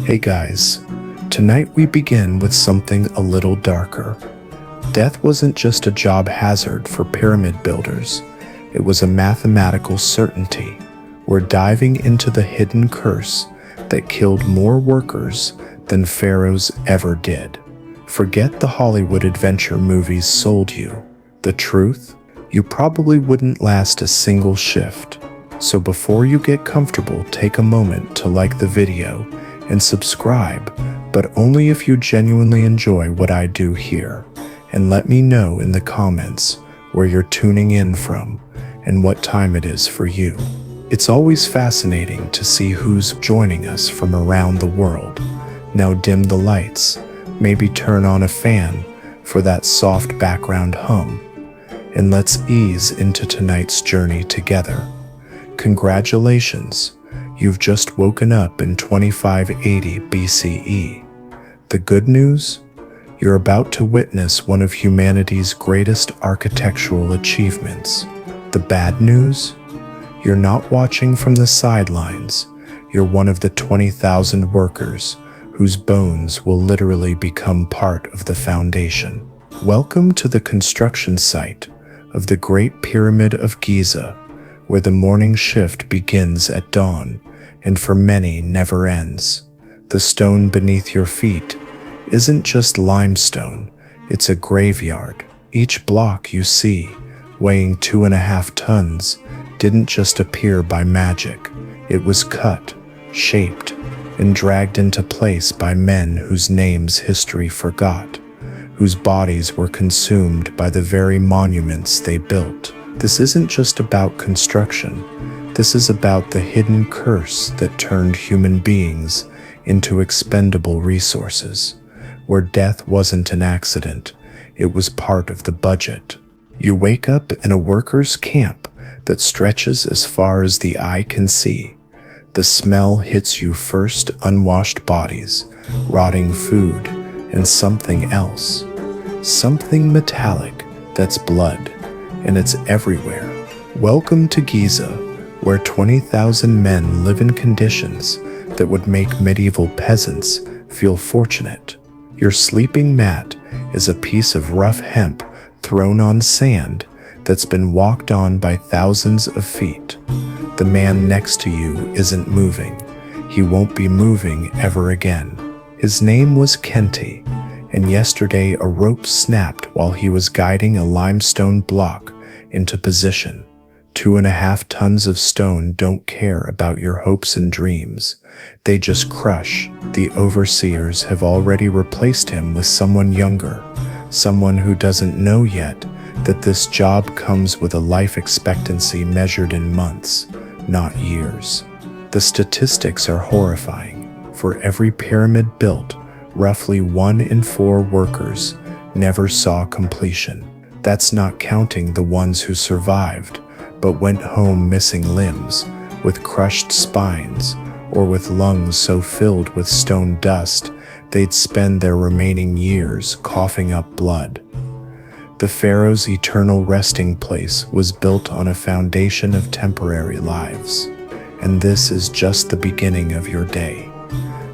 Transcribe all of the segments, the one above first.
Hey guys, tonight we begin with something a little darker. Death wasn't just a job hazard for pyramid builders, it was a mathematical certainty. We're diving into the hidden curse that killed more workers than pharaohs ever did. Forget the Hollywood adventure movies sold you. The truth? You probably wouldn't last a single shift. So before you get comfortable, take a moment to like the video and subscribe, but only if you genuinely enjoy what I do here. And let me know in the comments where you're tuning in from and what time it is for you. It's always fascinating to see who's joining us from around the world. Now dim the lights, maybe turn on a fan for that soft background hum, and let's ease into tonight's journey together. Congratulations, you've just woken up in 2580 BCE. The good news? You're about to witness one of humanity's greatest architectural achievements. The bad news? You're not watching from the sidelines. You're one of the 20,000 workers whose bones will literally become part of the foundation. Welcome to the construction site of the Great Pyramid of Giza, where the morning shift begins at dawn and for many never ends. The stone beneath your feet isn't just limestone, it's a graveyard. Each block you see, weighing 2.5 tons, didn't just appear by magic. It was cut, shaped, and dragged into place by men whose names history forgot, whose bodies were consumed by the very monuments they built. This isn't just about construction. This is about the hidden curse that turned human beings into expendable resources, where death wasn't an accident, it was part of the budget. You wake up in a workers' camp that stretches as far as the eye can see. The smell hits you first: unwashed bodies, rotting food, and something else. Something metallic that's blood, and it's everywhere. Welcome to Giza, where 20,000 men live in conditions that would make medieval peasants feel fortunate. Your sleeping mat is a piece of rough hemp thrown on sand that's been walked on by thousands of feet. The man next to you isn't moving. He won't be moving ever again. His name was Kenti, and yesterday a rope snapped while he was guiding a limestone block into position. 2.5 tons of stone don't care about your hopes and dreams. They just crush. The overseers have already replaced him with someone younger, someone who doesn't know yet that this job comes with a life expectancy measured in months, not years. The statistics are horrifying. For every pyramid built, roughly 1 in 4 workers never saw completion. That's not counting the ones who survived, but went home missing limbs, with crushed spines, or with lungs so filled with stone dust they'd spend their remaining years coughing up blood. The pharaoh's eternal resting place was built on a foundation of temporary lives, and this is just the beginning of your day.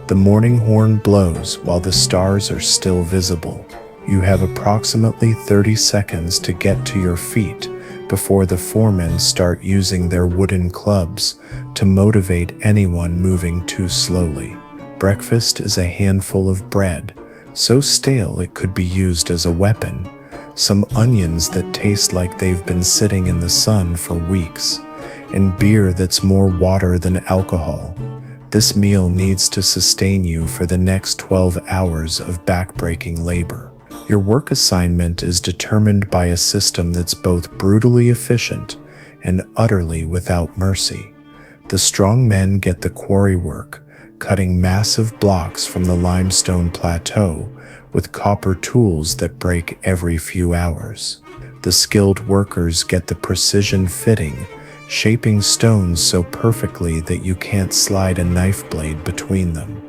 The morning horn blows while the stars are still visible. You have approximately 30 seconds to get to your feet before the foremen start using their wooden clubs to motivate anyone moving too slowly. Breakfast is a handful of bread, so stale it could be used as a weapon, some onions that taste like they've been sitting in the sun for weeks, and beer that's more water than alcohol. This meal needs to sustain you for the next 12 hours of backbreaking labor. Your work assignment is determined by a system that's both brutally efficient and utterly without mercy. The strong men get the quarry work, cutting massive blocks from the limestone plateau with copper tools that break every few hours. The skilled workers get the precision fitting, shaping stones so perfectly that you can't slide a knife blade between them.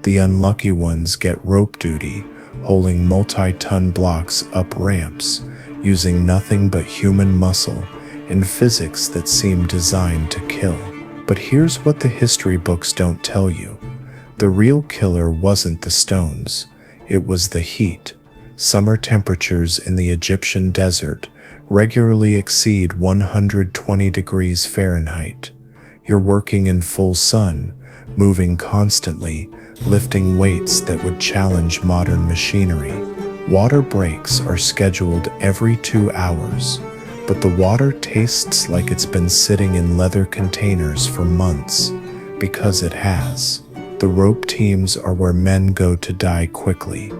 The unlucky ones get rope duty, hauling multi-ton blocks up ramps, using nothing but human muscle and physics that seem designed to kill. But here's what the history books don't tell you. The real killer wasn't the stones, it was the heat. Summer temperatures in the Egyptian desert regularly exceed 120 degrees Fahrenheit. You're working in full sun, moving constantly, lifting weights that would challenge modern machinery. Water breaks are scheduled every 2 hours, but the water tastes like it's been sitting in leather containers for months, because it has. The rope teams are where men go to die quickly.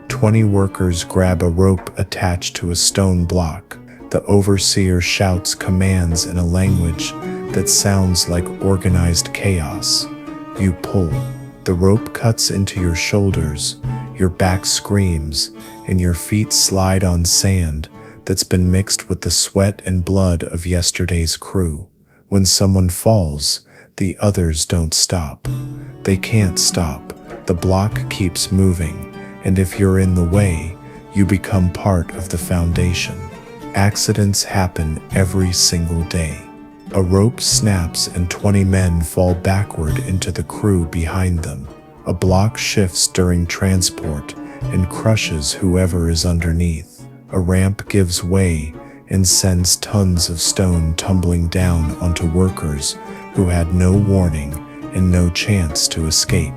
20 workers grab a rope attached to a stone block. The overseer shouts commands in a language that sounds like organized chaos. You pull. The rope cuts into your shoulders, your back screams, and your feet slide on sand that's been mixed with the sweat and blood of yesterday's crew. When someone falls, the others don't stop. They can't stop. The block keeps moving, and if you're in the way, you become part of the foundation. Accidents happen every single day. A rope snaps and 20 men fall backward into the crew behind them. A block shifts during transport and crushes whoever is underneath. A ramp gives way and sends tons of stone tumbling down onto workers who had no warning and no chance to escape.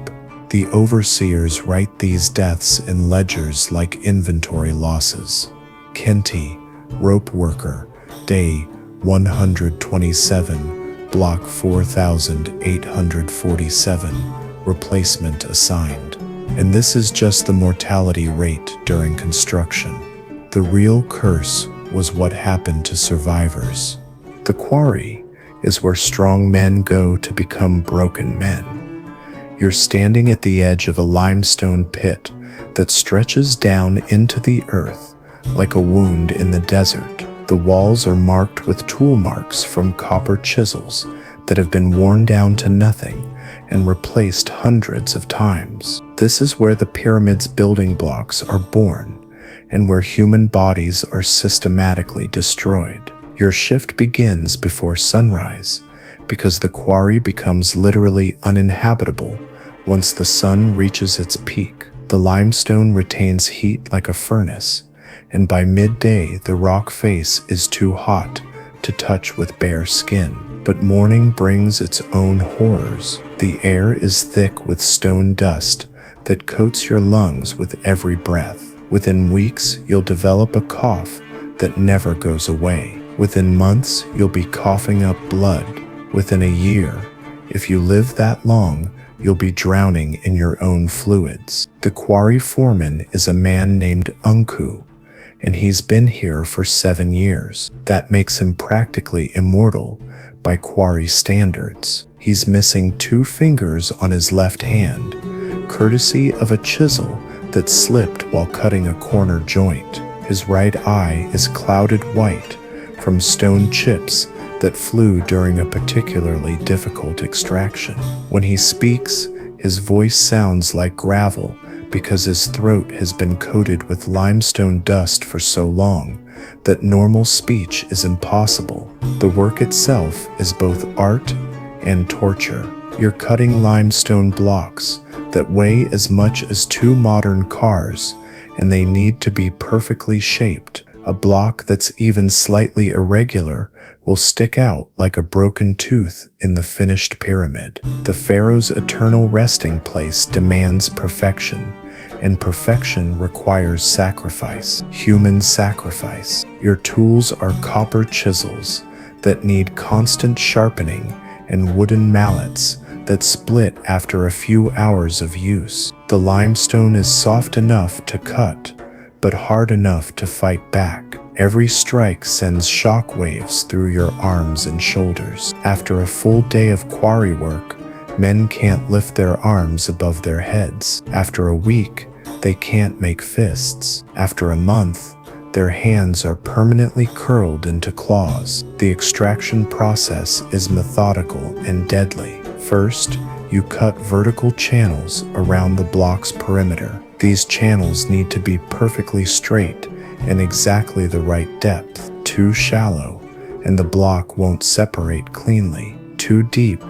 The overseers write these deaths in ledgers like inventory losses. Kenti, rope worker, day 127, block 4847, replacement assigned. And this is just the mortality rate during construction. The real curse was what happened to survivors. The quarry is where strong men go to become broken men. You're standing at the edge of a limestone pit that stretches down into the earth like a wound in the desert. The walls are marked with tool marks from copper chisels that have been worn down to nothing and replaced hundreds of times. This is where the pyramid's building blocks are born and where human bodies are systematically destroyed. Your shift begins before sunrise because the quarry becomes literally uninhabitable once the sun reaches its peak. The limestone retains heat like a furnace, and by midday the rock face is too hot to touch with bare skin. But morning brings its own horrors. The air is thick with stone dust that coats your lungs with every breath. Within weeks, you'll develop a cough that never goes away. Within months, you'll be coughing up blood. Within a year, if you live that long, you'll be drowning in your own fluids. The quarry foreman is a man named Unku, and he's been here for 7 years. That makes him practically immortal by quarry standards. He's missing 2 fingers on his left hand, courtesy of a chisel that slipped while cutting a corner joint. His right eye is clouded white from stone chips that flew during a particularly difficult extraction. When he speaks, his voice sounds like gravel because his throat has been coated with limestone dust for so long that normal speech is impossible. The work itself is both art and torture. You're cutting limestone blocks that weigh as much as 2 modern cars, and they need to be perfectly shaped. A block that's even slightly irregular will stick out like a broken tooth in the finished pyramid. The pharaoh's eternal resting place demands perfection, and perfection requires sacrifice, human sacrifice. Your tools are copper chisels that need constant sharpening and wooden mallets that split after a few hours of use. The limestone is soft enough to cut, but hard enough to fight back. Every strike sends shock waves through your arms and shoulders. After a full day of quarry work, men can't lift their arms above their heads. After a week, they can't make fists. After a month, their hands are permanently curled into claws. The extraction process is methodical and deadly. First, you cut vertical channels around the block's perimeter. These channels need to be perfectly straight and exactly the right depth. Too shallow, and the block won't separate cleanly. Too deep,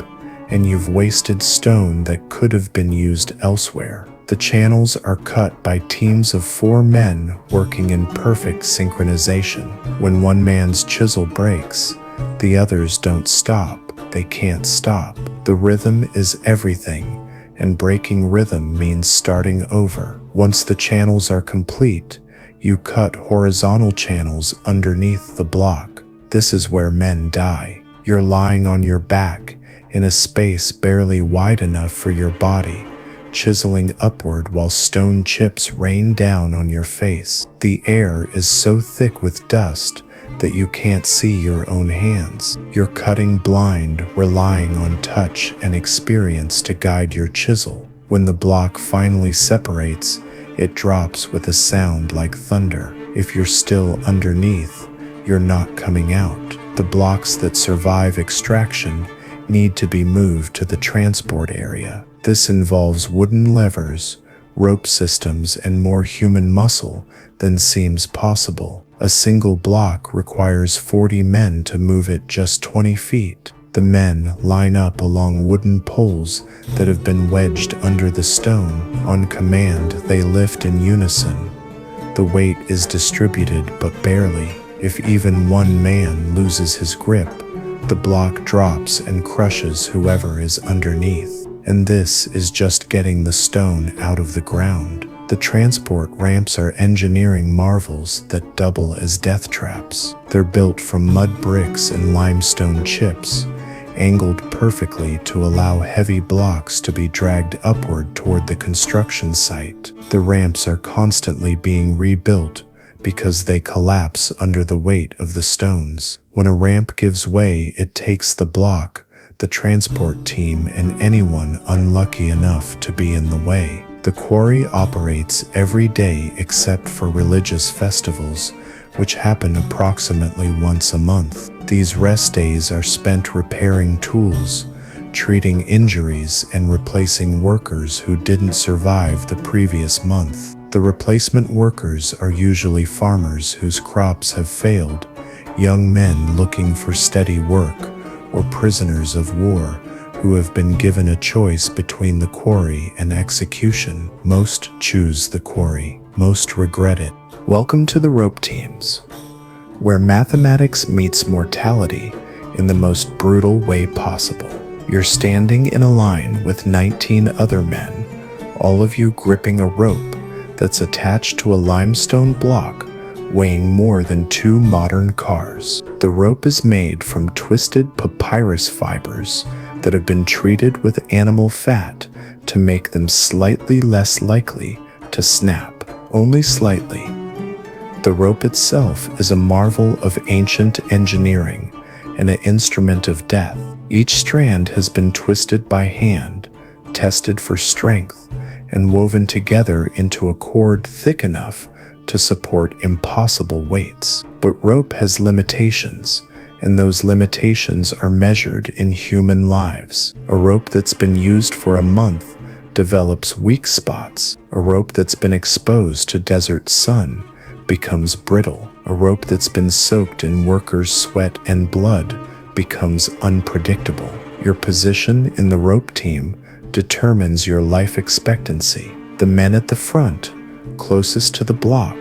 and you've wasted stone that could have been used elsewhere. The channels are cut by teams of 4 men working in perfect synchronization. When one man's chisel breaks, the others don't stop. They can't stop. The rhythm is everything, and breaking rhythm means starting over. Once the channels are complete, you cut horizontal channels underneath the block. This is where men die. You're lying on your back in a space barely wide enough for your body, chiseling upward while stone chips rain down on your face. The air is so thick with dust that you can't see your own hands. You're cutting blind, relying on touch and experience to guide your chisel. When the block finally separates, it drops with a sound like thunder. If you're still underneath, you're not coming out. The blocks that survive extraction need to be moved to the transport area. This involves wooden levers, rope systems, and more human muscle than seems possible. A single block requires 40 men to move it just 20 feet. The men line up along wooden poles that have been wedged under the stone. On command, they lift in unison. The weight is distributed but barely. If even one man loses his grip, the block drops and crushes whoever is underneath. And this is just getting the stone out of the ground. The transport ramps are engineering marvels that double as death traps. They're built from mud bricks and limestone chips, angled perfectly to allow heavy blocks to be dragged upward toward the construction site. The ramps are constantly being rebuilt because they collapse under the weight of the stones. When a ramp gives way, it takes the block, the transport team, and anyone unlucky enough to be in the way. The quarry operates every day except for religious festivals, which happen approximately once a month. These rest days are spent repairing tools, treating injuries, and replacing workers who didn't survive the previous month. The replacement workers are usually farmers whose crops have failed, young men looking for steady work, or prisoners of war who have been given a choice between the quarry and execution. Most choose the quarry, most regret it. Welcome to the rope teams, where mathematics meets mortality in the most brutal way possible. You're standing in a line with 19 other men, all of you gripping a rope that's attached to a limestone block weighing more than 2 modern cars. The rope is made from twisted papyrus fibers that have been treated with animal fat to make them slightly less likely to snap, only slightly. The rope itself is a marvel of ancient engineering and an instrument of death. Each strand has been twisted by hand, tested for strength, and woven together into a cord thick enough to support impossible weights. But rope has limitations, and those limitations are measured in human lives. A rope that's been used for a month develops weak spots. A rope that's been exposed to desert sun becomes brittle. A rope that's been soaked in workers' sweat and blood becomes unpredictable. Your position in the rope team determines your life expectancy. The men at the front, closest to the block,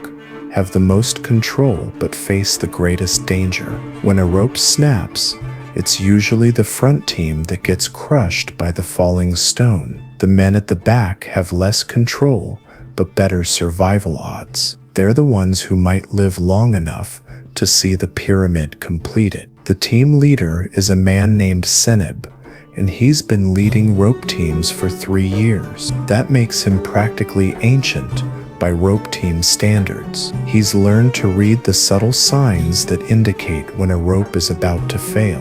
have the most control but face the greatest danger. When a rope snaps, it's usually the front team that gets crushed by the falling stone. The men at the back have less control but better survival odds. They're the ones who might live long enough to see the pyramid completed. The team leader is a man named Seneb, and he's been leading rope teams for 3 years. That makes him practically ancient by rope team standards. He's learned to read the subtle signs that indicate when a rope is about to fail,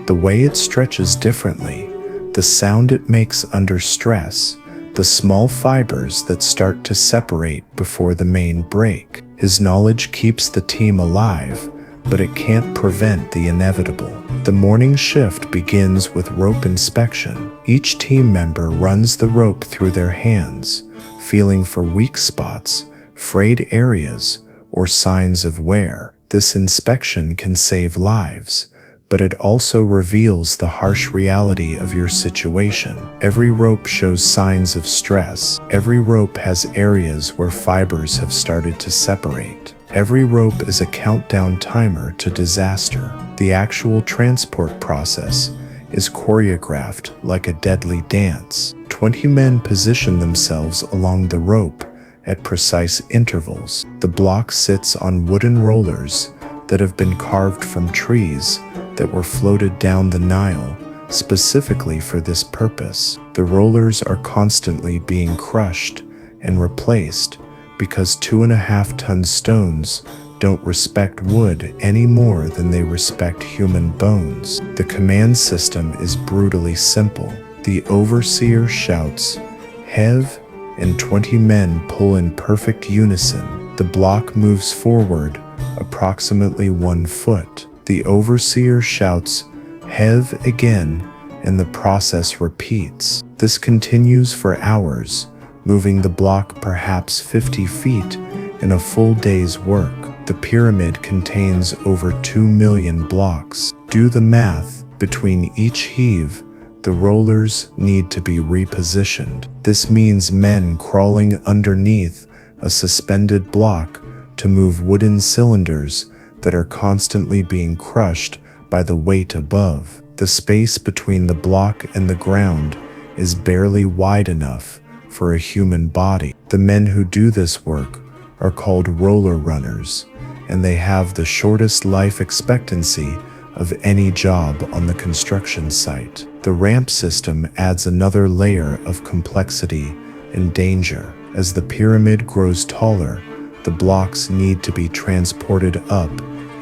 the way it stretches differently, the sound it makes under stress, the small fibers that start to separate before the main break. His knowledge keeps the team alive, but it can't prevent the inevitable. The morning shift begins with rope inspection. Each team member runs the rope through their hands, feeling for weak spots, frayed areas, or signs of wear. This inspection can save lives, but it also reveals the harsh reality of your situation. Every rope shows signs of stress. Every rope has areas where fibers have started to separate. Every rope is a countdown timer to disaster. The actual transport process is choreographed like a deadly dance. 20 men position themselves along the rope at precise intervals. The block sits on wooden rollers that have been carved from trees that were floated down the Nile specifically for this purpose. The rollers are constantly being crushed and replaced because 2.5-ton stones don't respect wood any more than they respect human bones. The command system is brutally simple. The overseer shouts, "Hev," and 20 men pull in perfect unison. The block moves forward approximately 1 foot. The overseer shouts, "Hev," again, and the process repeats. This continues for hours, moving the block perhaps 50 feet in a full day's work. The pyramid contains over 2 million blocks. Do the math. Between each heave, the rollers need to be repositioned. This means men crawling underneath a suspended block to move wooden cylinders that are constantly being crushed by the weight above. The space between the block and the ground is barely wide enough for a human body. The men who do this work are called roller runners, and they have the shortest life expectancy of any job on the construction site. The ramp system adds another layer of complexity and danger. As the pyramid grows taller, the blocks need to be transported up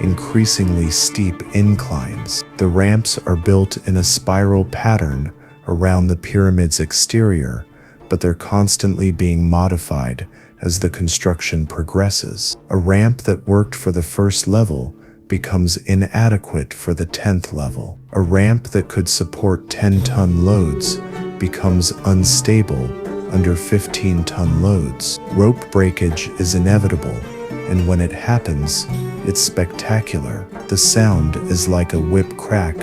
increasingly steep inclines. The ramps are built in a spiral pattern around the pyramid's exterior, but they're constantly being modified as the construction progresses. A ramp that worked for the first level becomes inadequate for the 10th level. A ramp that could support 10-ton loads becomes unstable under 15-ton loads. Rope breakage is inevitable, and when it happens, it's spectacular. The sound is like a whip crack,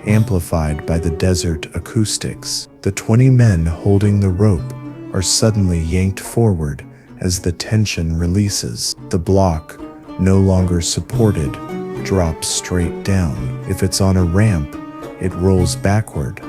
amplified by the desert acoustics. The 20 men holding the rope are suddenly yanked forward as the tension releases. The block, no longer supported, drops straight down. If it's on a ramp, it rolls backward,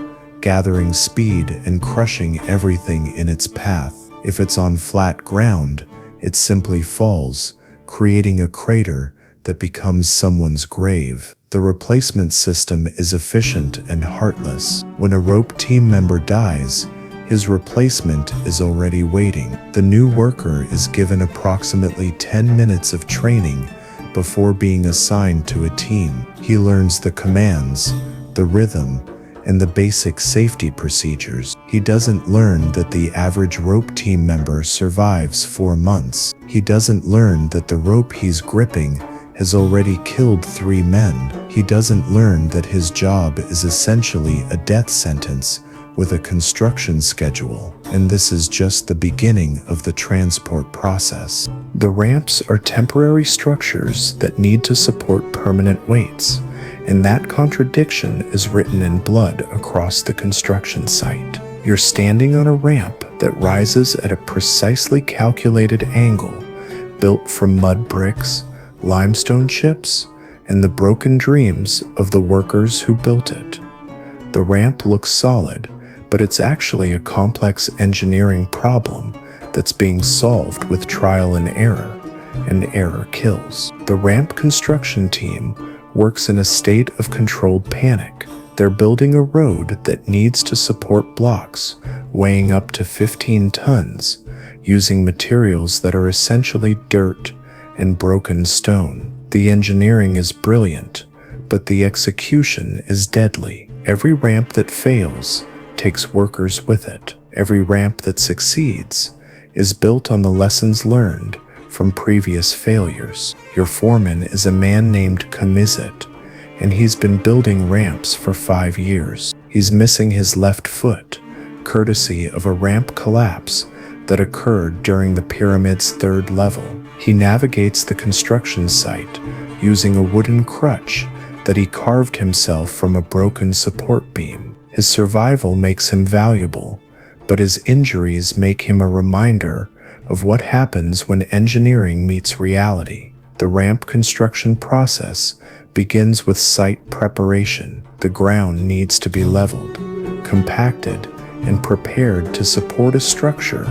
gathering speed and crushing everything in its path. If it's on flat ground, it simply falls, creating a crater that becomes someone's grave. The replacement system is efficient and heartless. When a rope team member dies, his replacement is already waiting. The new worker is given approximately 10 minutes of training before being assigned to a team. He learns the commands, the rhythm, and the basic safety procedures. He doesn't learn that the average rope team member survives 4 months. He doesn't learn that the rope he's gripping has already killed 3 men. He doesn't learn that his job is essentially a death sentence with a construction schedule, and this is just the beginning of the transport process. The ramps are temporary structures that need to support permanent weights, and that contradiction is written in blood across the construction site. You're standing on a ramp that rises at a precisely calculated angle, built from mud bricks, limestone chips, and the broken dreams of the workers who built it. The ramp looks solid, but it's actually a complex engineering problem that's being solved with trial and error kills. The ramp construction team works in a state of controlled panic. They're building a road that needs to support blocks weighing up to 15 tons, using materials that are essentially dirt and broken stone. The engineering is brilliant, but the execution is deadly. Every ramp that fails takes workers with it. Every ramp that succeeds is built on the lessons learned from previous failures. Your foreman is a man named Kamizet, and he's been building ramps for 5 years. He's missing his left foot, courtesy of a ramp collapse that occurred during the pyramid's 3rd level. He navigates the construction site using a wooden crutch that he carved himself from a broken support beam. His survival makes him valuable, but his injuries make him a reminder of what happens when engineering meets reality. The ramp construction process begins with site preparation. The ground needs to be leveled, compacted, and prepared to support a structure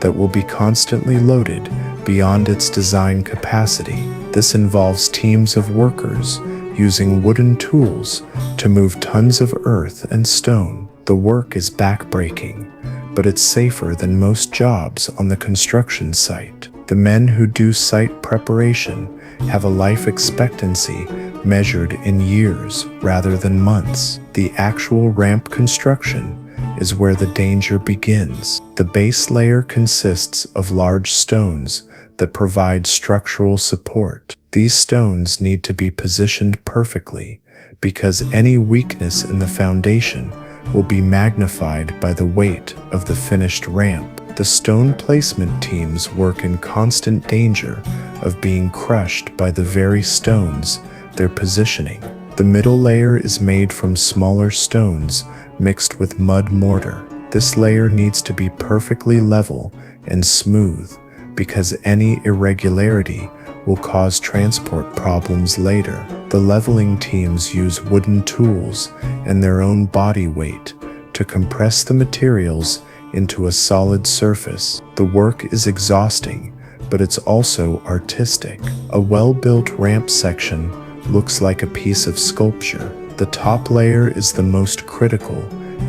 that will be constantly loaded beyond its design capacity. This involves teams of workers using wooden tools to move tons of earth and stone. The work is backbreaking, but it's safer than most jobs on the construction site. The men who do site preparation have a life expectancy measured in years rather than months. The actual ramp construction is where the danger begins. The base layer consists of large stones that provide structural support. These stones need to be positioned perfectly because any weakness in the foundation will be magnified by the weight of the finished ramp. The stone placement teams work in constant danger of being crushed by the very stones they're positioning. The middle layer is made from smaller stones mixed with mud mortar. This layer needs to be perfectly level and smooth because any irregularity will cause transport problems later. The leveling teams use wooden tools and their own body weight to compress the materials into a solid surface. The work is exhausting, but it's also artistic. A well-built ramp section looks like a piece of sculpture. The top layer is the most critical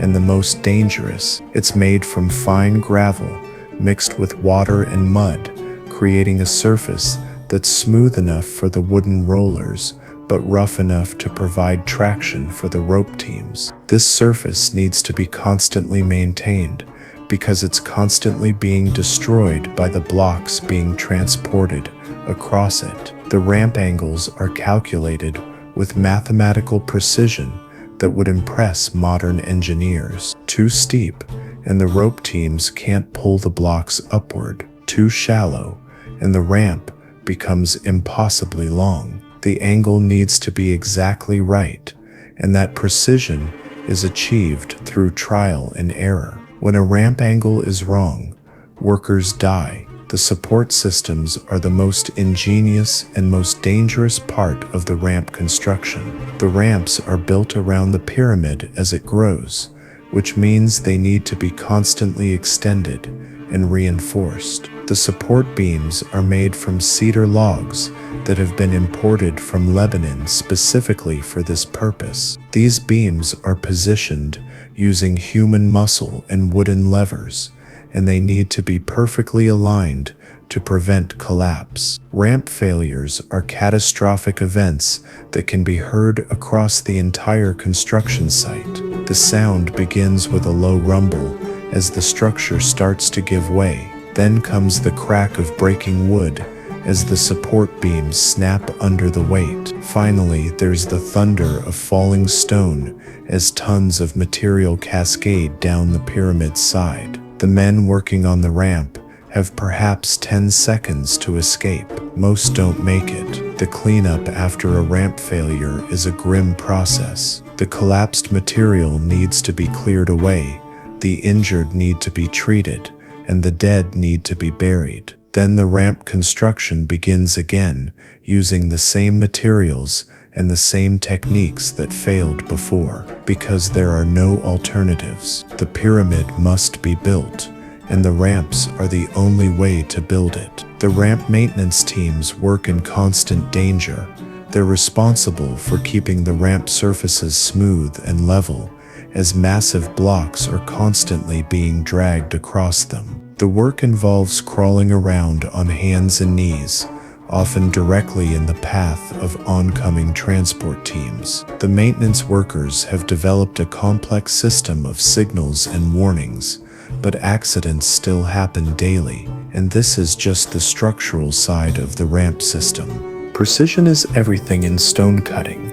and the most dangerous. It's made from fine gravel mixed with water and mud, creating a surface that's smooth enough for the wooden rollers, but rough enough to provide traction for the rope teams. This surface needs to be constantly maintained because it's constantly being destroyed by the blocks being transported across it. The ramp angles are calculated with mathematical precision that would impress modern engineers. Too steep, and the rope teams can't pull the blocks upward. Too shallow, and the ramp becomes impossibly long. The angle needs to be exactly right, and that precision is achieved through trial and error. When a ramp angle is wrong, workers die. The support systems are the most ingenious and most dangerous part of the ramp construction. The ramps are built around the pyramid as it grows, which means they need to be constantly extended and reinforced. The support beams are made from cedar logs that have been imported from Lebanon specifically for this purpose. These beams are positioned using human muscle and wooden levers, and they need to be perfectly aligned to prevent collapse. Ramp failures are catastrophic events that can be heard across the entire construction site. The sound begins with a low rumble as the structure starts to give way. Then comes the crack of breaking wood as the support beams snap under the weight. Finally, there's the thunder of falling stone as tons of material cascade down the pyramid's side. The men working on the ramp have perhaps 10 seconds to escape. Most don't make it. The cleanup after a ramp failure is a grim process. The collapsed material needs to be cleared away, the injured need to be treated, and the dead need to be buried. Then the ramp construction begins again, using the same materials and the same techniques that failed before. Because there are no alternatives, the pyramid must be built, and the ramps are the only way to build it. The ramp maintenance teams work in constant danger. They're responsible for keeping the ramp surfaces smooth and level, as massive blocks are constantly being dragged across them. The work involves crawling around on hands and knees, often directly in the path of oncoming transport teams. The maintenance workers have developed a complex system of signals and warnings, but accidents still happen daily, and this is just the structural side of the ramp system. Precision is everything in stone cutting,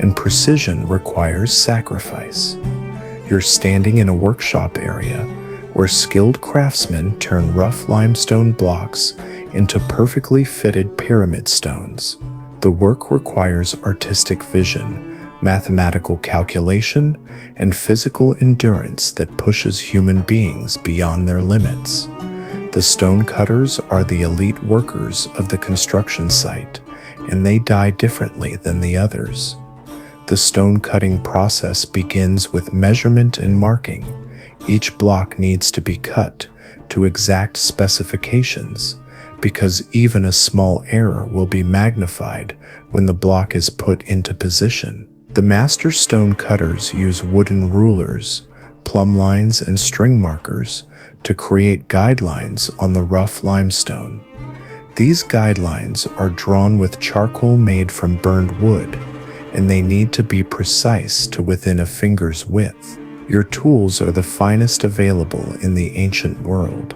and precision requires sacrifice. You're standing in a workshop area where skilled craftsmen turn rough limestone blocks into perfectly fitted pyramid stones. The work requires artistic vision, mathematical calculation, and physical endurance that pushes human beings beyond their limits. The stonecutters are the elite workers of the construction site, and they die differently than the others. The stone cutting process begins with measurement and marking. Each block needs to be cut to exact specifications, because even a small error will be magnified when the block is put into position. The master stone cutters use wooden rulers, plumb lines, and string markers to create guidelines on the rough limestone. These guidelines are drawn with charcoal made from burned wood, and they need to be precise to within a finger's width. Your tools are the finest available in the ancient world,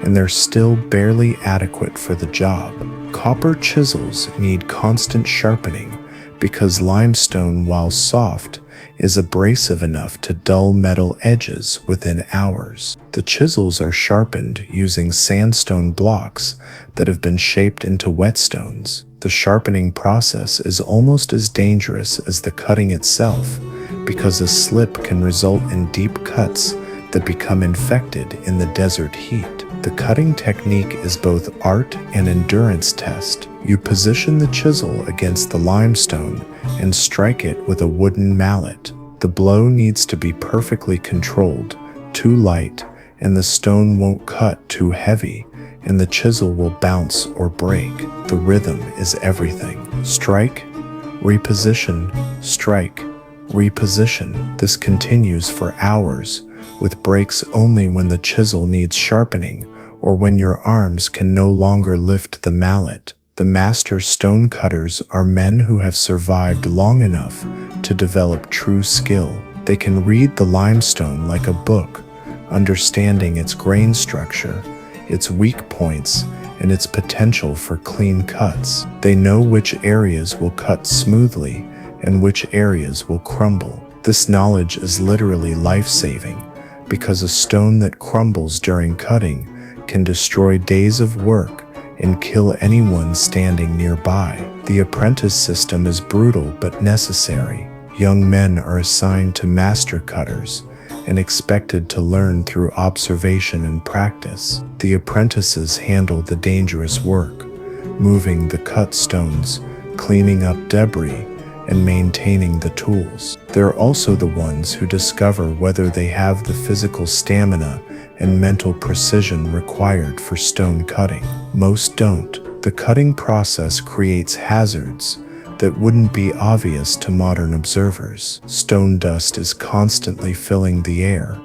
and they're still barely adequate for the job. Copper chisels need constant sharpening because limestone, while soft, is abrasive enough to dull metal edges within hours. The chisels are sharpened using sandstone blocks that have been shaped into whetstones. The sharpening process is almost as dangerous as the cutting itself because a slip can result in deep cuts that become infected in the desert heat. The cutting technique is both art and endurance test. You position the chisel against the limestone and strike it with a wooden mallet. The blow needs to be perfectly controlled, too light, and the stone won't cut too heavy, and the chisel will bounce or break. The rhythm is everything. Strike, reposition, strike, reposition. This continues for hours, with breaks only when the chisel needs sharpening or when your arms can no longer lift the mallet. The master stone cutters are men who have survived long enough to develop true skill. They can read the limestone like a book, understanding its grain structure, its weak points, and its potential for clean cuts. They know which areas will cut smoothly and which areas will crumble. This knowledge is literally life-saving, because a stone that crumbles during cutting can destroy days of work and kill anyone standing nearby. The apprentice system is brutal but necessary. Young men are assigned to master cutters and expected to learn through observation and practice. The apprentices handle the dangerous work, moving the cut stones, cleaning up debris, and maintaining the tools. They're also the ones who discover whether they have the physical stamina and mental precision required for stone cutting. Most don't. The cutting process creates hazards that wouldn't be obvious to modern observers. Stone dust is constantly filling the air,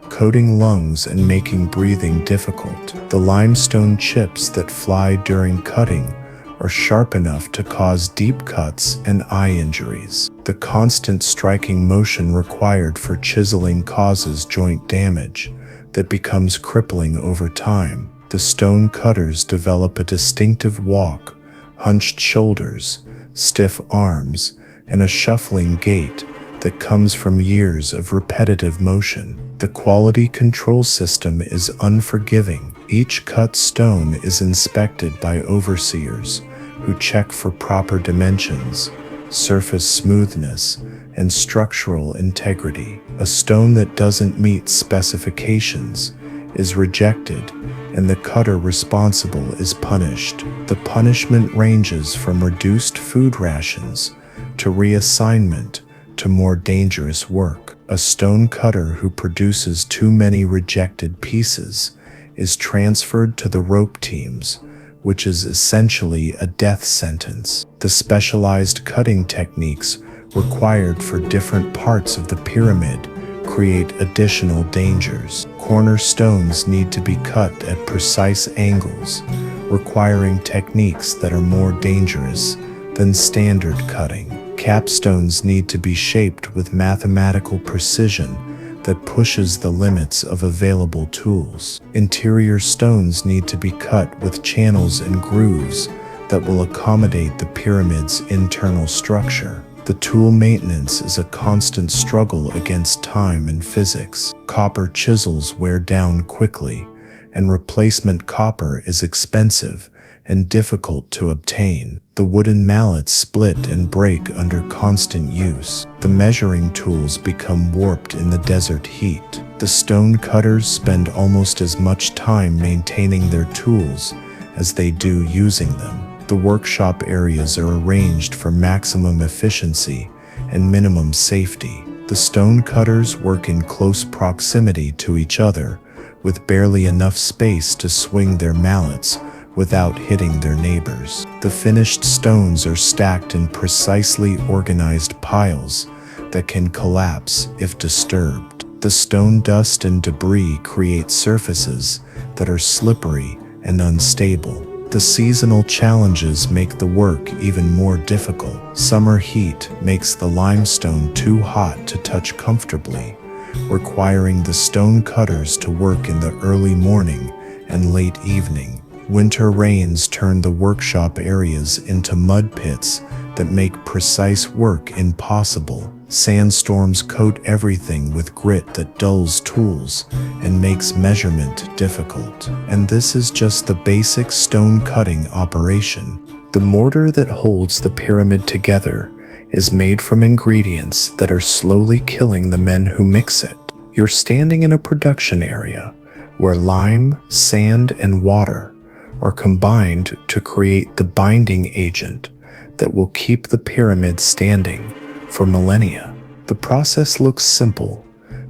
coating lungs and making breathing difficult. The limestone chips that fly during cutting are sharp enough to cause deep cuts and eye injuries. The constant striking motion required for chiseling causes joint damage that becomes crippling over time. The stone cutters develop a distinctive walk, hunched shoulders, stiff arms, and a shuffling gait that comes from years of repetitive motion. The quality control system is unforgiving. Each cut stone is inspected by overseers who check for proper dimensions, surface smoothness, and structural integrity. A stone that doesn't meet specifications is rejected, and the cutter responsible is punished. The punishment ranges from reduced food rations to reassignment to more dangerous work. A stone cutter who produces too many rejected pieces is transferred to the rope teams, which is essentially a death sentence. The specialized cutting techniques required for different parts of the pyramid create additional dangers. Cornerstones need to be cut at precise angles, requiring techniques that are more dangerous than standard cutting. Capstones need to be shaped with mathematical precision that pushes the limits of available tools. Interior stones need to be cut with channels and grooves that will accommodate the pyramid's internal structure. The tool maintenance is a constant struggle against time and physics. Copper chisels wear down quickly, and replacement copper is expensive and difficult to obtain. The wooden mallets split and break under constant use. The measuring tools become warped in the desert heat. The stone cutters spend almost as much time maintaining their tools as they do using them. The workshop areas are arranged for maximum efficiency and minimum safety. The stone cutters work in close proximity to each other, with barely enough space to swing their mallets without hitting their neighbors. The finished stones are stacked in precisely organized piles that can collapse if disturbed. The stone dust and debris create surfaces that are slippery and unstable. The seasonal challenges make the work even more difficult. Summer heat makes the limestone too hot to touch comfortably, requiring the stone cutters to work in the early morning and late evening. Winter rains turn the workshop areas into mud pits that make precise work impossible. Sandstorms coat everything with grit that dulls tools and makes measurement difficult. And this is just the basic stone cutting operation. The mortar that holds the pyramid together is made from ingredients that are slowly killing the men who mix it. You're standing in a production area where lime, sand, and water are combined to create the binding agent that will keep the pyramid standing for millennia. The process looks simple,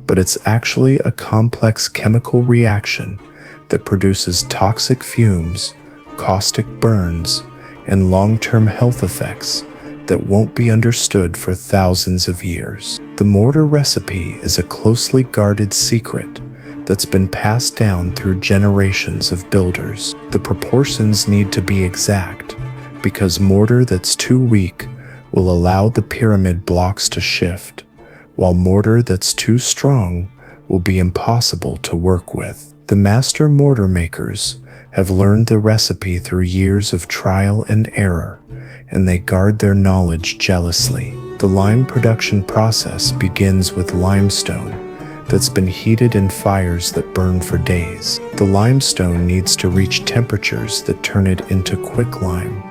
but it's actually a complex chemical reaction that produces toxic fumes, caustic burns, and long-term health effects that won't be understood for thousands of years. The mortar recipe is a closely guarded secret that's been passed down through generations of builders. The proportions need to be exact, because mortar that's too weak will allow the pyramid blocks to shift, while mortar that's too strong will be impossible to work with. The master mortar makers have learned the recipe through years of trial and error, and they guard their knowledge jealously. The lime production process begins with limestone that's been heated in fires that burn for days. The limestone needs to reach temperatures that turn it into quicklime,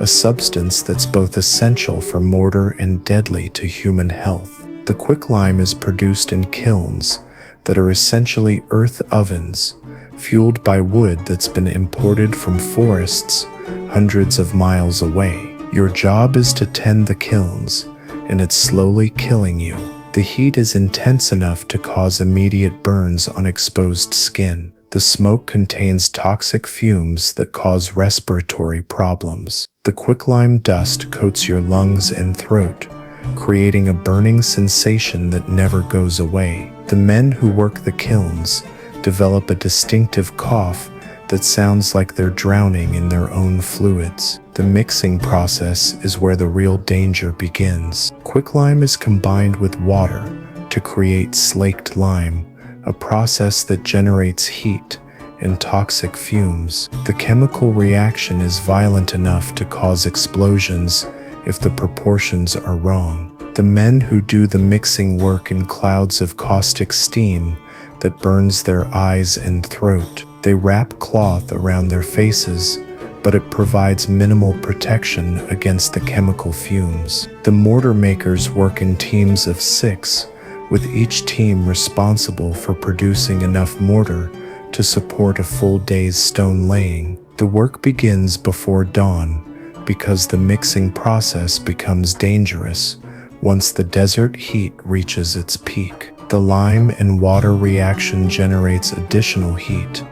a substance that's both essential for mortar and deadly to human health. The quicklime is produced in kilns that are essentially earth ovens, fueled by wood that's been imported from forests hundreds of miles away. Your job is to tend the kilns, and it's slowly killing you. The heat is intense enough to cause immediate burns on exposed skin. The smoke contains toxic fumes that cause respiratory problems. The quicklime dust coats your lungs and throat, creating a burning sensation that never goes away. The men who work the kilns develop a distinctive cough that sounds like they're drowning in their own fluids. The mixing process is where the real danger begins. Quicklime is combined with water to create slaked lime, a process that generates heat and toxic fumes. The chemical reaction is violent enough to cause explosions if the proportions are wrong. The men who do the mixing work in clouds of caustic steam that burns their eyes and throat. They wrap cloth around their faces, but it provides minimal protection against the chemical fumes. The mortar makers work in teams of 6, with each team responsible for producing enough mortar to support a full day's stone laying. The work begins before dawn because the mixing process becomes dangerous once the desert heat reaches its peak. The lime and water reaction generates additional heat,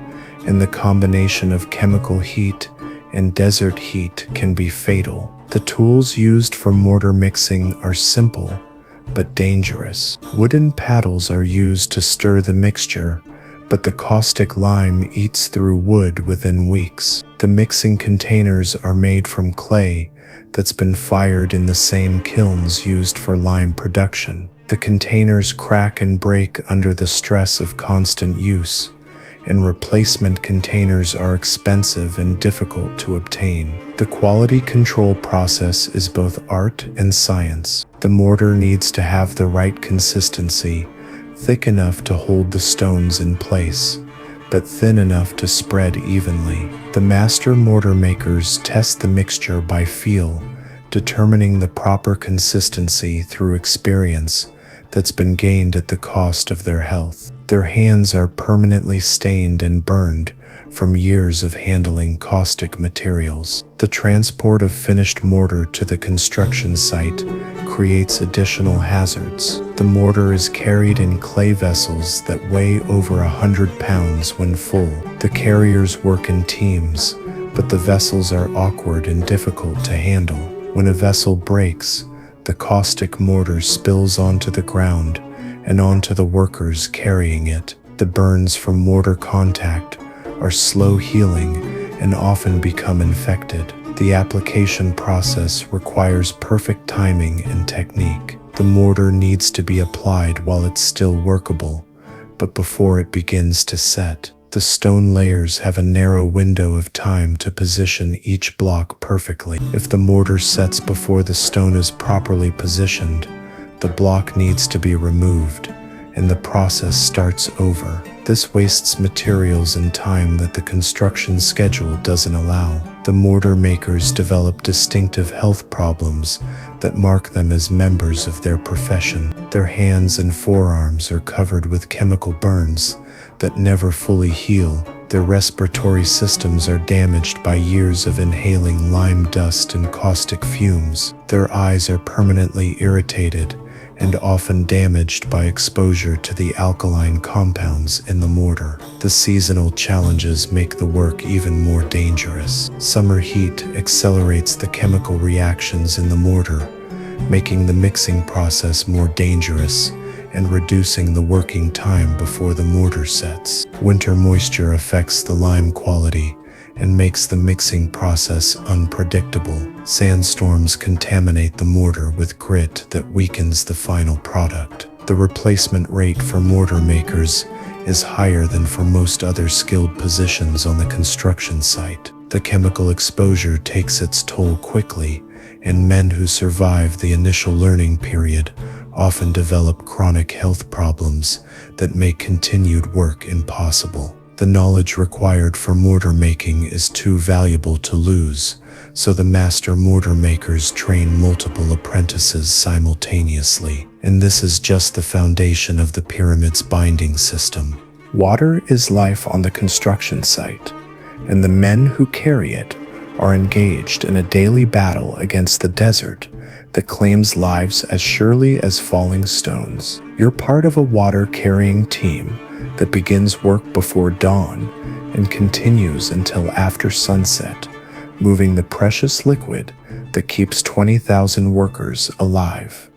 and the combination of chemical heat and desert heat can be fatal. The tools used for mortar mixing are simple but dangerous. Wooden paddles are used to stir the mixture, but the caustic lime eats through wood within weeks. The mixing containers are made from clay that's been fired in the same kilns used for lime production. The containers crack and break under the stress of constant use, and replacement containers are expensive and difficult to obtain. The quality control process is both art and science. The mortar needs to have the right consistency, thick enough to hold the stones in place, but thin enough to spread evenly. The master mortar makers test the mixture by feel, determining the proper consistency through experience that's been gained at the cost of their health. Their hands are permanently stained and burned from years of handling caustic materials. The transport of finished mortar to the construction site creates additional hazards. The mortar is carried in clay vessels that weigh over 100 pounds when full. The carriers work in teams, but the vessels are awkward and difficult to handle. When a vessel breaks, the caustic mortar spills onto the ground and onto the workers carrying it. The burns from mortar contact are slow healing and often become infected. The application process requires perfect timing and technique. The mortar needs to be applied while it's still workable, but before it begins to set. The stone layers have a narrow window of time to position each block perfectly. If the mortar sets before the stone is properly positioned, the block needs to be removed, and the process starts over. This wastes materials and time that the construction schedule doesn't allow. The mortar makers develop distinctive health problems that mark them as members of their profession. Their hands and forearms are covered with chemical burns that never fully heal. Their respiratory systems are damaged by years of inhaling lime dust and caustic fumes. Their eyes are permanently irritated and often damaged by exposure to the alkaline compounds in the mortar. The seasonal challenges make the work even more dangerous. Summer heat accelerates the chemical reactions in the mortar, making the mixing process more dangerous and reducing the working time before the mortar sets. Winter moisture affects the lime quality and makes the mixing process unpredictable. Sandstorms contaminate the mortar with grit that weakens the final product. The replacement rate for mortar makers is higher than for most other skilled positions on the construction site. The chemical exposure takes its toll quickly, and men who survive the initial learning period often develop chronic health problems that make continued work impossible. The knowledge required for mortar making is too valuable to lose, so the master mortar makers train multiple apprentices simultaneously. And this is just the foundation of the pyramid's binding system. Water is life on the construction site, and the men who carry it are engaged in a daily battle against the desert that claims lives as surely as falling stones. You're part of a water-carrying team that begins work before dawn and continues until after sunset, moving the precious liquid that keeps 20,000 workers alive.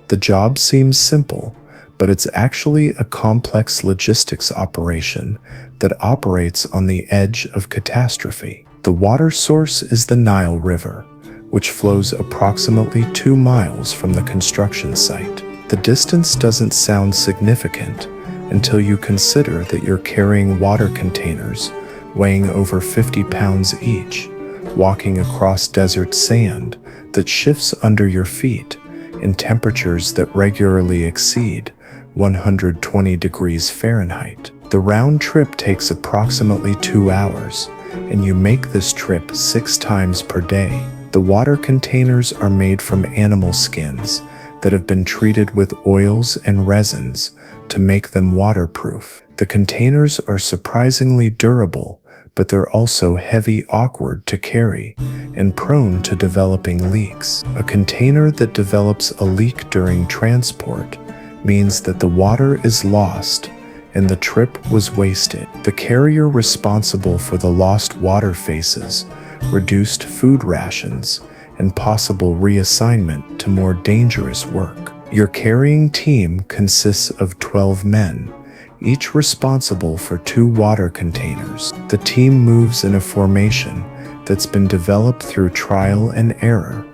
The job seems simple, but it's actually a complex logistics operation that operates on the edge of catastrophe. The water source is the Nile River, which flows approximately 2 miles from the construction site. The distance doesn't sound significant until you consider that you're carrying water containers weighing over 50 pounds each, walking across desert sand that shifts under your feet in temperatures that regularly exceed 120 degrees Fahrenheit. The round trip takes approximately 2 hours, and you make this trip 6 times per day. The water containers are made from animal skins that have been treated with oils and resins to make them waterproof. The containers are surprisingly durable, but they're also heavy, awkward to carry, and prone to developing leaks. A container that develops a leak during transport means that the water is lost and the trip was wasted. The carrier responsible for the lost water faces reduced food rations and possible reassignment to more dangerous work. Your carrying team consists of 12 men, each responsible for 2 water containers. The team moves in a formation that's been developed through trial and error,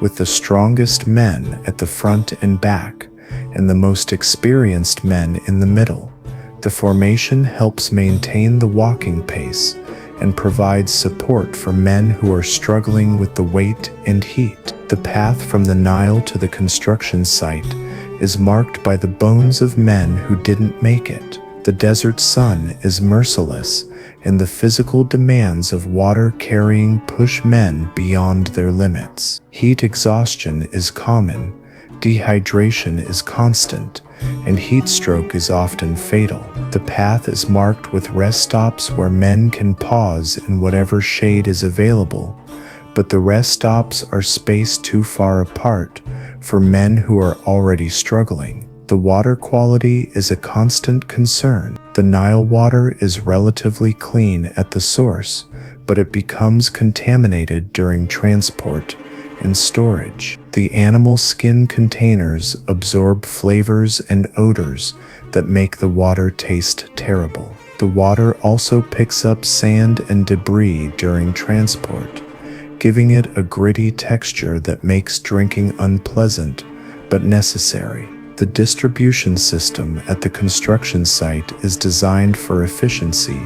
with the strongest men at the front and back, and the most experienced men in the middle. The formation helps maintain the walking pace and provides support for men who are struggling with the weight and heat. The path from the Nile to the construction site is marked by the bones of men who didn't make it. The desert sun is merciless, and the physical demands of water carrying push men beyond their limits. Heat exhaustion is common, dehydration is constant, and heat stroke is often fatal. The path is marked with rest stops where men can pause in whatever shade is available, but the rest stops are spaced too far apart for men who are already struggling. The water quality is a constant concern. The Nile water is relatively clean at the source, but it becomes contaminated during transport and storage. The animal skin containers absorb flavors and odors that make the water taste terrible. The water also picks up sand and debris during transport, giving it a gritty texture that makes drinking unpleasant but necessary. The distribution system at the construction site is designed for efficiency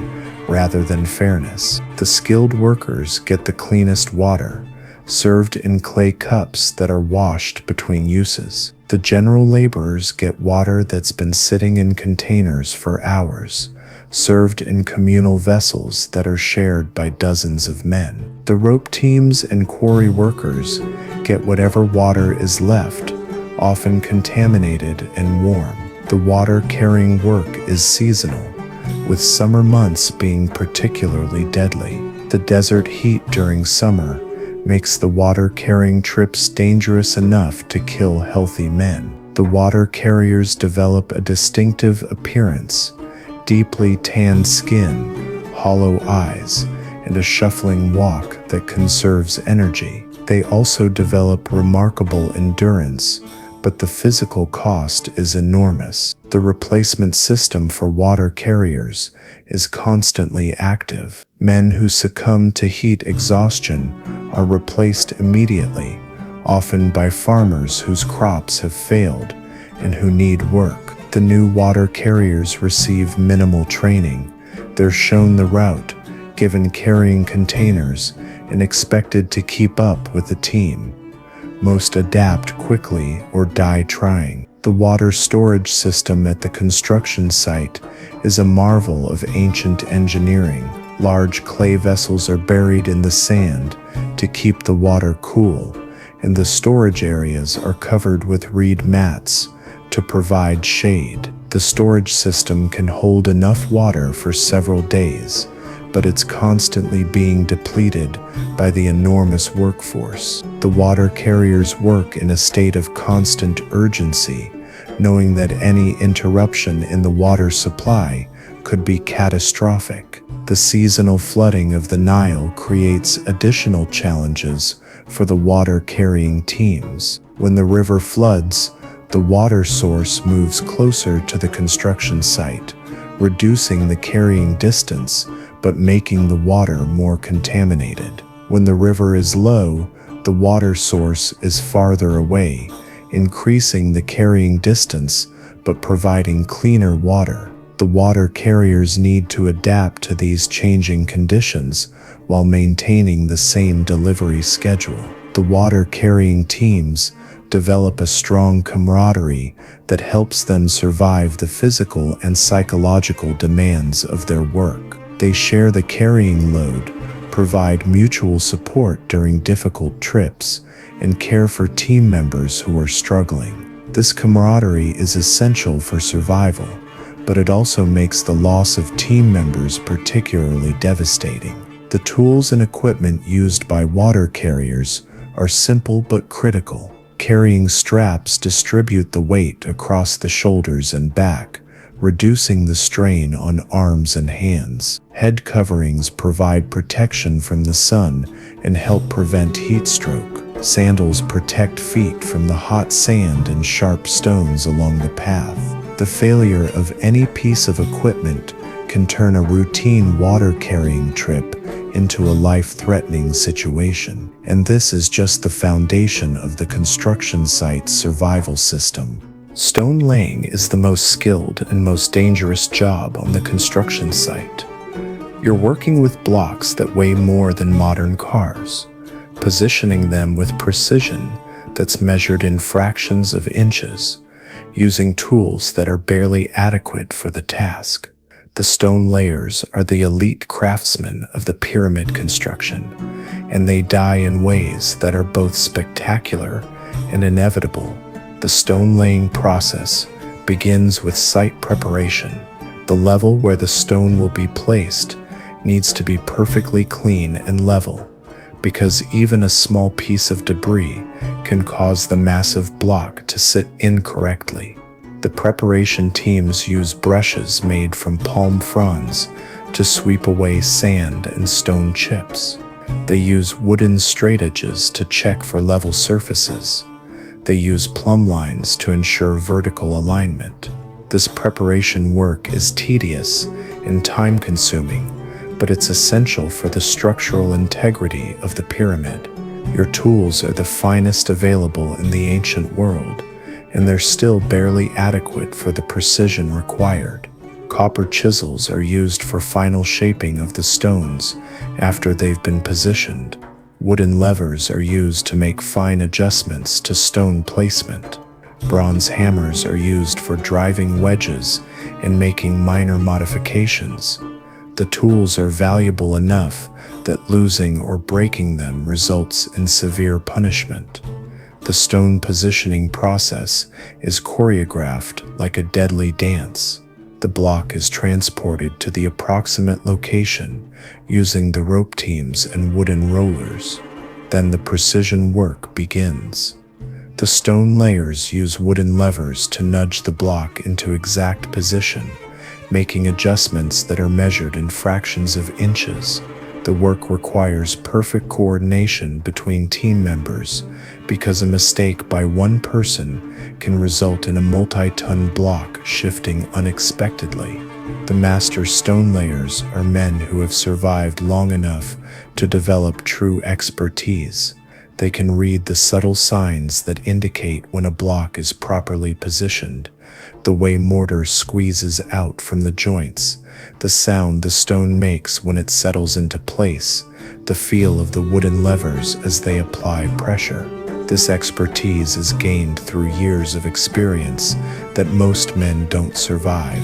rather than fairness. The skilled workers get the cleanest water, served in clay cups that are washed between uses. The general laborers get water that's been sitting in containers for hours, served in communal vessels that are shared by dozens of men. The rope teams and quarry workers get whatever water is left, often contaminated and warm. The water-carrying work is seasonal, with summer months being particularly deadly. The desert heat during summer makes the water-carrying trips dangerous enough to kill healthy men. The water carriers develop a distinctive appearance: deeply tanned skin, hollow eyes, and a shuffling walk that conserves energy. They also develop remarkable endurance, but the physical cost is enormous. The replacement system for water carriers is constantly active. Men who succumb to heat exhaustion are replaced immediately, often by farmers whose crops have failed and who need work. The new water carriers receive minimal training. They're shown the route, given carrying containers, and expected to keep up with the team. Most adapt quickly or die trying. The water storage system at the construction site is a marvel of ancient engineering. Large clay vessels are buried in the sand to keep the water cool, and the storage areas are covered with reed mats to provide shade. The storage system can hold enough water for several days, but it's constantly being depleted by the enormous workforce. The water carriers work in a state of constant urgency, knowing that any interruption in the water supply could be catastrophic. The seasonal flooding of the Nile creates additional challenges for the water-carrying teams. When the river floods, the water source moves closer to the construction site, reducing the carrying distance but making the water more contaminated. When the river is low, the water source is farther away, increasing the carrying distance but providing cleaner water. The water carriers need to adapt to these changing conditions while maintaining the same delivery schedule. The water-carrying teams develop a strong camaraderie that helps them survive the physical and psychological demands of their work. They share the carrying load, provide mutual support during difficult trips, and care for team members who are struggling. This camaraderie is essential for survival, but it also makes the loss of team members particularly devastating. The tools and equipment used by water carriers are simple but critical. Carrying straps distribute the weight across the shoulders and back, reducing the strain on arms and hands. Head coverings provide protection from the sun and help prevent heat stroke. Sandals protect feet from the hot sand and sharp stones along the path. The failure of any piece of equipment can turn a routine water-carrying trip into a life-threatening situation. And this is just the foundation of the construction site's survival system. Stone laying is the most skilled and most dangerous job on the construction site. You're working with blocks that weigh more than modern cars, positioning them with precision that's measured in fractions of inches, using tools that are barely adequate for the task. The stone layers are the elite craftsmen of the pyramid construction, and they die in ways that are both spectacular and inevitable. The stone laying process begins with site preparation. The level where the stone will be placed needs to be perfectly clean and level, because even a small piece of debris can cause the massive block to sit incorrectly. The preparation teams use brushes made from palm fronds to sweep away sand and stone chips. They use wooden straightedges to check for level surfaces. They use plumb lines to ensure vertical alignment. This preparation work is tedious and time-consuming, but it's essential for the structural integrity of the pyramid. Your tools are the finest available in the ancient world, and they're still barely adequate for the precision required. Copper chisels are used for final shaping of the stones after they've been positioned. Wooden levers are used to make fine adjustments to stone placement. Bronze hammers are used for driving wedges and making minor modifications. The tools are valuable enough that losing or breaking them results in severe punishment. The stone positioning process is choreographed like a deadly dance. The block is transported to the approximate location using the rope teams and wooden rollers. Then the precision work begins. The stone layers use wooden levers to nudge the block into exact position, making adjustments that are measured in fractions of inches. The work requires perfect coordination between team members because a mistake by one person can result in a multi-ton block shifting unexpectedly. The master stone layers are men who have survived long enough to develop true expertise. They can read the subtle signs that indicate when a block is properly positioned, the way mortar squeezes out from the joints, the sound the stone makes when it settles into place, the feel of the wooden levers as they apply pressure. This expertise is gained through years of experience that most men don't survive.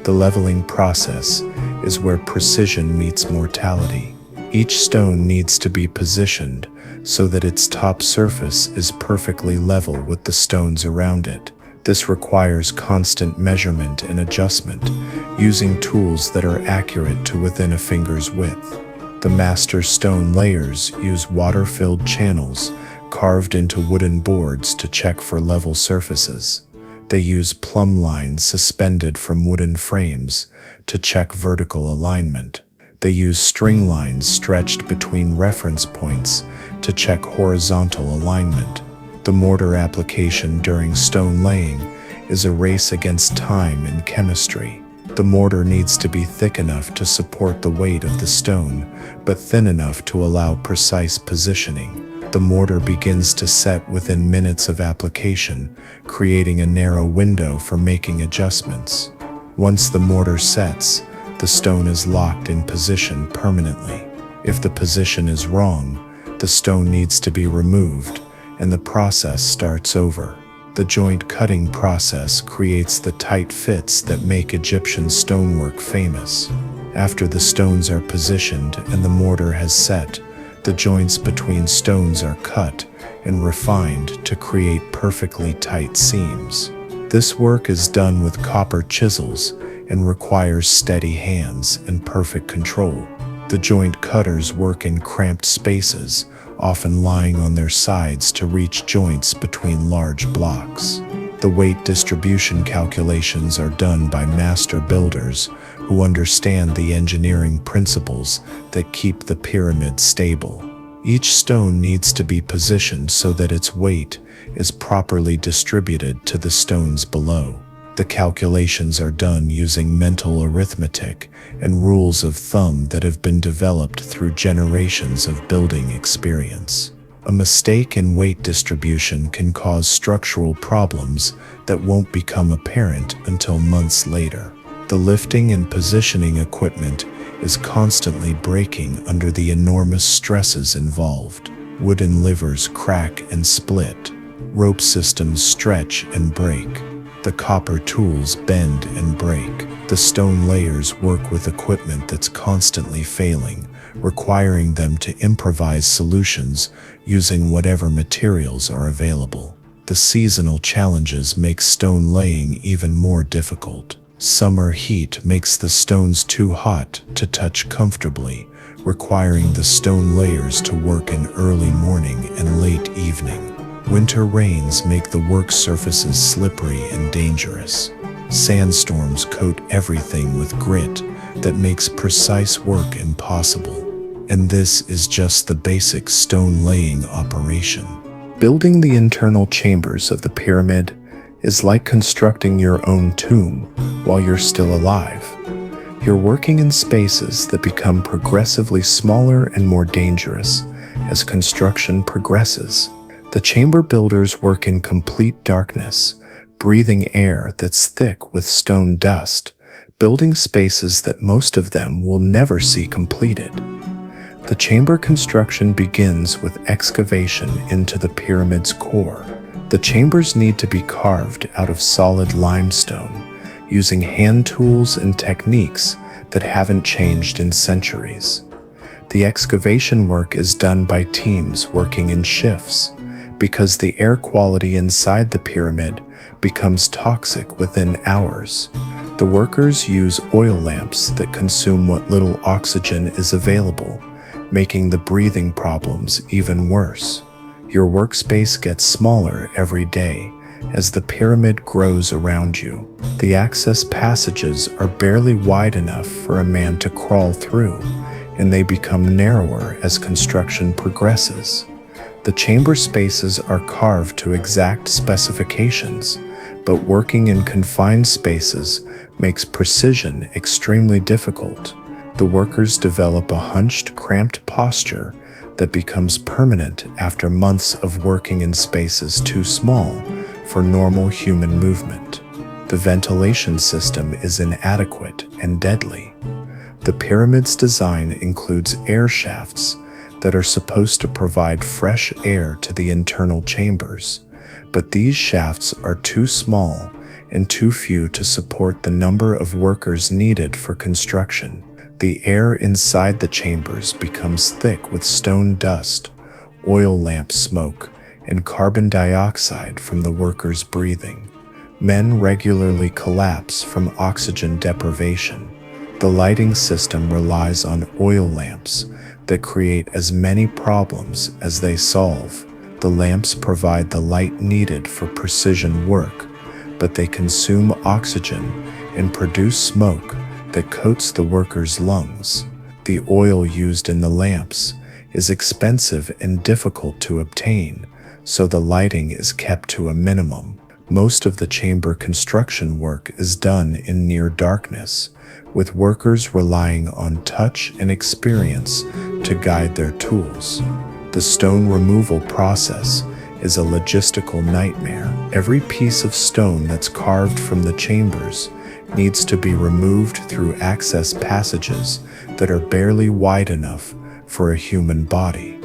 The leveling process is where precision meets mortality. Each stone needs to be positioned so that its top surface is perfectly level with the stones around it. This requires constant measurement and adjustment, using tools that are accurate to within a finger's width. The master stone layers use water-filled channels carved into wooden boards to check for level surfaces. They use plumb lines suspended from wooden frames to check vertical alignment. They use string lines stretched between reference points to check horizontal alignment. The mortar application during stone laying is a race against time and chemistry. The mortar needs to be thick enough to support the weight of the stone, but thin enough to allow precise positioning. The mortar begins to set within minutes of application, creating a narrow window for making adjustments. Once the mortar sets, the stone is locked in position permanently. If the position is wrong, the stone needs to be removed, and the process starts over. The joint cutting process creates the tight fits that make Egyptian stonework famous. After the stones are positioned and the mortar has set, the joints between stones are cut and refined to create perfectly tight seams. This work is done with copper chisels and requires steady hands and perfect control. The joint cutters work in cramped spaces, often lying on their sides to reach joints between large blocks. The weight distribution calculations are done by master builders who understand the engineering principles that keep the pyramid stable. Each stone needs to be positioned so that its weight is properly distributed to the stones below. The calculations are done using mental arithmetic and rules of thumb that have been developed through generations of building experience. A mistake in weight distribution can cause structural problems that won't become apparent until months later. The lifting and positioning equipment is constantly breaking under the enormous stresses involved. Wooden livers crack and split. Rope systems stretch and break. The copper tools bend and break. The stone layers work with equipment that's constantly failing, requiring them to improvise solutions using whatever materials are available. The seasonal challenges make stone laying even more difficult. Summer heat makes the stones too hot to touch comfortably, requiring the stone layers to work in early morning and late evening. Winter rains make the work surfaces slippery and dangerous. Sandstorms coat everything with grit that makes precise work impossible. And this is just the basic stone laying operation. Building the internal chambers of the pyramid is like constructing your own tomb while you're still alive. You're working in spaces that become progressively smaller and more dangerous as construction progresses. The chamber builders work in complete darkness, breathing air that's thick with stone dust, building spaces that most of them will never see completed. The chamber construction begins with excavation into the pyramid's core. The chambers need to be carved out of solid limestone, using hand tools and techniques that haven't changed in centuries. The excavation work is done by teams working in shifts, because the air quality inside the pyramid becomes toxic within hours. The workers use oil lamps that consume what little oxygen is available, making the breathing problems even worse. Your workspace gets smaller every day as the pyramid grows around you. The access passages are barely wide enough for a man to crawl through, and they become narrower as construction progresses. The chamber spaces are carved to exact specifications, but working in confined spaces makes precision extremely difficult. The workers develop a hunched, cramped posture that becomes permanent after months of working in spaces too small for normal human movement. The ventilation system is inadequate and deadly. The pyramid's design includes air shafts that are supposed to provide fresh air to the internal chambers, but these shafts are too small and too few to support the number of workers needed for construction. The air inside the chambers becomes thick with stone dust, oil lamp smoke, and carbon dioxide from the workers' breathing. Men regularly collapse from oxygen deprivation. The lighting system relies on oil lamps that create as many problems as they solve. The lamps provide the light needed for precision work, but they consume oxygen and produce smoke that coats the workers' lungs. The oil used in the lamps is expensive and difficult to obtain, so the lighting is kept to a minimum. Most of the chamber construction work is done in near darkness, with workers relying on touch and experience to guide their tools. The stone removal process is a logistical nightmare. Every piece of stone that's carved from the chambers needs to be removed through access passages that are barely wide enough for a human body.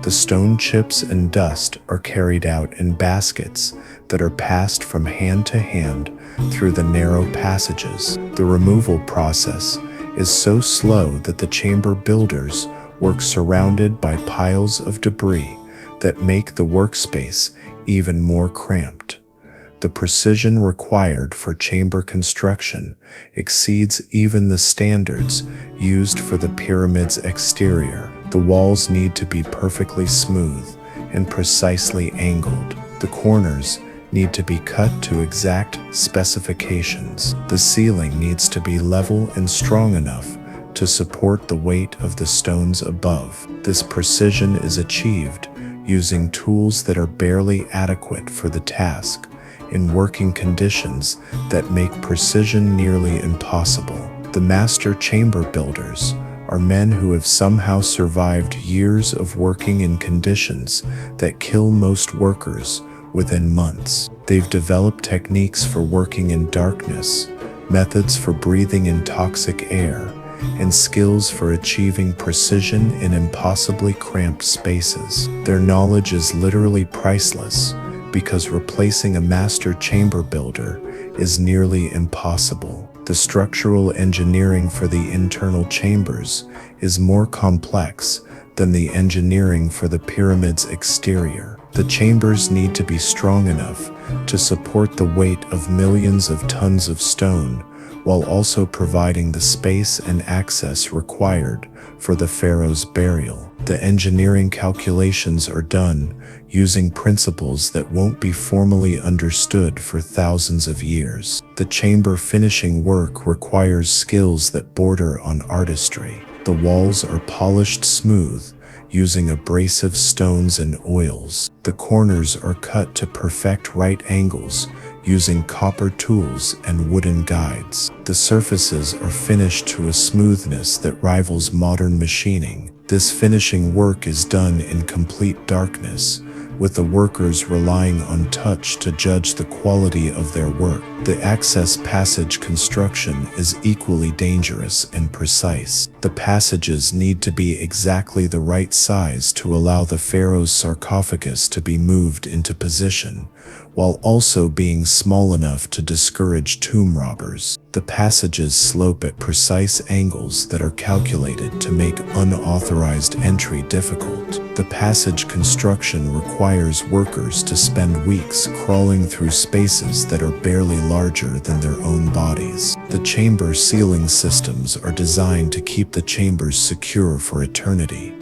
The stone chips and dust are carried out in baskets that are passed from hand to hand through the narrow passages. The removal process is so slow that the chamber builders work surrounded by piles of debris that make the workspace even more cramped. The precision required for chamber construction exceeds even the standards used for the pyramid's exterior. The walls need to be perfectly smooth and precisely angled. The corners need to be cut to exact specifications. The ceiling needs to be level and strong enough to support the weight of the stones above. This precision is achieved using tools that are barely adequate for the task, in working conditions that make precision nearly impossible. The master chamber builders are men who have somehow survived years of working in conditions that kill most workers within months. They've developed techniques for working in darkness, methods for breathing in toxic air, and skills for achieving precision in impossibly cramped spaces. Their knowledge is literally priceless because replacing a master chamber builder is nearly impossible. The structural engineering for the internal chambers is more complex than the engineering for the pyramid's exterior. The chambers need to be strong enough to support the weight of millions of tons of stone, while also providing the space and access required for the pharaoh's burial. The engineering calculations are done using principles that won't be formally understood for thousands of years. The chamber finishing work requires skills that border on artistry. The walls are polished smooth using abrasive stones and oils. The corners are cut to perfect right angles using copper tools and wooden guides. The surfaces are finished to a smoothness that rivals modern machining. This finishing work is done in complete darkness, with the workers relying on touch to judge the quality of their work. The access passage construction is equally dangerous and precise. The passages need to be exactly the right size to allow the pharaoh's sarcophagus to be moved into position, while also being small enough to discourage tomb robbers. The passages slope at precise angles that are calculated to make unauthorized entry difficult. The passage construction requires workers to spend weeks crawling through spaces that are barely larger than their own bodies. The chamber ceiling systems are designed to keep the chambers secure for eternity,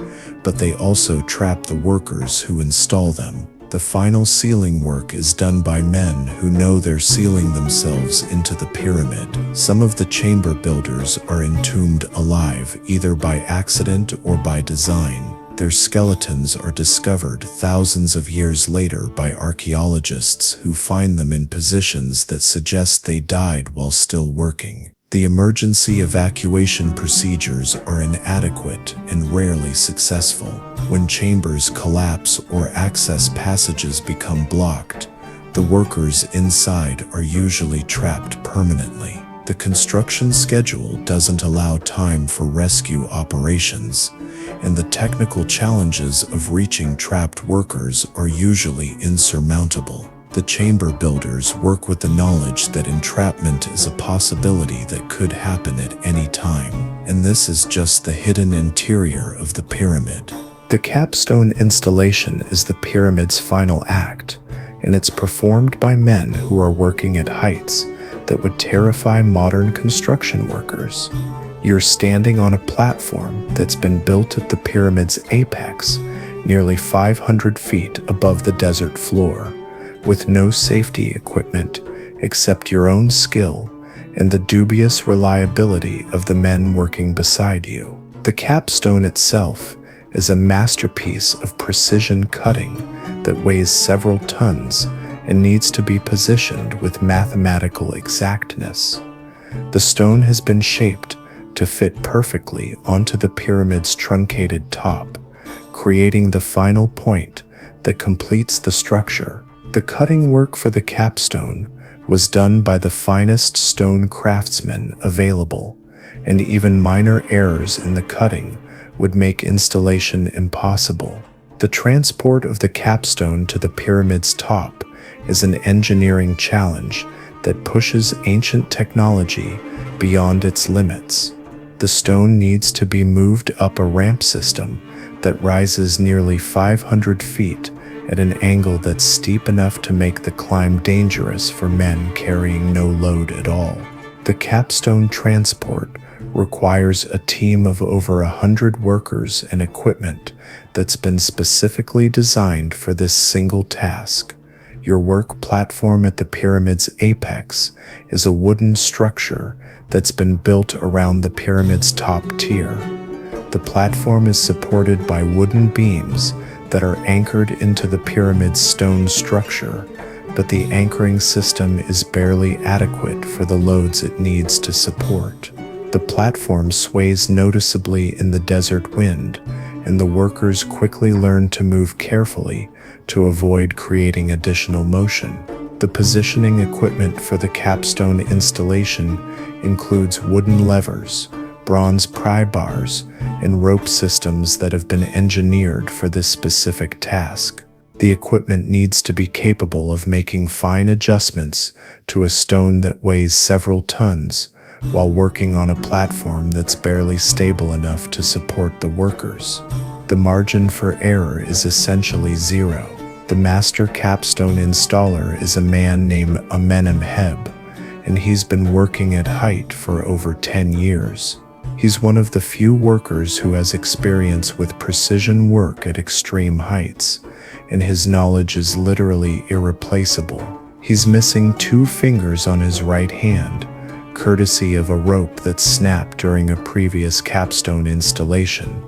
but they also trap the workers who install them. The final sealing work is done by men who know they're sealing themselves into the pyramid. Some of the chamber builders are entombed alive, either by accident or by design. Their skeletons are discovered thousands of years later by archaeologists who find them in positions that suggest they died while still working. The emergency evacuation procedures are inadequate and rarely successful. When chambers collapse or access passages become blocked, the workers inside are usually trapped permanently. The construction schedule doesn't allow time for rescue operations, and the technical challenges of reaching trapped workers are usually insurmountable. The chamber builders work with the knowledge that entrapment is a possibility that could happen at any time, and this is just the hidden interior of the pyramid. The capstone installation is the pyramid's final act, and it's performed by men who are working at heights that would terrify modern construction workers. You're standing on a platform that's been built at the pyramid's apex, nearly 500 feet above the desert floor, with no safety equipment except your own skill and the dubious reliability of the men working beside you. The capstone itself is a masterpiece of precision cutting that weighs several tons and needs to be positioned with mathematical exactness. The stone has been shaped to fit perfectly onto the pyramid's truncated top, creating the final point that completes the structure. The cutting work for the capstone was done by the finest stone craftsmen available, and even minor errors in the cutting would make installation impossible. The transport of the capstone to the pyramid's top is an engineering challenge that pushes ancient technology beyond its limits. The stone needs to be moved up a ramp system that rises nearly 500 feet at an angle that's steep enough to make the climb dangerous for men carrying no load at all. The capstone transport requires a team of over 100 workers and equipment that's been specifically designed for this single task. Your work platform at the pyramid's apex is a wooden structure that's been built around the pyramid's top tier. The platform is supported by wooden beams that are anchored into the pyramid's stone structure, but the anchoring system is barely adequate for the loads it needs to support. The platform sways noticeably in the desert wind, and the workers quickly learn to move carefully to avoid creating additional motion. The positioning equipment for the capstone installation includes wooden levers, bronze pry bars, and rope systems that have been engineered for this specific task. The equipment needs to be capable of making fine adjustments to a stone that weighs several tons while working on a platform that's barely stable enough to support the workers. The margin for error is essentially zero. The master capstone installer is a man named Heb, and he's been working at height for over 10 years. He's one of the few workers who has experience with precision work at extreme heights, and his knowledge is literally irreplaceable. He's missing 2 fingers on his right hand, courtesy of a rope that snapped during a previous capstone installation,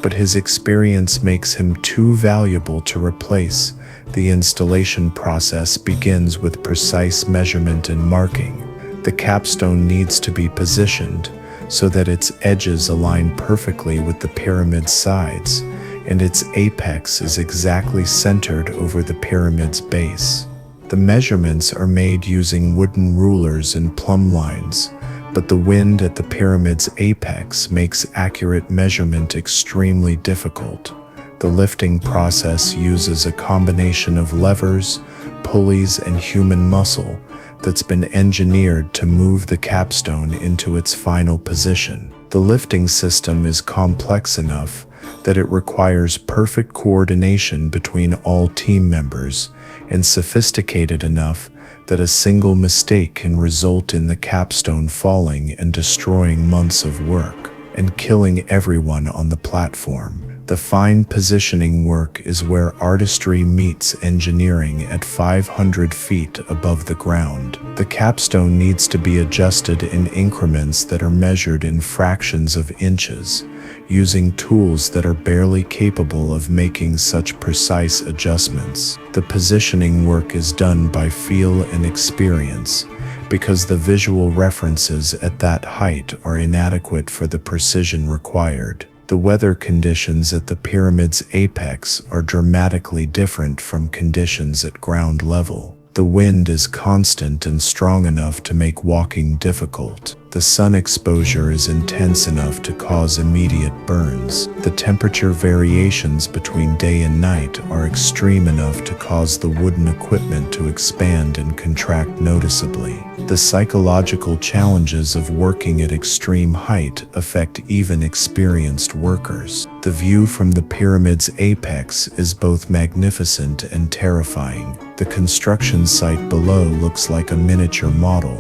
but his experience makes him too valuable to replace. The installation process begins with precise measurement and marking. The capstone needs to be positioned so that its edges align perfectly with the pyramid's sides, and its apex is exactly centered over the pyramid's base. The measurements are made using wooden rulers and plumb lines, but the wind at the pyramid's apex makes accurate measurement extremely difficult. The lifting process uses a combination of levers, pulleys, and human muscle that's been engineered to move the capstone into its final position. The lifting system is complex enough that it requires perfect coordination between all team members, and sophisticated enough that a single mistake can result in the capstone falling and destroying months of work, and killing everyone on the platform. The fine positioning work is where artistry meets engineering at 500 feet above the ground. The capstone needs to be adjusted in increments that are measured in fractions of inches, using tools that are barely capable of making such precise adjustments. The positioning work is done by feel and experience, because the visual references at that height are inadequate for the precision required. The weather conditions at the pyramid's apex are dramatically different from conditions at ground level. The wind is constant and strong enough to make walking difficult. The sun exposure is intense enough to cause immediate burns. The temperature variations between day and night are extreme enough to cause the wooden equipment to expand and contract noticeably. The psychological challenges of working at extreme height affect even experienced workers. The view from the pyramid's apex is both magnificent and terrifying. The construction site below looks like a miniature model,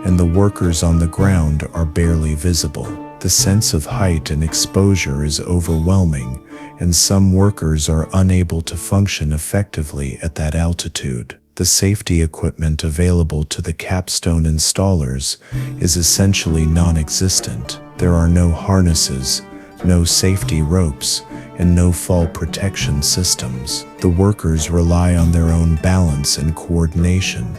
and the workers on the ground are barely visible. The sense of height and exposure is overwhelming, and some workers are unable to function effectively at that altitude. The safety equipment available to the capstone installers is essentially non-existent. There are no harnesses, no safety ropes, and no fall protection systems. The workers rely on their own balance and coordination,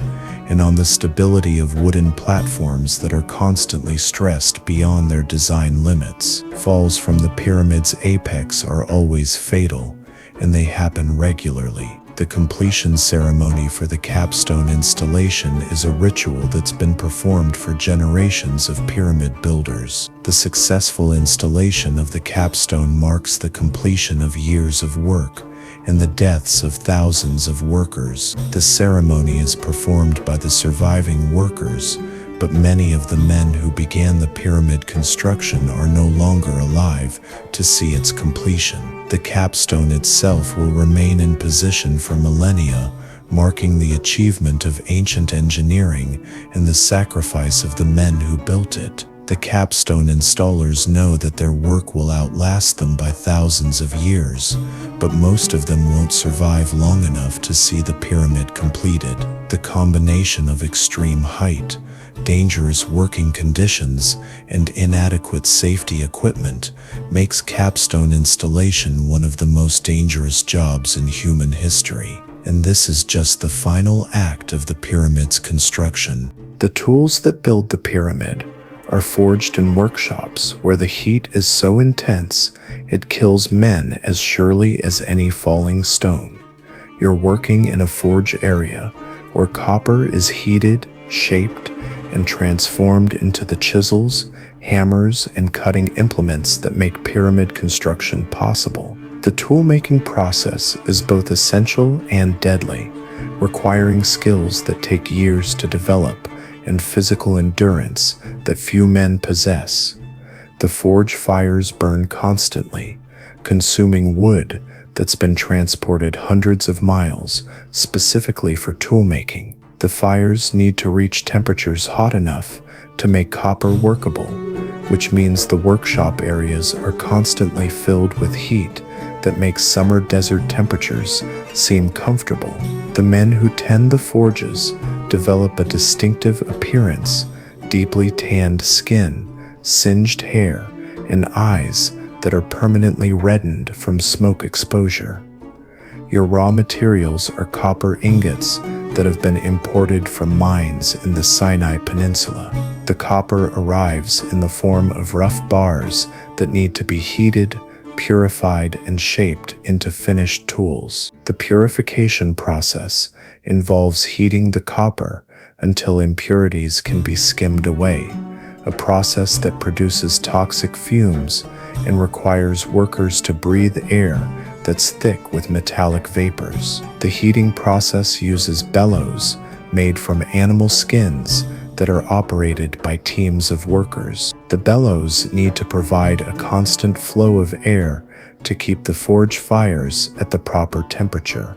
and on the stability of wooden platforms that are constantly stressed beyond their design limits. Falls from the pyramid's apex are always fatal, and they happen regularly. The completion ceremony for the capstone installation is a ritual that's been performed for generations of pyramid builders. The successful installation of the capstone marks the completion of years of work and the deaths of thousands of workers. The ceremony is performed by the surviving workers, but many of the men who began the pyramid construction are no longer alive to see its completion. The capstone itself will remain in position for millennia, marking the achievement of ancient engineering and the sacrifice of the men who built it. The capstone installers know that their work will outlast them by thousands of years, but most of them won't survive long enough to see the pyramid completed. The combination of extreme height, dangerous working conditions, and inadequate safety equipment makes capstone installation one of the most dangerous jobs in human history. And this is just the final act of the pyramid's construction. The tools that build the pyramid are forged in workshops where the heat is so intense it kills men as surely as any falling stone. You're working in a forge area where copper is heated, shaped, and transformed into the chisels, hammers, and cutting implements that make pyramid construction possible. The tool-making process is both essential and deadly, requiring skills that take years to develop and physical endurance that few men possess. The forge fires burn constantly, consuming wood that's been transported hundreds of miles specifically for tool-making. The fires need to reach temperatures hot enough to make copper workable, which means the workshop areas are constantly filled with heat that makes summer desert temperatures seem comfortable. The men who tend the forges develop a distinctive appearance, deeply tanned skin, singed hair, and eyes that are permanently reddened from smoke exposure. Your raw materials are copper ingots that have been imported from mines in the Sinai Peninsula. The copper arrives in the form of rough bars that need to be heated, purified, and shaped into finished tools. The purification process involves heating the copper until impurities can be skimmed away, a process that produces toxic fumes and requires workers to breathe air that's thick with metallic vapors. The heating process uses bellows made from animal skins that are operated by teams of workers. The bellows need to provide a constant flow of air to keep the forge fires at the proper temperature,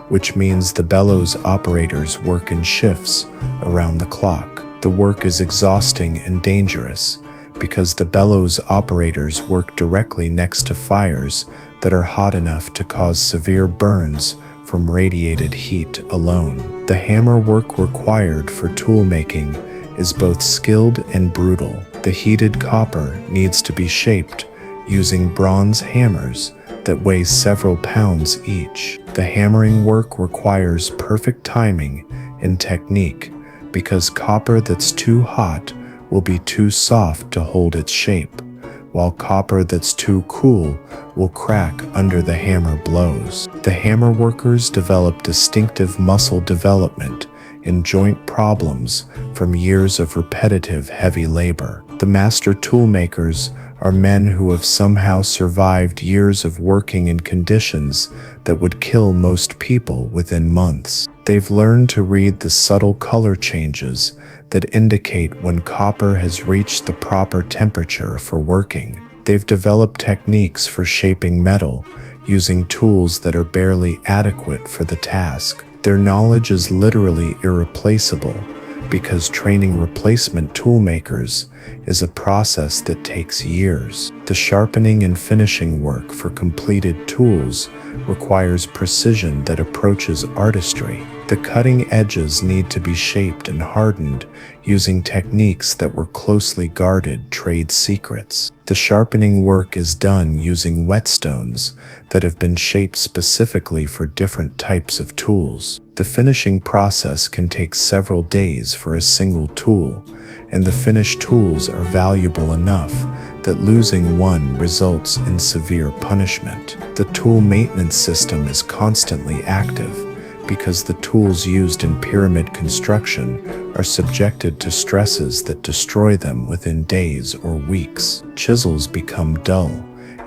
which means the bellows operators work in shifts around the clock. The work is exhausting and dangerous because the bellows operators work directly next to fires that are hot enough to cause severe burns from radiated heat alone. The hammer work required for tool making is both skilled and brutal. The heated copper needs to be shaped using bronze hammers that weigh several pounds each. The hammering work requires perfect timing and technique because copper that's too hot will be too soft to hold its shape, while copper that's too cool will crack under the hammer blows. The hammer workers develop distinctive muscle development and joint problems from years of repetitive heavy labor. The master tool makers are men who have somehow survived years of working in conditions that would kill most people within months. They've learned to read the subtle color changes that indicate when copper has reached the proper temperature for working. They've developed techniques for shaping metal using tools that are barely adequate for the task. Their knowledge is literally irreplaceable because training replacement tool makers is a process that takes years. The sharpening and finishing work for completed tools requires precision that approaches artistry. The cutting edges need to be shaped and hardened using techniques that were closely guarded trade secrets. The sharpening work is done using whetstones that have been shaped specifically for different types of tools. The finishing process can take several days for a single tool, and the finished tools are valuable enough that losing one results in severe punishment. The tool maintenance system is constantly active because the tools used in pyramid construction are subjected to stresses that destroy them within days or weeks. Chisels become dull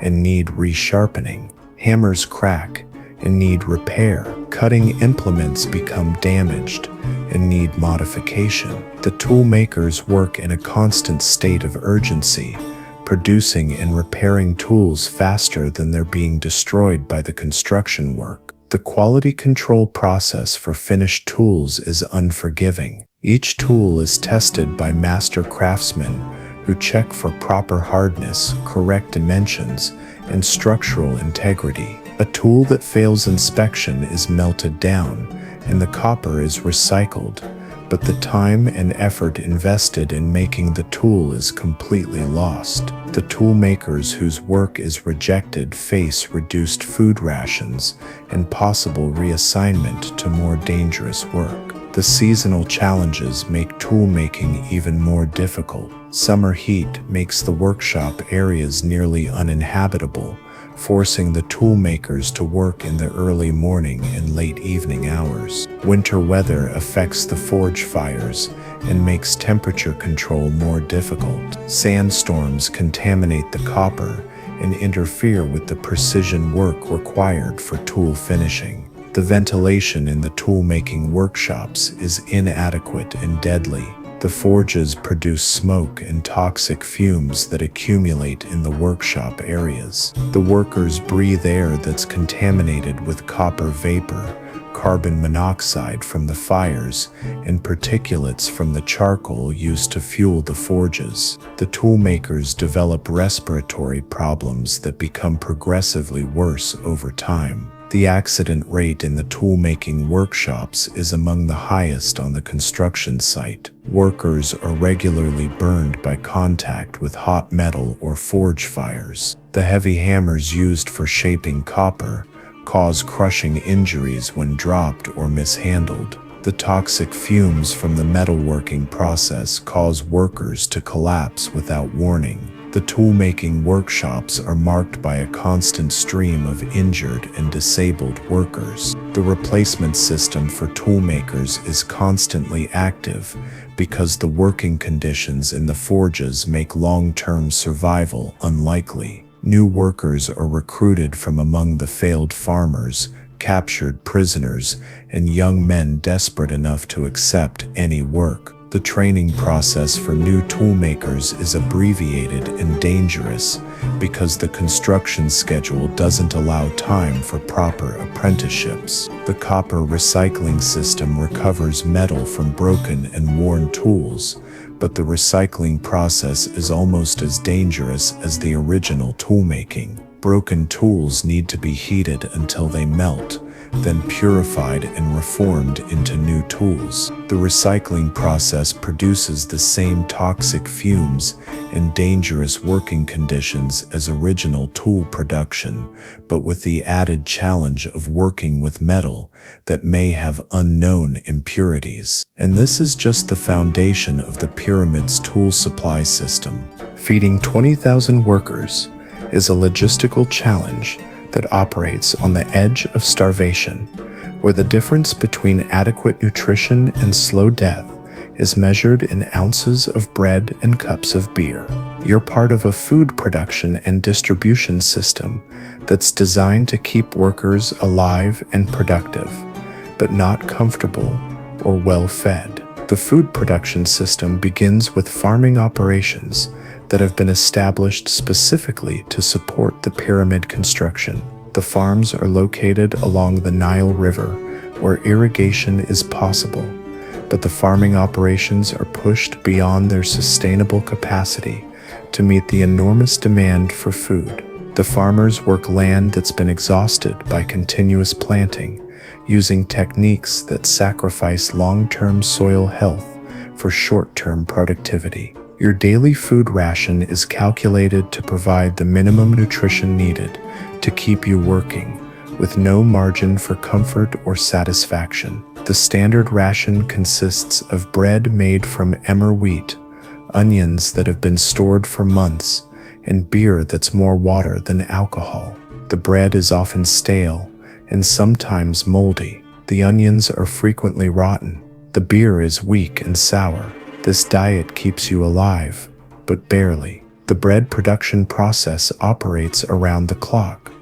and need resharpening. Hammers crack and need repair. Cutting implements become damaged and need modification. The tool makers work in a constant state of urgency, producing and repairing tools faster than they're being destroyed by the construction work. The quality control process for finished tools is unforgiving. Each tool is tested by master craftsmen who check for proper hardness, correct dimensions, and structural integrity. A tool that fails inspection is melted down, and the copper is recycled, but the time and effort invested in making the tool is completely lost. The tool makers whose work is rejected face reduced food rations and possible reassignment to more dangerous work. The seasonal challenges make tool making even more difficult. Summer heat makes the workshop areas nearly uninhabitable, forcing the tool makers to work in the early morning and late evening hours. Winter weather affects the forge fires and makes temperature control more difficult. Sandstorms contaminate the copper and interfere with the precision work required for tool finishing. The ventilation in the tool-making workshops is inadequate and deadly. The forges produce smoke and toxic fumes that accumulate in the workshop areas. The workers breathe air that's contaminated with copper vapor, carbon monoxide from the fires, and particulates from the charcoal used to fuel the forges. The toolmakers develop respiratory problems that become progressively worse over time. The accident rate in the tool-making workshops is among the highest on the construction site. Workers are regularly burned by contact with hot metal or forge fires. The heavy hammers used for shaping copper cause crushing injuries when dropped or mishandled. The toxic fumes from the metalworking process cause workers to collapse without warning. The tool-making workshops are marked by a constant stream of injured and disabled workers. The replacement system for toolmakers is constantly active because the working conditions in the forges make long-term survival unlikely. New workers are recruited from among the failed farmers, captured prisoners, and young men desperate enough to accept any work. The training process for new toolmakers is abbreviated and dangerous because the construction schedule doesn't allow time for proper apprenticeships. The copper recycling system recovers metal from broken and worn tools, but the recycling process is almost as dangerous as the original toolmaking. Broken tools need to be heated until they melt, then purified and reformed into new tools. The recycling process produces the same toxic fumes and dangerous working conditions as original tool production, but with the added challenge of working with metal that may have unknown impurities. And this is just the foundation of the pyramid's tool supply system. Feeding 20,000 workers is a logistical challenge that operates on the edge of starvation, where the difference between adequate nutrition and slow death is measured in ounces of bread and cups of beer. You're part of a food production and distribution system that's designed to keep workers alive and productive, but not comfortable or well-fed. The food production system begins with farming operations that have been established specifically to support the pyramid construction. The farms are located along the Nile River, where irrigation is possible, but the farming operations are pushed beyond their sustainable capacity to meet the enormous demand for food. The farmers work land that's been exhausted by continuous planting, using techniques that sacrifice long-term soil health for short-term productivity. Your daily food ration is calculated to provide the minimum nutrition needed to keep you working, with no margin for comfort or satisfaction. The standard ration consists of bread made from emmer wheat, onions that have been stored for months, and beer that's more water than alcohol. The bread is often stale and sometimes moldy. The onions are frequently rotten. The beer is weak and sour. This diet keeps you alive, but barely. The bread production process operates around the clock,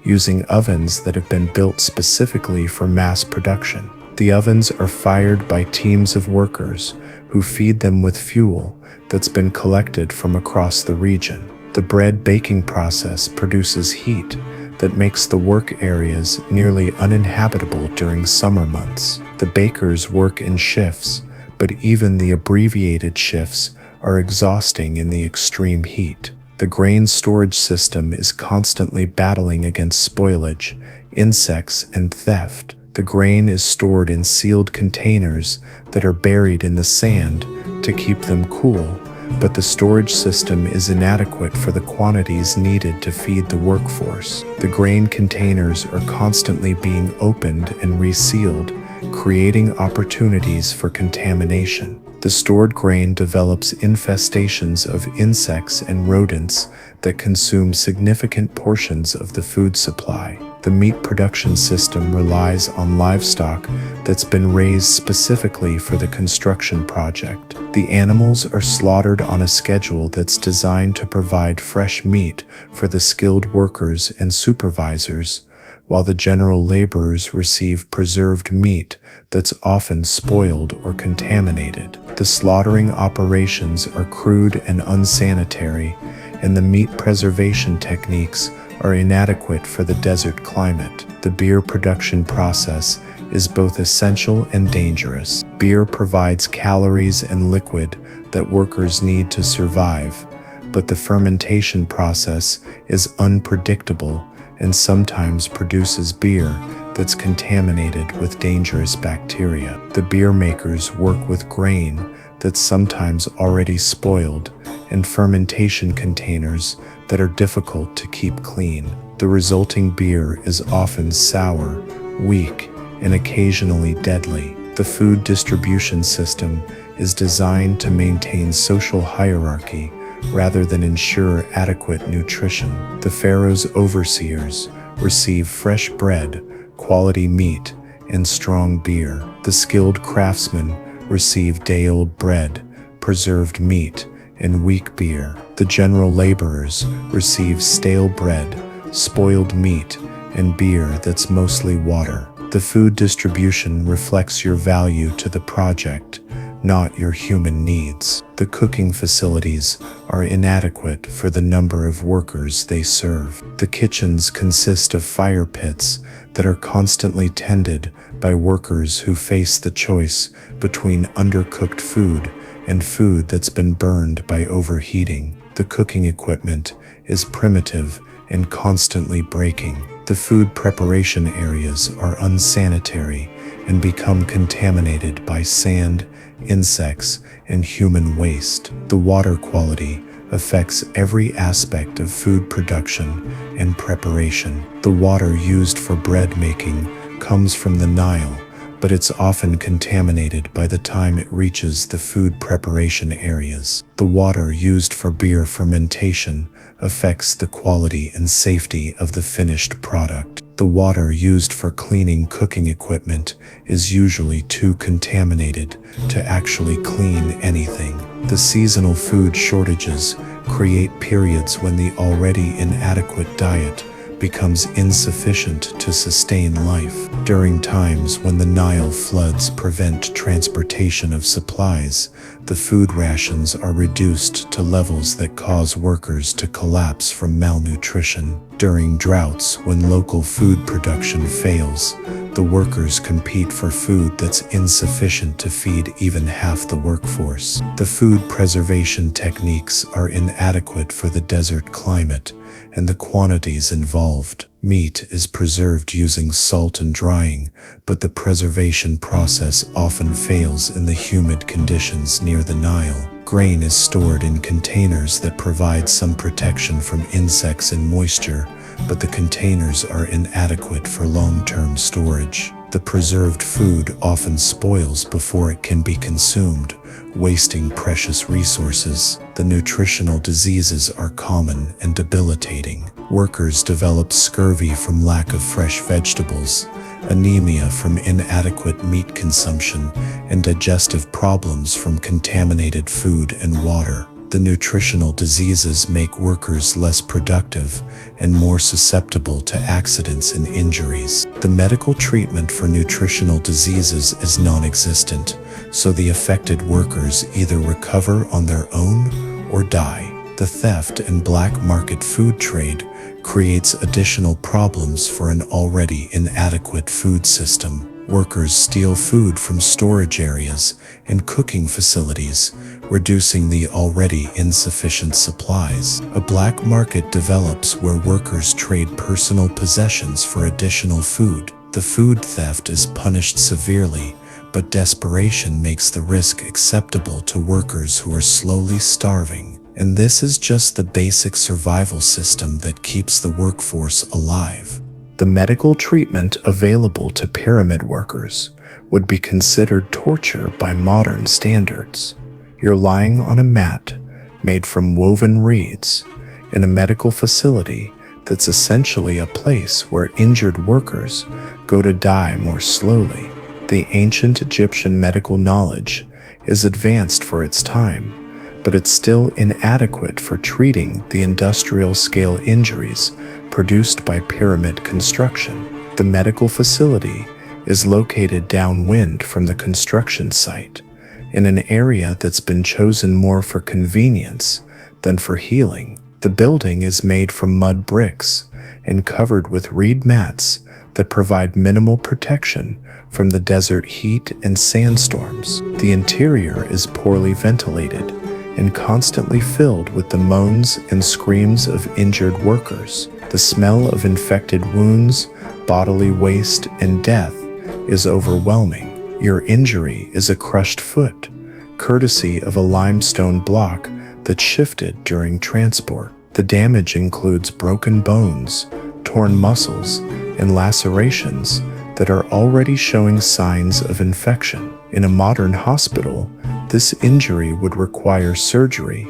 using ovens that have been built specifically for mass production. The ovens are fired by teams of workers who feed them with fuel that's been collected from across the region. The bread baking process produces heat that makes the work areas nearly uninhabitable during summer months. The bakers work in shifts, but even the abbreviated shifts are exhausting in the extreme heat. The grain storage system is constantly battling against spoilage, insects, and theft. The grain is stored in sealed containers that are buried in the sand to keep them cool, but the storage system is inadequate for the quantities needed to feed the workforce. The grain containers are constantly being opened and resealed, creating opportunities for contamination. The stored grain develops infestations of insects and rodents that consume significant portions of the food supply. The meat production system relies on livestock that's been raised specifically for the construction project. The animals are slaughtered on a schedule that's designed to provide fresh meat for the skilled workers and supervisors, while the general laborers receive preserved meat that's often spoiled or contaminated. The slaughtering operations are crude and unsanitary, and the meat preservation techniques are inadequate for the desert climate. The beer production process is both essential and dangerous. Beer provides calories and liquid that workers need to survive, but the fermentation process is unpredictable and sometimes produces beer that's contaminated with dangerous bacteria. The beer makers work with grain that's sometimes already spoiled and fermentation containers that are difficult to keep clean. The resulting beer is often sour, weak, and occasionally deadly. The food distribution system is designed to maintain social hierarchy rather than ensure adequate nutrition. The pharaoh's overseers receive fresh bread, quality meat, and strong beer. The skilled craftsmen receive day-old bread, preserved meat, and weak beer. The general laborers receive stale bread, spoiled meat, and beer that's mostly water. The food distribution reflects your value to the project, not your human needs. The cooking facilities are inadequate for the number of workers they serve. The kitchens consist of fire pits that are constantly tended by workers who face the choice between undercooked food and food that's been burned by overheating. The cooking equipment is primitive and constantly breaking. The food preparation areas are unsanitary and become contaminated by sand, insects, and human waste. The water quality affects every aspect of food production and preparation. The water used for bread making comes from the Nile, but it's often contaminated by the time it reaches the food preparation areas. The water used for beer fermentation affects the quality and safety of the finished product. The water used for cleaning cooking equipment is usually too contaminated to actually clean anything. The seasonal food shortages create periods when the already inadequate diet becomes insufficient to sustain life. During times when the Nile floods prevent transportation of supplies, the food rations are reduced to levels that cause workers to collapse from malnutrition. During droughts, when local food production fails, the workers compete for food that's insufficient to feed even half the workforce. The food preservation techniques are inadequate for the desert climate and the quantities involved. Meat is preserved using salt and drying, but the preservation process often fails in the humid conditions near the Nile. Grain is stored in containers that provide some protection from insects and moisture, but the containers are inadequate for long-term storage. The preserved food often spoils before it can be consumed, wasting precious resources. The nutritional diseases are common and debilitating. Workers develop scurvy from lack of fresh vegetables, anemia from inadequate meat consumption, and digestive problems from contaminated food and water. The nutritional diseases make workers less productive and more susceptible to accidents and injuries. The medical treatment for nutritional diseases is non-existent, so the affected workers either recover on their own or die. The theft and black market food trade creates additional problems for an already inadequate food system. Workers steal food from storage areas and cooking facilities, reducing the already insufficient supplies. A black market develops where workers trade personal possessions for additional food. The food theft is punished severely, but desperation makes the risk acceptable to workers who are slowly starving. And this is just the basic survival system that keeps the workforce alive. The medical treatment available to pyramid workers would be considered torture by modern standards. You're lying on a mat made from woven reeds in a medical facility that's essentially a place where injured workers go to die more slowly. The ancient Egyptian medical knowledge is advanced for its time, but it's still inadequate for treating the industrial-scale injuries produced by pyramid construction. The medical facility is located downwind from the construction site, in an area that's been chosen more for convenience than for healing. The building is made from mud bricks and covered with reed mats that provide minimal protection from the desert heat and sandstorms. The interior is poorly ventilated and constantly filled with the moans and screams of injured workers. The smell of infected wounds, bodily waste, and death is overwhelming. Your injury is a crushed foot, courtesy of a limestone block that shifted during transport. The damage includes broken bones, torn muscles, and lacerations that are already showing signs of infection. In a modern hospital, this injury would require surgery,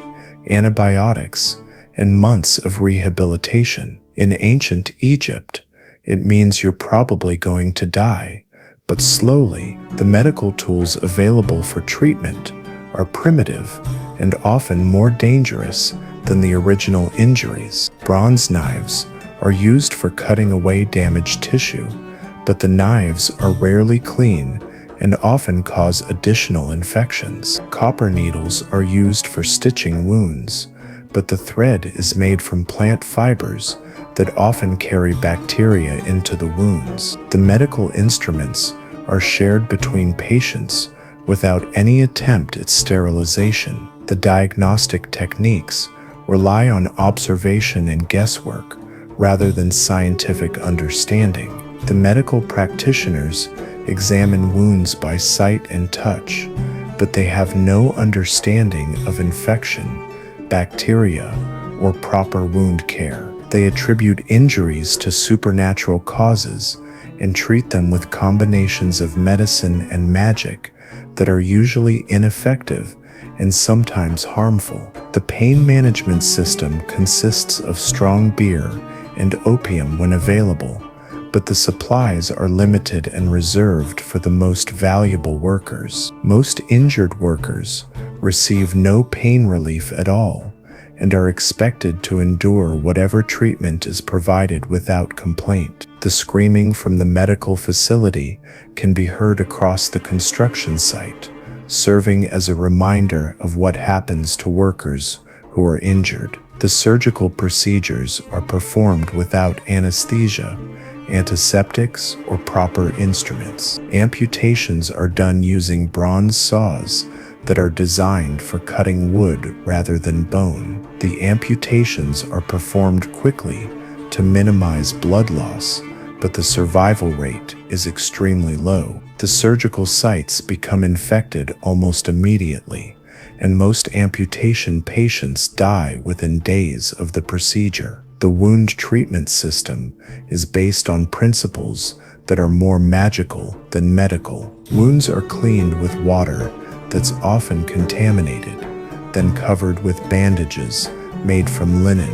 antibiotics, and months of rehabilitation. In ancient Egypt, it means you're probably going to die, but slowly. The medical tools available for treatment are primitive and often more dangerous than the original injuries. Bronze knives are used for cutting away damaged tissue, but the knives are rarely clean and often cause additional infections. Copper needles are used for stitching wounds, but the thread is made from plant fibers that often carry bacteria into the wounds. The medical instruments are shared between patients without any attempt at sterilization. The diagnostic techniques rely on observation and guesswork rather than scientific understanding. The medical practitioners examine wounds by sight and touch, but they have no understanding of infection, bacteria, or proper wound care. They attribute injuries to supernatural causes and treat them with combinations of medicine and magic that are usually ineffective and sometimes harmful. The pain management system consists of strong beer and opium when available, but the supplies are limited and reserved for the most valuable workers. Most injured workers receive no pain relief at all and are expected to endure whatever treatment is provided without complaint. The screaming from the medical facility can be heard across the construction site, serving as a reminder of what happens to workers who are injured. The surgical procedures are performed without anesthesia, antiseptics, or proper instruments. Amputations are done using bronze saws that are designed for cutting wood rather than bone. The amputations are performed quickly to minimize blood loss, but the survival rate is extremely low. The surgical sites become infected almost immediately, and most amputation patients die within days of the procedure. The wound treatment system is based on principles that are more magical than medical. Wounds are cleaned with water that's often contaminated, then covered with bandages made from linen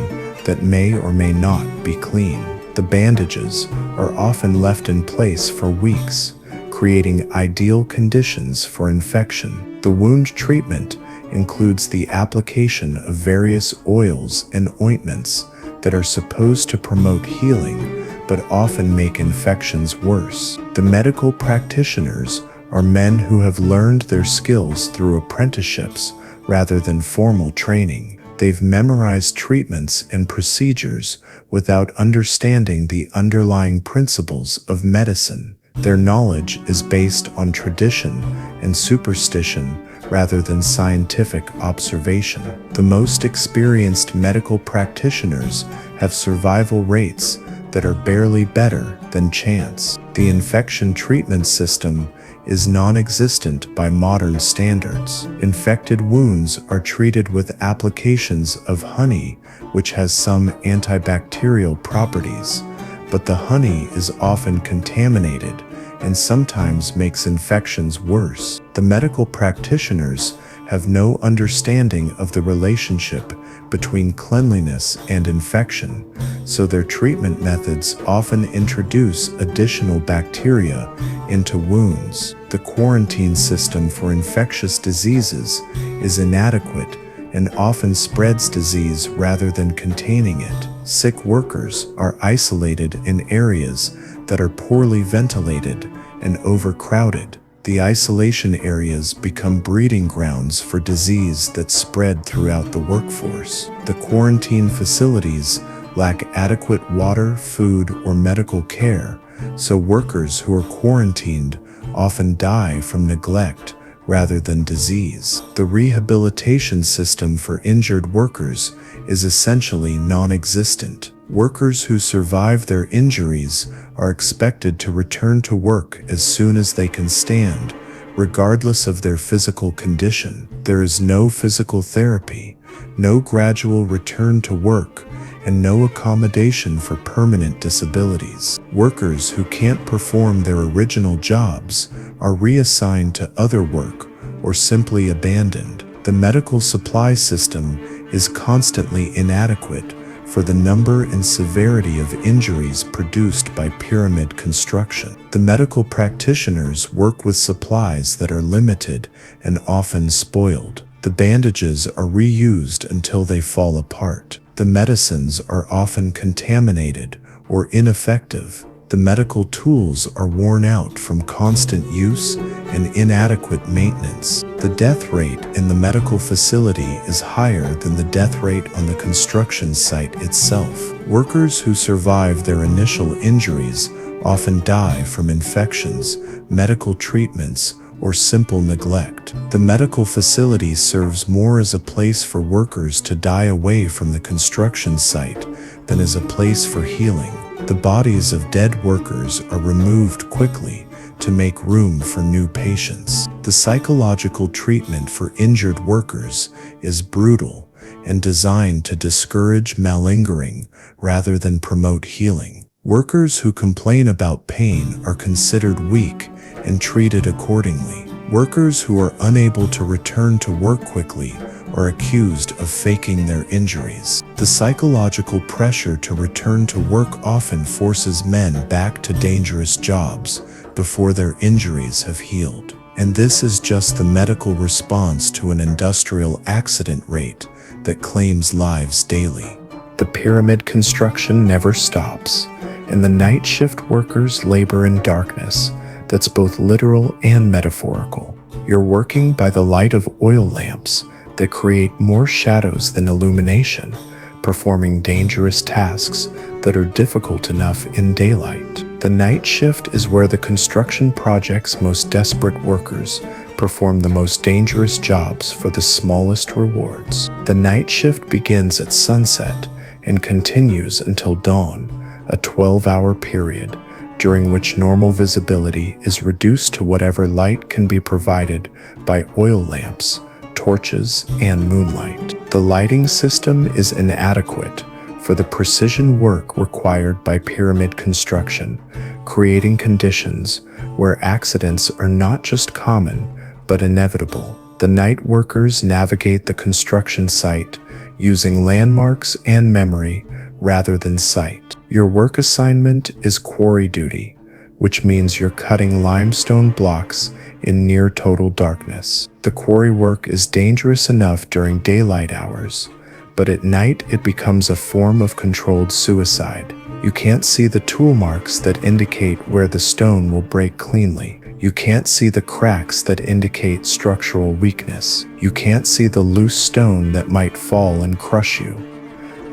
that may or may not be clean. The bandages are often left in place for weeks, creating ideal conditions for infection. The wound treatment includes the application of various oils and ointments that are supposed to promote healing, but often make infections worse. The medical practitioners are men who have learned their skills through apprenticeships rather than formal training. They've memorized treatments and procedures without understanding the underlying principles of medicine. Their knowledge is based on tradition and superstition rather than scientific observation. The most experienced medical practitioners have survival rates that are barely better than chance. The infection treatment system is non-existent by modern standards. Infected wounds are treated with applications of honey, which has some antibacterial properties, but the honey is often contaminated and sometimes makes infections worse. The medical practitioners have no understanding of the relationship between cleanliness and infection, so their treatment methods often introduce additional bacteria into wounds. The quarantine system for infectious diseases is inadequate and often spreads disease rather than containing it. Sick workers are isolated in areas that are poorly ventilated and overcrowded. The isolation areas become breeding grounds for disease that spread throughout the workforce. The quarantine facilities lack adequate water, food, or medical care, so workers who are quarantined often die from neglect rather than disease. The rehabilitation system for injured workers is essentially non-existent. Workers who survive their injuries are expected to return to work as soon as they can stand, regardless of their physical condition. There is no physical therapy, no gradual return to work, and no accommodation for permanent disabilities. Workers who can't perform their original jobs are reassigned to other work or simply abandoned. The medical supply system is constantly inadequate for the number and severity of injuries produced by pyramid construction. The medical practitioners work with supplies that are limited and often spoiled. The bandages are reused until they fall apart. The medicines are often contaminated or ineffective. The medical tools are worn out from constant use and inadequate maintenance. The death rate in the medical facility is higher than the death rate on the construction site itself. Workers who survive their initial injuries often die from infections, medical treatments, or simple neglect. The medical facility serves more as a place for workers to die away from the construction site than as a place for healing. The bodies of dead workers are removed quickly to make room for new patients. The psychological treatment for injured workers is brutal and designed to discourage malingering rather than promote healing. Workers who complain about pain are considered weak and treated accordingly. Workers who are unable to return to work quickly are accused of faking their injuries. The psychological pressure to return to work often forces men back to dangerous jobs before their injuries have healed. And this is just the medical response to an industrial accident rate that claims lives daily. The pyramid construction never stops, and the night shift workers labor in darkness that's both literal and metaphorical. You're working by the light of oil lamps that create more shadows than illumination, performing dangerous tasks that are difficult enough in daylight. The night shift is where the construction project's most desperate workers perform the most dangerous jobs for the smallest rewards. The night shift begins at sunset and continues until dawn, a 12-hour period during which normal visibility is reduced to whatever light can be provided by oil lamps, torches, and moonlight. The lighting system is inadequate for the precision work required by pyramid construction, creating conditions where accidents are not just common, but inevitable. The night workers navigate the construction site using landmarks and memory rather than sight. Your work assignment is quarry duty, which means you're cutting limestone blocks in near total darkness. The quarry work is dangerous enough during daylight hours, but at night it becomes a form of controlled suicide. You can't see the tool marks that indicate where the stone will break cleanly. You can't see the cracks that indicate structural weakness. You can't see the loose stone that might fall and crush you.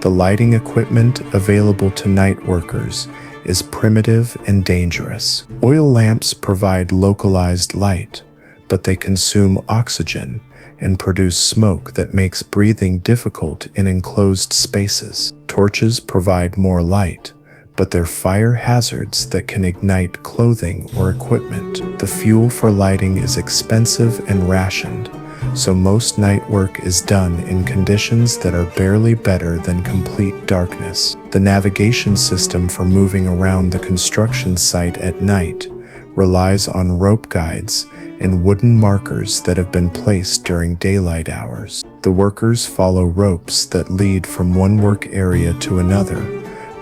The lighting equipment available to night workers is primitive and dangerous. Oil lamps provide localized light, but they consume oxygen and produce smoke that makes breathing difficult in enclosed spaces. Torches provide more light, but they're fire hazards that can ignite clothing or equipment. The fuel for lighting is expensive and rationed, so most night work is done in conditions that are barely better than complete darkness. The navigation system for moving around the construction site at night relies on rope guides and wooden markers that have been placed during daylight hours. The workers follow ropes that lead from one work area to another,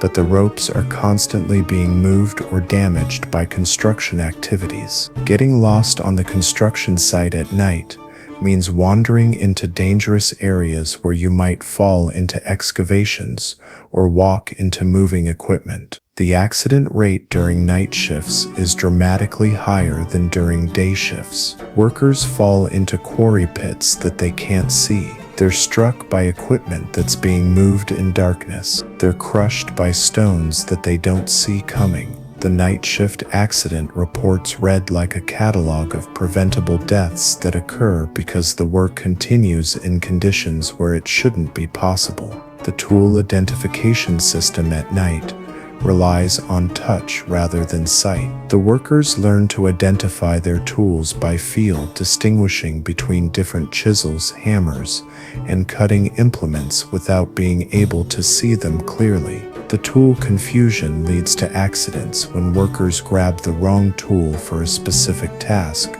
but the ropes are constantly being moved or damaged by construction activities. Getting lost on the construction site at night means wandering into dangerous areas where you might fall into excavations or walk into moving equipment. The accident rate during night shifts is dramatically higher than during day shifts. Workers fall into quarry pits that they can't see. They're struck by equipment that's being moved in darkness. They're crushed by stones that they don't see coming. The night shift accident reports read like a catalog of preventable deaths that occur because the work continues in conditions where it shouldn't be possible. The tool identification system at night relies on touch rather than sight. The workers learn to identify their tools by feel, distinguishing between different chisels, hammers, and cutting implements without being able to see them clearly. The tool confusion leads to accidents when workers grab the wrong tool for a specific task,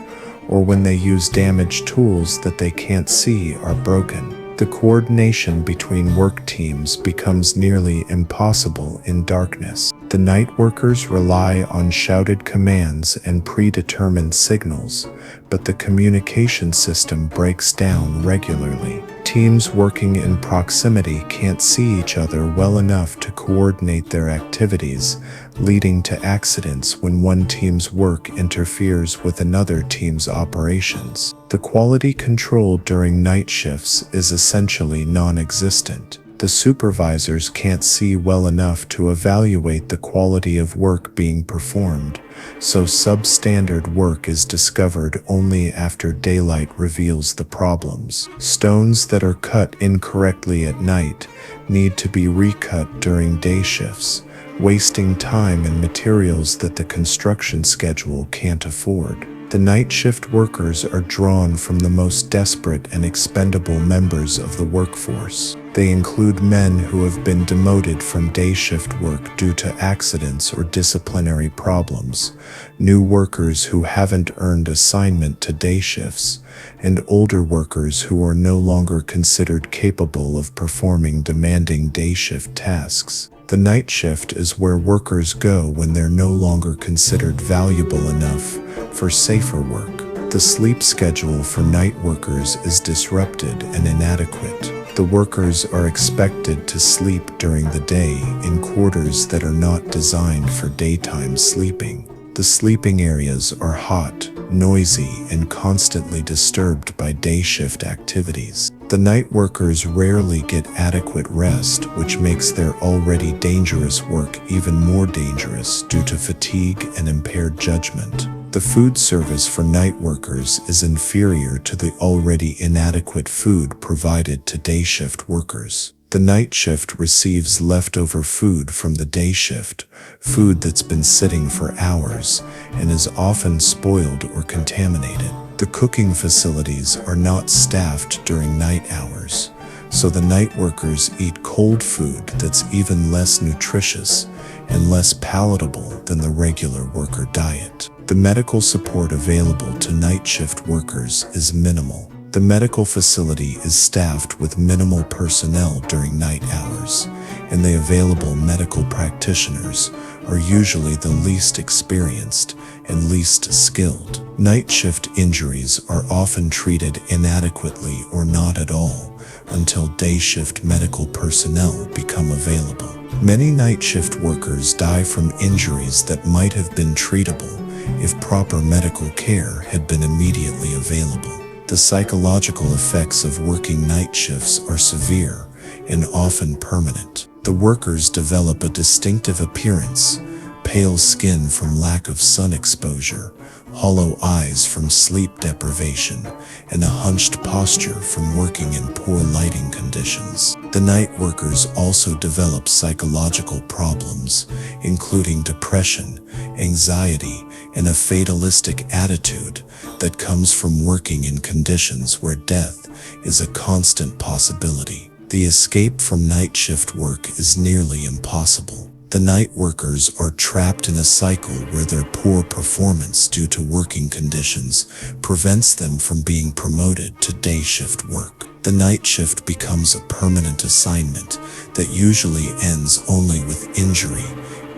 or when they use damaged tools that they can't see are broken. The coordination between work teams becomes nearly impossible in darkness. The night workers rely on shouted commands and predetermined signals, but the communication system breaks down regularly. Teams working in proximity can't see each other well enough to coordinate their activities, leading to accidents when one team's work interferes with another team's operations. The quality control during night shifts is essentially non-existent. The supervisors can't see well enough to evaluate the quality of work being performed, so substandard work is discovered only after daylight reveals the problems. Stones that are cut incorrectly at night need to be recut during day shifts, wasting time and materials that the construction schedule can't afford. The night shift workers are drawn from the most desperate and expendable members of the workforce. They include men who have been demoted from day shift work due to accidents or disciplinary problems, new workers who haven't earned assignment to day shifts, and older workers who are no longer considered capable of performing demanding day shift tasks. The night shift is where workers go when they're no longer considered valuable enough for safer work. The sleep schedule for night workers is disrupted and inadequate. The workers are expected to sleep during the day in quarters that are not designed for daytime sleeping. The sleeping areas are hot, noisy, and constantly disturbed by day shift activities. The night workers rarely get adequate rest, which makes their already dangerous work even more dangerous due to fatigue and impaired judgment. The food service for night workers is inferior to the already inadequate food provided to day shift workers. The night shift receives leftover food from the day shift, food that's been sitting for hours and is often spoiled or contaminated. The cooking facilities are not staffed during night hours, so the night workers eat cold food that's even less nutritious and less palatable than the regular worker diet. The medical support available to night shift workers is minimal. The medical facility is staffed with minimal personnel during night hours, and the available medical practitioners are usually the least experienced and least skilled. Night shift injuries are often treated inadequately or not at all until day shift medical personnel become available. Many night shift workers die from injuries that might have been treatable if proper medical care had been immediately available. The psychological effects of working night shifts are severe and often permanent. The workers develop a distinctive appearance: pale skin from lack of sun exposure, hollow eyes from sleep deprivation, and a hunched posture from working in poor lighting conditions. The night workers also develop psychological problems, including depression, anxiety, and a fatalistic attitude that comes from working in conditions where death is a constant possibility. The escape from night shift work is nearly impossible. The night workers are trapped in a cycle where their poor performance due to working conditions prevents them from being promoted to day shift work. The night shift becomes a permanent assignment that usually ends only with injury,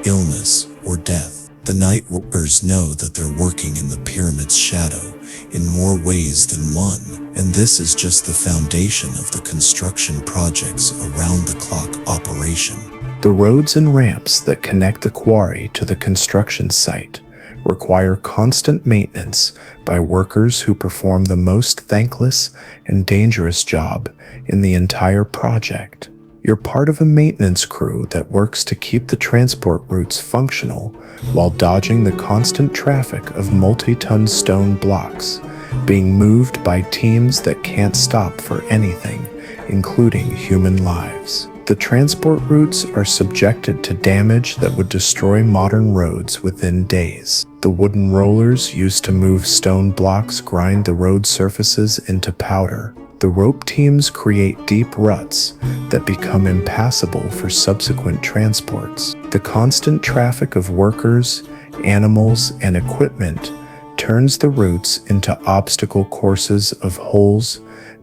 illness, or death. The night workers know that they're working in the pyramid's shadow in more ways than one, and this is just the foundation of the construction project's around-the-clock operation. The roads and ramps that connect the quarry to the construction site require constant maintenance by workers who perform the most thankless and dangerous job in the entire project. You're part of a maintenance crew that works to keep the transport routes functional while dodging the constant traffic of multi-ton stone blocks being moved by teams that can't stop for anything, including human lives. The transport routes are subjected to damage that would destroy modern roads within days. The wooden rollers used to move stone blocks grind the road surfaces into powder. The rope teams create deep ruts that become impassable for subsequent transports. The constant traffic of workers, animals, and equipment turns the routes into obstacle courses of holes,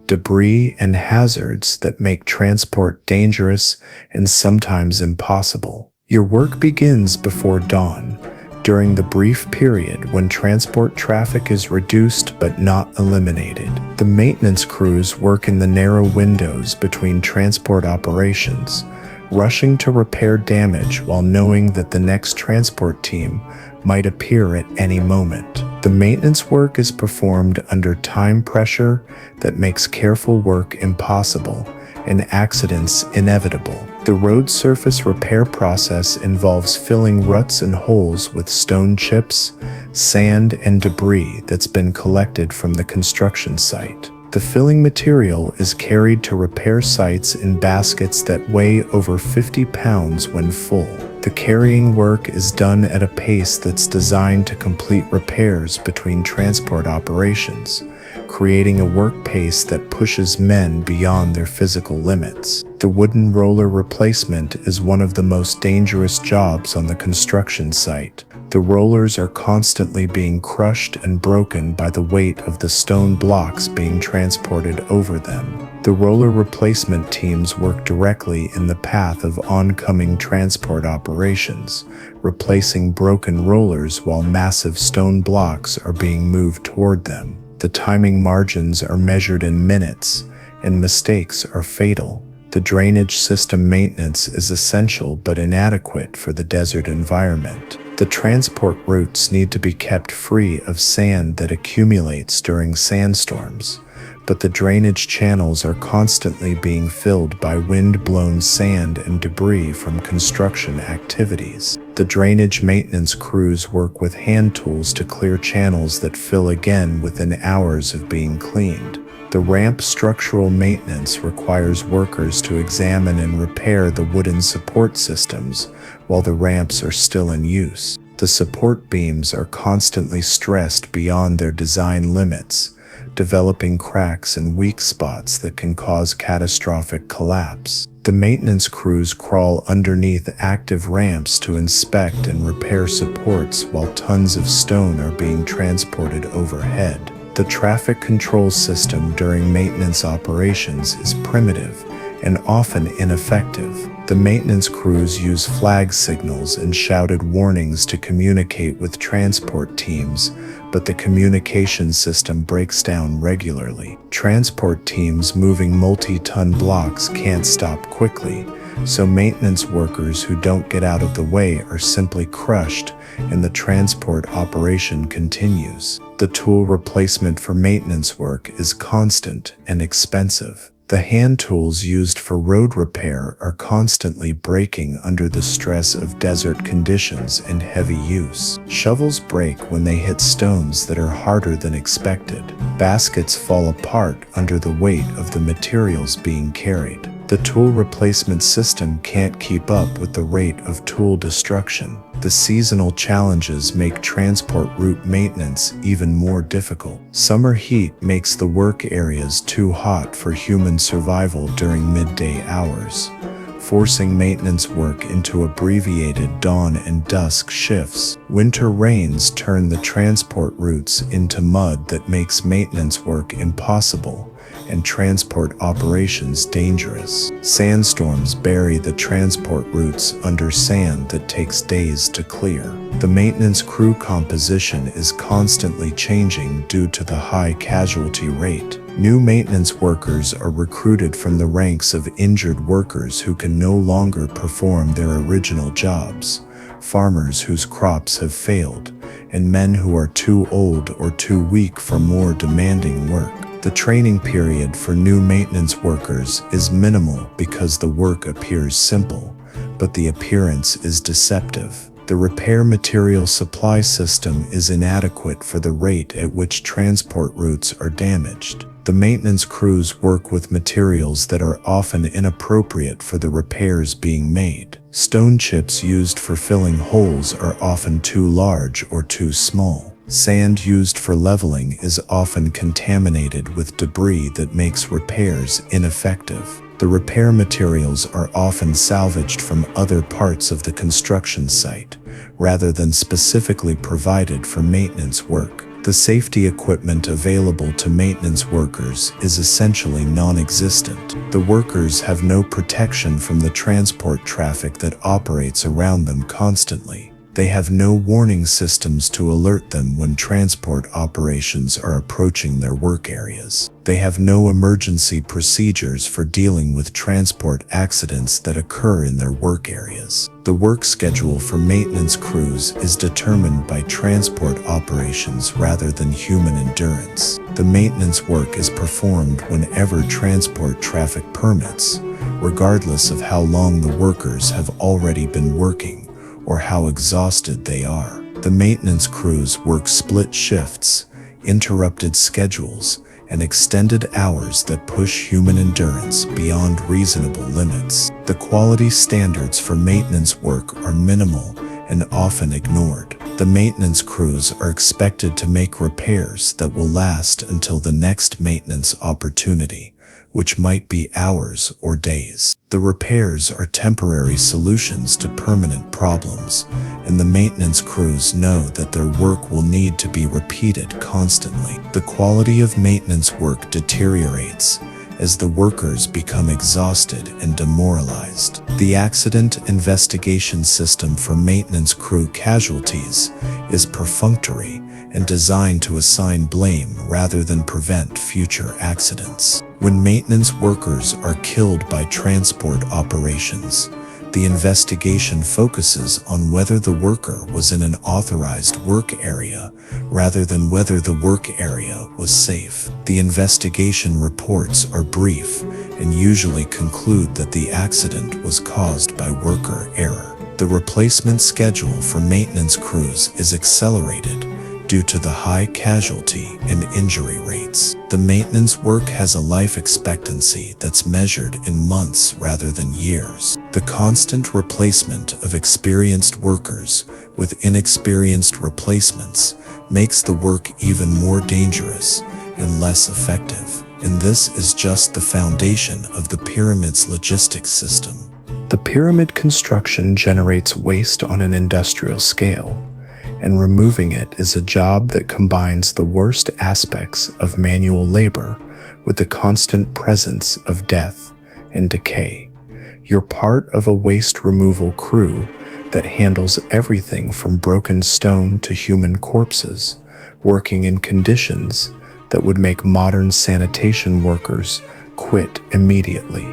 debris, and hazards that make transport dangerous and sometimes impossible. Your work begins before dawn, during the brief period when transport traffic is reduced but not eliminated. The maintenance crews work in the narrow windows between transport operations, rushing to repair damage while knowing that the next transport team might appear at any moment. The maintenance work is performed under time pressure that makes careful work impossible and accidents inevitable. The road surface repair process involves filling ruts and holes with stone chips, sand, and debris that's been collected from the construction site. The filling material is carried to repair sites in baskets that weigh over 50 pounds when full. The carrying work is done at a pace that's designed to complete repairs between transport operations, creating a work pace that pushes men beyond their physical limits. The wooden roller replacement is one of the most dangerous jobs on the construction site. The rollers are constantly being crushed and broken by the weight of the stone blocks being transported over them. The roller replacement teams work directly in the path of oncoming transport operations, replacing broken rollers while massive stone blocks are being moved toward them. The timing margins are measured in minutes, and mistakes are fatal. The drainage system maintenance is essential but inadequate for the desert environment. The transport routes need to be kept free of sand that accumulates during sandstorms, but the drainage channels are constantly being filled by wind-blown sand and debris from construction activities. The drainage maintenance crews work with hand tools to clear channels that fill again within hours of being cleaned. The ramp structural maintenance requires workers to examine and repair the wooden support systems while the ramps are still in use. The support beams are constantly stressed beyond their design limits, developing cracks and weak spots that can cause catastrophic collapse. The maintenance crews crawl underneath active ramps to inspect and repair supports while tons of stone are being transported overhead. The traffic control system during maintenance operations is primitive and often ineffective. The maintenance crews use flag signals and shouted warnings to communicate with transport teams, but the communication system breaks down regularly. Transport teams moving multi-ton blocks can't stop quickly, so maintenance workers who don't get out of the way are simply crushed and the transport operation continues. The tool replacement for maintenance work is constant and expensive. The hand tools used for road repair are constantly breaking under the stress of desert conditions and heavy use. Shovels break when they hit stones that are harder than expected. Baskets fall apart under the weight of the materials being carried. The tool replacement system can't keep up with the rate of tool destruction. The seasonal challenges make transport route maintenance even more difficult. Summer heat makes the work areas too hot for human survival during midday hours, forcing maintenance work into abbreviated dawn and dusk shifts. Winter rains turn the transport routes into mud that makes maintenance work impossible and transport operations dangerous. Sandstorms bury the transport routes under sand that takes days to clear. The maintenance crew composition is constantly changing due to the high casualty rate. New maintenance workers are recruited from the ranks of injured workers who can no longer perform their original jobs, farmers whose crops have failed, and men who are too old or too weak for more demanding work. The training period for new maintenance workers is minimal because the work appears simple, but the appearance is deceptive. The repair material supply system is inadequate for the rate at which transport routes are damaged. The maintenance crews work with materials that are often inappropriate for the repairs being made. Stone chips used for filling holes are often too large or too small. Sand used for leveling is often contaminated with debris that makes repairs ineffective. The repair materials are often salvaged from other parts of the construction site, rather than specifically provided for maintenance work. The safety equipment available to maintenance workers is essentially non-existent. The workers have no protection from the transport traffic that operates around them constantly. They have no warning systems to alert them when transport operations are approaching their work areas. They have no emergency procedures for dealing with transport accidents that occur in their work areas. The work schedule for maintenance crews is determined by transport operations rather than human endurance. The maintenance work is performed whenever transport traffic permits, regardless of how long the workers have already been working or how exhausted they are. The maintenance crews work split shifts, interrupted schedules, and extended hours that push human endurance beyond reasonable limits. The quality standards for maintenance work are minimal and often ignored. The maintenance crews are expected to make repairs that will last until the next maintenance opportunity, which might be hours or days. The repairs are temporary solutions to permanent problems, and the maintenance crews know that their work will need to be repeated constantly. The quality of maintenance work deteriorates as the workers become exhausted and demoralized. The accident investigation system for maintenance crew casualties is perfunctory and designed to assign blame rather than prevent future accidents. When maintenance workers are killed by transport operations, the investigation focuses on whether the worker was in an authorized work area rather than whether the work area was safe. The investigation reports are brief and usually conclude that the accident was caused by worker error. The replacement schedule for maintenance crews is accelerated due to the high casualty and injury rates. The maintenance work has a life expectancy that's measured in months rather than years. The constant replacement of experienced workers with inexperienced replacements makes the work even more dangerous and less effective. And this is just the foundation of the pyramid's logistics system. The pyramid construction generates waste on an industrial scale, and removing it is a job that combines the worst aspects of manual labor with the constant presence of death and decay. You're part of a waste removal crew that handles everything from broken stone to human corpses, working in conditions that would make modern sanitation workers quit immediately.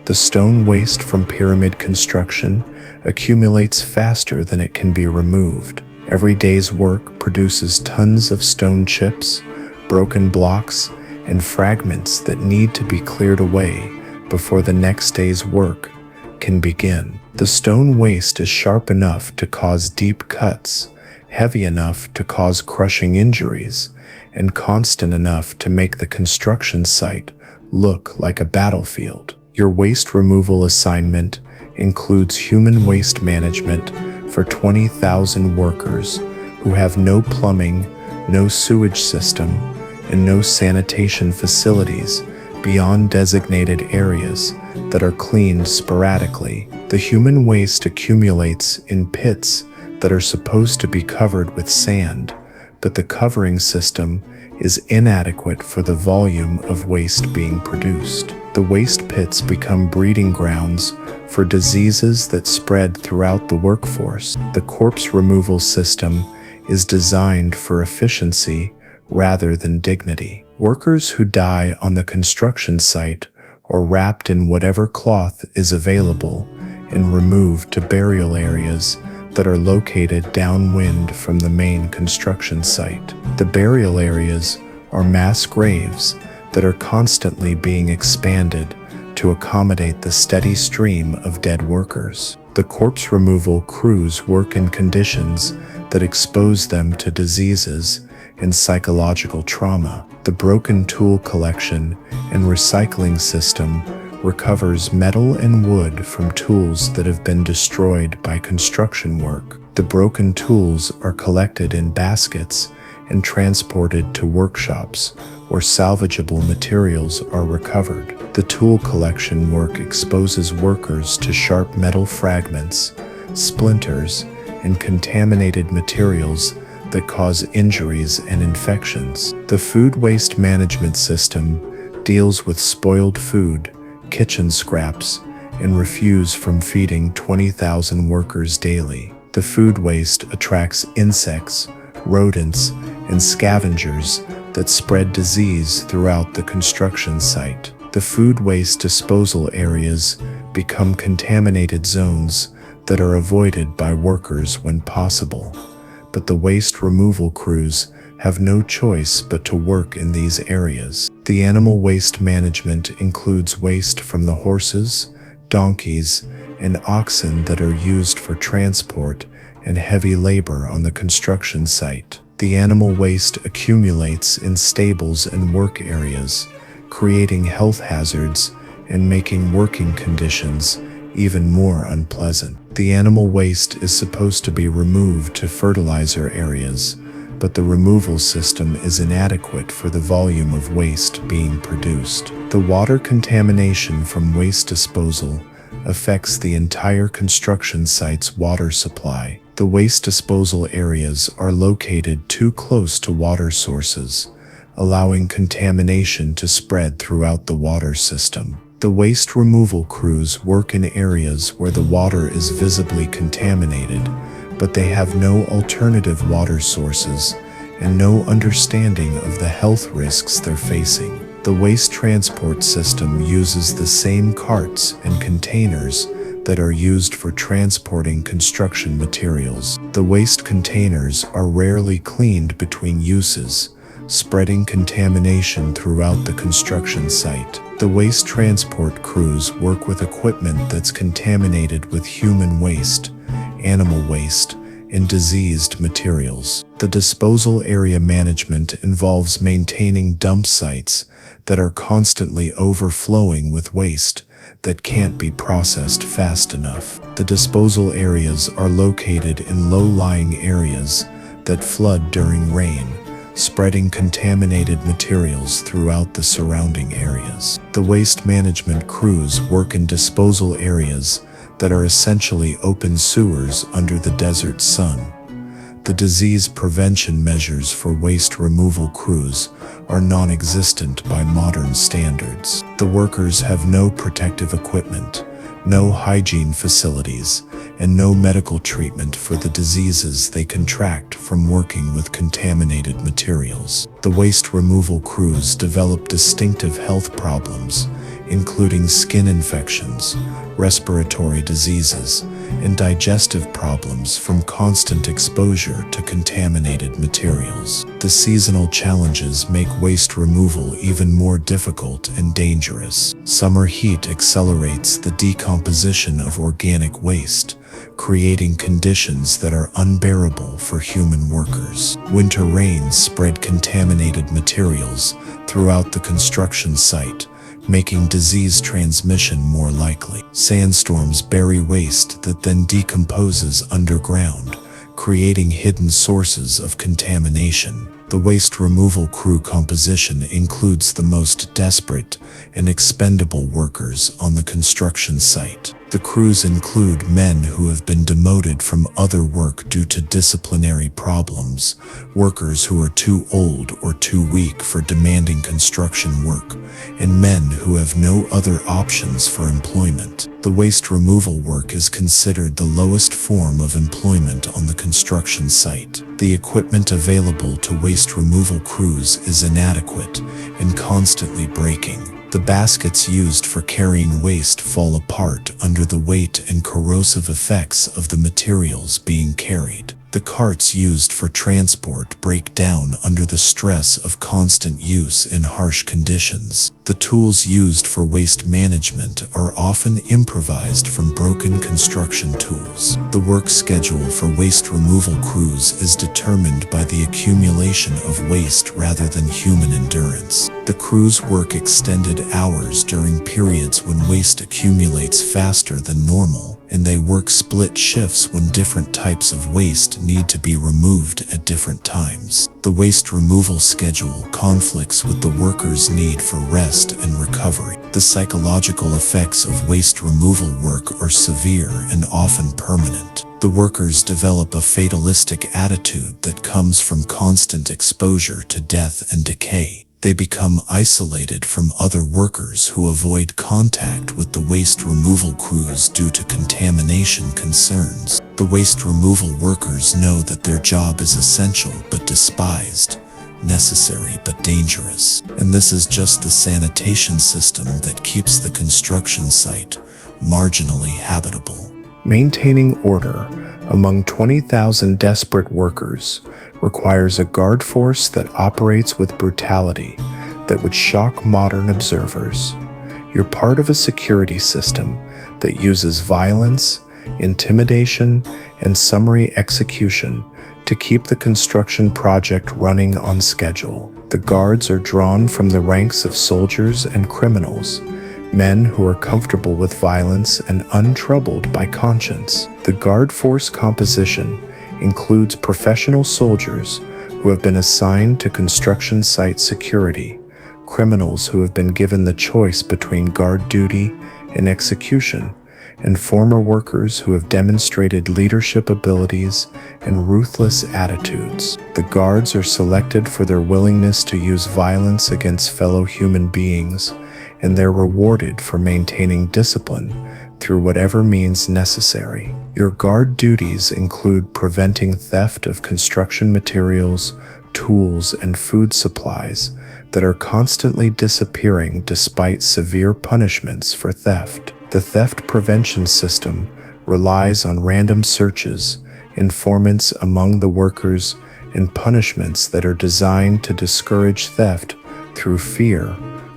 The stone waste from pyramid construction accumulates faster than it can be removed. Every day's work produces tons of stone chips, broken blocks, and fragments that need to be cleared away before the next day's work can begin. The stone waste is sharp enough to cause deep cuts, heavy enough to cause crushing injuries, and constant enough to make the construction site look like a battlefield. Your waste removal assignment includes human waste management for 20,000 workers who have no plumbing, no sewage system, and no sanitation facilities beyond designated areas that are cleaned sporadically. The human waste accumulates in pits that are supposed to be covered with sand, but the covering system is inadequate for the volume of waste being produced. The waste pits become breeding grounds for diseases that spread throughout the workforce. The corpse removal system is designed for efficiency rather than dignity. Workers who die on the construction site are wrapped in whatever cloth is available and removed to burial areas that are located downwind from the main construction site. The burial areas are mass graves that are constantly being expanded to accommodate the steady stream of dead workers. The corpse removal crews work in conditions that expose them to diseases and psychological trauma. The broken tool collection and recycling system recovers metal and wood from tools that have been destroyed by construction work. The broken tools are collected in baskets and transported to workshops where salvageable materials are recovered. The tool collection work exposes workers to sharp metal fragments, splinters, and contaminated materials that cause injuries and infections. The food waste management system deals with spoiled food, kitchen scraps, and refuse from feeding 20,000 workers daily. The food waste attracts insects, rodents, and scavengers that spread disease throughout the construction site. The food waste disposal areas become contaminated zones that are avoided by workers when possible. But the waste removal crews have no choice but to work in these areas. The animal waste management includes waste from the horses, donkeys, and oxen that are used for transport and heavy labor on the construction site. The animal waste accumulates in stables and work areas, creating health hazards and making working conditions even more unpleasant. The animal waste is supposed to be removed to fertilizer areas, but the removal system is inadequate for the volume of waste being produced. The water contamination from waste disposal affects the entire construction site's water supply. The waste disposal areas are located too close to water sources, allowing contamination to spread throughout the water system. The waste removal crews work in areas where the water is visibly contaminated, but they have no alternative water sources and no understanding of the health risks they're facing. The waste transport system uses the same carts and containers that are used for transporting construction materials. The waste containers are rarely cleaned between uses, spreading contamination throughout the construction site. The waste transport crews work with equipment that's contaminated with human waste, animal waste, and diseased materials. The disposal area management involves maintaining dump sites that are constantly overflowing with waste that can't be processed fast enough. The disposal areas are located in low-lying areas that flood during rain, spreading contaminated materials throughout the surrounding areas. The waste management crews work in disposal areas that are essentially open sewers under the desert sun. The disease prevention measures for waste removal crews are non-existent by modern standards. The workers have no protective equipment, no hygiene facilities, and no medical treatment for the diseases they contract from working with contaminated materials. The waste removal crews develop distinctive health problems, including skin infections, respiratory diseases, and digestive problems from constant exposure to contaminated materials. The seasonal challenges make waste removal even more difficult and dangerous. Summer heat accelerates the decomposition of organic waste, creating conditions that are unbearable for human workers. Winter rains spread contaminated materials throughout the construction site, making disease transmission more likely. Sandstorms bury waste that then decomposes underground, creating hidden sources of contamination. The waste removal crew composition includes the most desperate and expendable workers on the construction site. The crews include men who have been demoted from other work due to disciplinary problems, workers who are too old or too weak for demanding construction work, and men who have no other options for employment. The waste removal work is considered the lowest form of employment on the construction site. The equipment available to waste removal crews is inadequate and constantly breaking. The baskets used for carrying waste fall apart under the weight and corrosive effects of the materials being carried. The carts used for transport break down under the stress of constant use in harsh conditions. The tools used for waste management are often improvised from broken construction tools. The work schedule for waste removal crews is determined by the accumulation of waste rather than human endurance. The crews work extended hours during periods when waste accumulates faster than normal, and they work split shifts when different types of waste need to be removed at different times. The waste removal schedule conflicts with the workers' need for rest and recovery. The psychological effects of waste removal work are severe and often permanent. The workers develop a fatalistic attitude that comes from constant exposure to death and decay. They become isolated from other workers who avoid contact with the waste removal crews due to contamination concerns. The waste removal workers know that their job is essential but despised, necessary but dangerous. And this is just the sanitation system that keeps the construction site marginally habitable. Maintaining order among 20,000 desperate workers requires a guard force that operates with brutality that would shock modern observers. You're part of a security system that uses violence, intimidation, and summary execution to keep the construction project running on schedule. The guards are drawn from the ranks of soldiers and criminals, men who are comfortable with violence and untroubled by conscience. The guard force composition includes professional soldiers who have been assigned to construction site security, criminals who have been given the choice between guard duty and execution, and former workers who have demonstrated leadership abilities and ruthless attitudes. The guards are selected for their willingness to use violence against fellow human beings, and they're rewarded for maintaining discipline through whatever means necessary. Your guard duties include preventing theft of construction materials, tools, and food supplies that are constantly disappearing despite severe punishments for theft. The theft prevention system relies on random searches, informants among the workers, and punishments that are designed to discourage theft through fear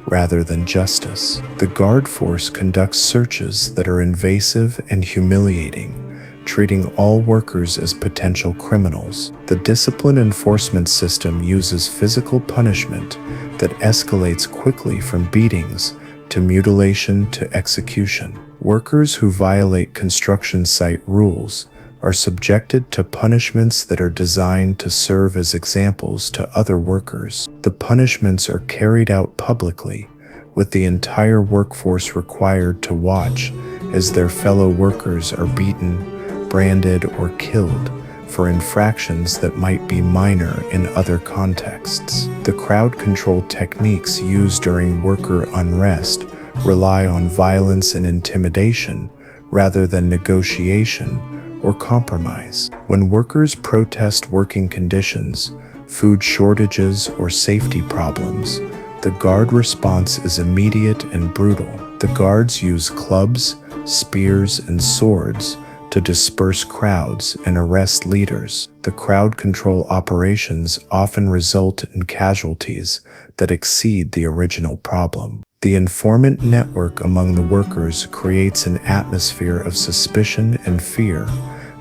rather than justice. The guard force conducts searches that are invasive and humiliating, treating all workers as potential criminals. The discipline enforcement system uses physical punishment that escalates quickly from beatings to mutilation to execution. Workers who violate construction site rules are subjected to punishments that are designed to serve as examples to other workers. The punishments are carried out publicly, with the entire workforce required to watch as their fellow workers are beaten, branded, or killed for infractions that might be minor in other contexts. The crowd control techniques used during worker unrest rely on violence and intimidation rather than negotiation or compromise. When workers protest working conditions, food shortages, or safety problems, the guard response is immediate and brutal. The guards use clubs, spears, and swords to disperse crowds and arrest leaders. The crowd control operations often result in casualties that exceed the original problem. The informant network among the workers creates an atmosphere of suspicion and fear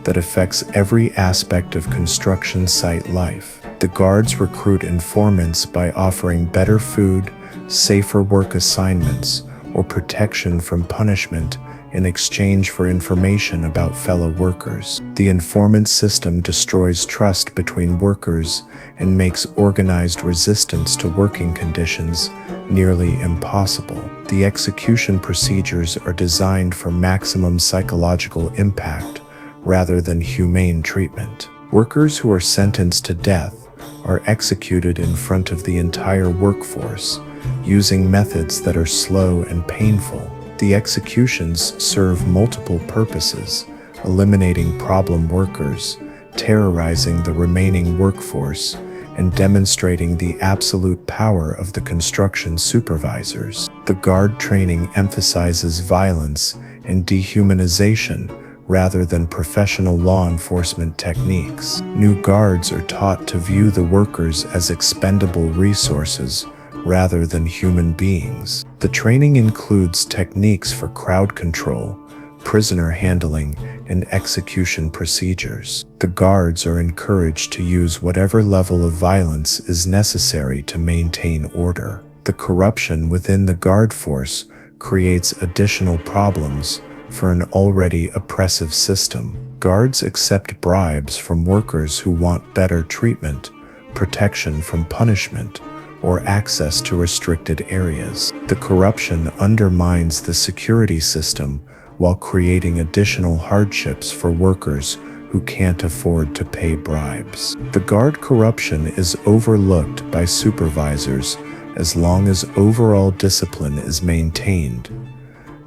that affects every aspect of construction site life. The guards recruit informants by offering better food, safer work assignments, or protection from punishment in exchange for information about fellow workers. The informant system destroys trust between workers and makes organized resistance to working conditions nearly impossible. The execution procedures are designed for maximum psychological impact rather than humane treatment. Workers who are sentenced to death are executed in front of the entire workforce, using methods that are slow and painful. The executions serve multiple purposes, eliminating problem workers, terrorizing the remaining workforce, and demonstrating the absolute power of the construction supervisors. The guard training emphasizes violence and dehumanization rather than professional law enforcement techniques. New guards are taught to view the workers as expendable resources rather than human beings. The training includes techniques for crowd control, prisoner handling, and execution procedures. The guards are encouraged to use whatever level of violence is necessary to maintain order. The corruption within the guard force creates additional problems for an already oppressive system. Guards accept bribes from workers who want better treatment, protection from punishment, or access to restricted areas. The corruption undermines the security system while creating additional hardships for workers who can't afford to pay bribes. The guard corruption is overlooked by supervisors as long as overall discipline is maintained.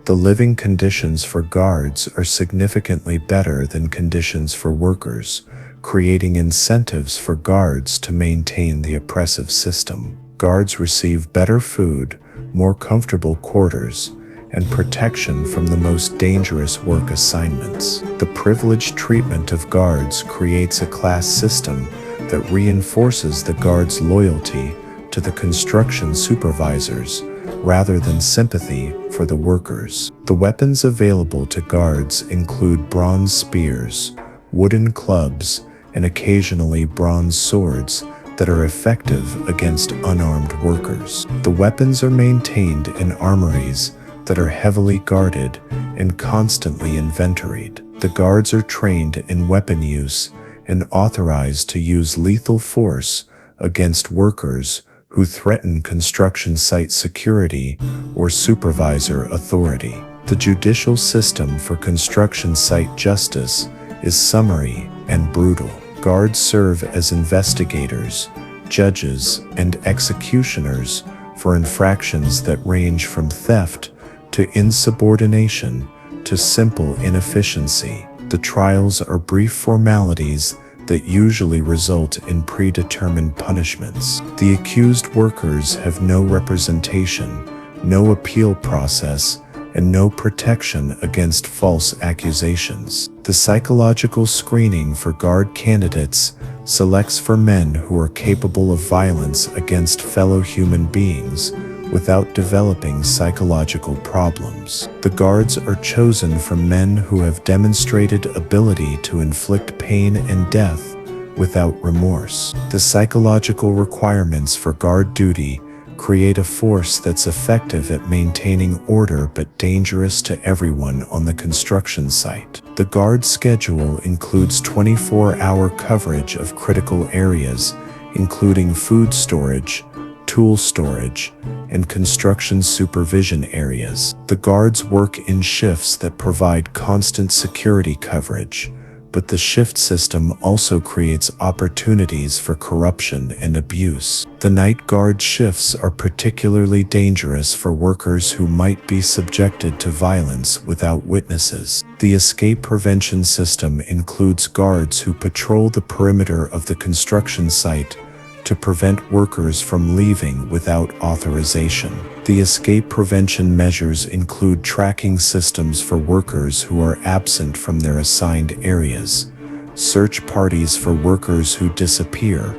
The living conditions for guards are significantly better than conditions for workers, creating incentives for guards to maintain the oppressive system. Guards receive better food, more comfortable quarters, and protection from the most dangerous work assignments. The privileged treatment of guards creates a class system that reinforces the guards' loyalty to the construction supervisors rather than sympathy for the workers. The weapons available to guards include bronze spears, wooden clubs, and occasionally bronze swords that are effective against unarmed workers. The weapons are maintained in armories that are heavily guarded and constantly inventoried. The guards are trained in weapon use and authorized to use lethal force against workers who threaten construction site security or supervisor authority. The judicial system for construction site justice is summary and brutal. Guards serve as investigators, judges, and executioners for infractions that range from theft to insubordination to simple inefficiency. The trials are brief formalities that usually result in predetermined punishments. The accused workers have no representation, no appeal process, and no protection against false accusations. The psychological screening for guard candidates selects for men who are capable of violence against fellow human beings without developing psychological problems. The guards are chosen from men who have demonstrated ability to inflict pain and death without remorse. The psychological requirements for guard duty create a force that's effective at maintaining order but dangerous to everyone on the construction site. The guard schedule includes 24-hour coverage of critical areas, including food storage, tool storage, and construction supervision areas. The guards work in shifts that provide constant security coverage, but the shift system also creates opportunities for corruption and abuse. The night guard shifts are particularly dangerous for workers who might be subjected to violence without witnesses. The escape prevention system includes guards who patrol the perimeter of the construction site to prevent workers from leaving without authorization. The escape prevention measures include tracking systems for workers who are absent from their assigned areas, search parties for workers who disappear,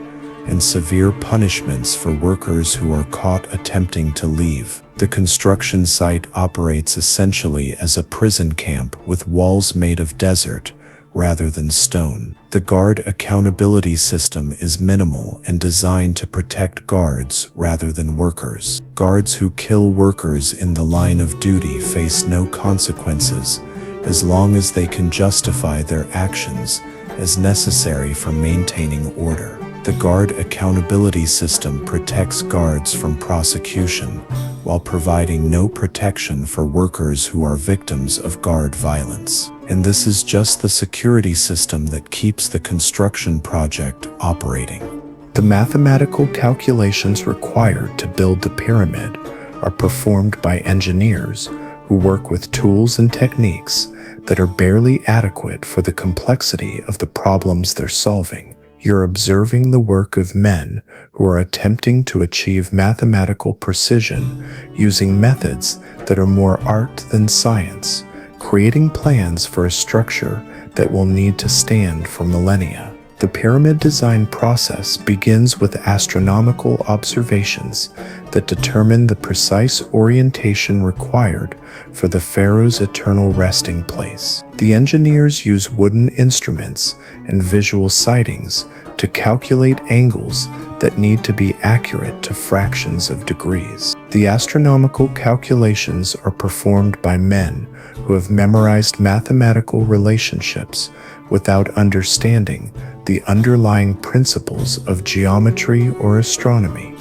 and severe punishments for workers who are caught attempting to leave. The construction site operates essentially as a prison camp with walls made of desert, rather than stone. The guard accountability system is minimal and designed to protect guards rather than workers. Guards who kill workers in the line of duty face no consequences as long as they can justify their actions as necessary for maintaining order. The guard accountability system protects guards from prosecution while providing no protection for workers who are victims of guard violence. And this is just the security system that keeps the construction project operating. The mathematical calculations required to build the pyramid are performed by engineers who work with tools and techniques that are barely adequate for the complexity of the problems they're solving. You're observing the work of men who are attempting to achieve mathematical precision using methods that are more art than science, creating plans for a structure that will need to stand for millennia. The pyramid design process begins with astronomical observations that determine the precise orientation required for the pharaoh's eternal resting place. The engineers use wooden instruments and visual sightings to calculate angles that need to be accurate to fractions of degrees. The astronomical calculations are performed by men who have memorized mathematical relationships without understanding the underlying principles of geometry or astronomy.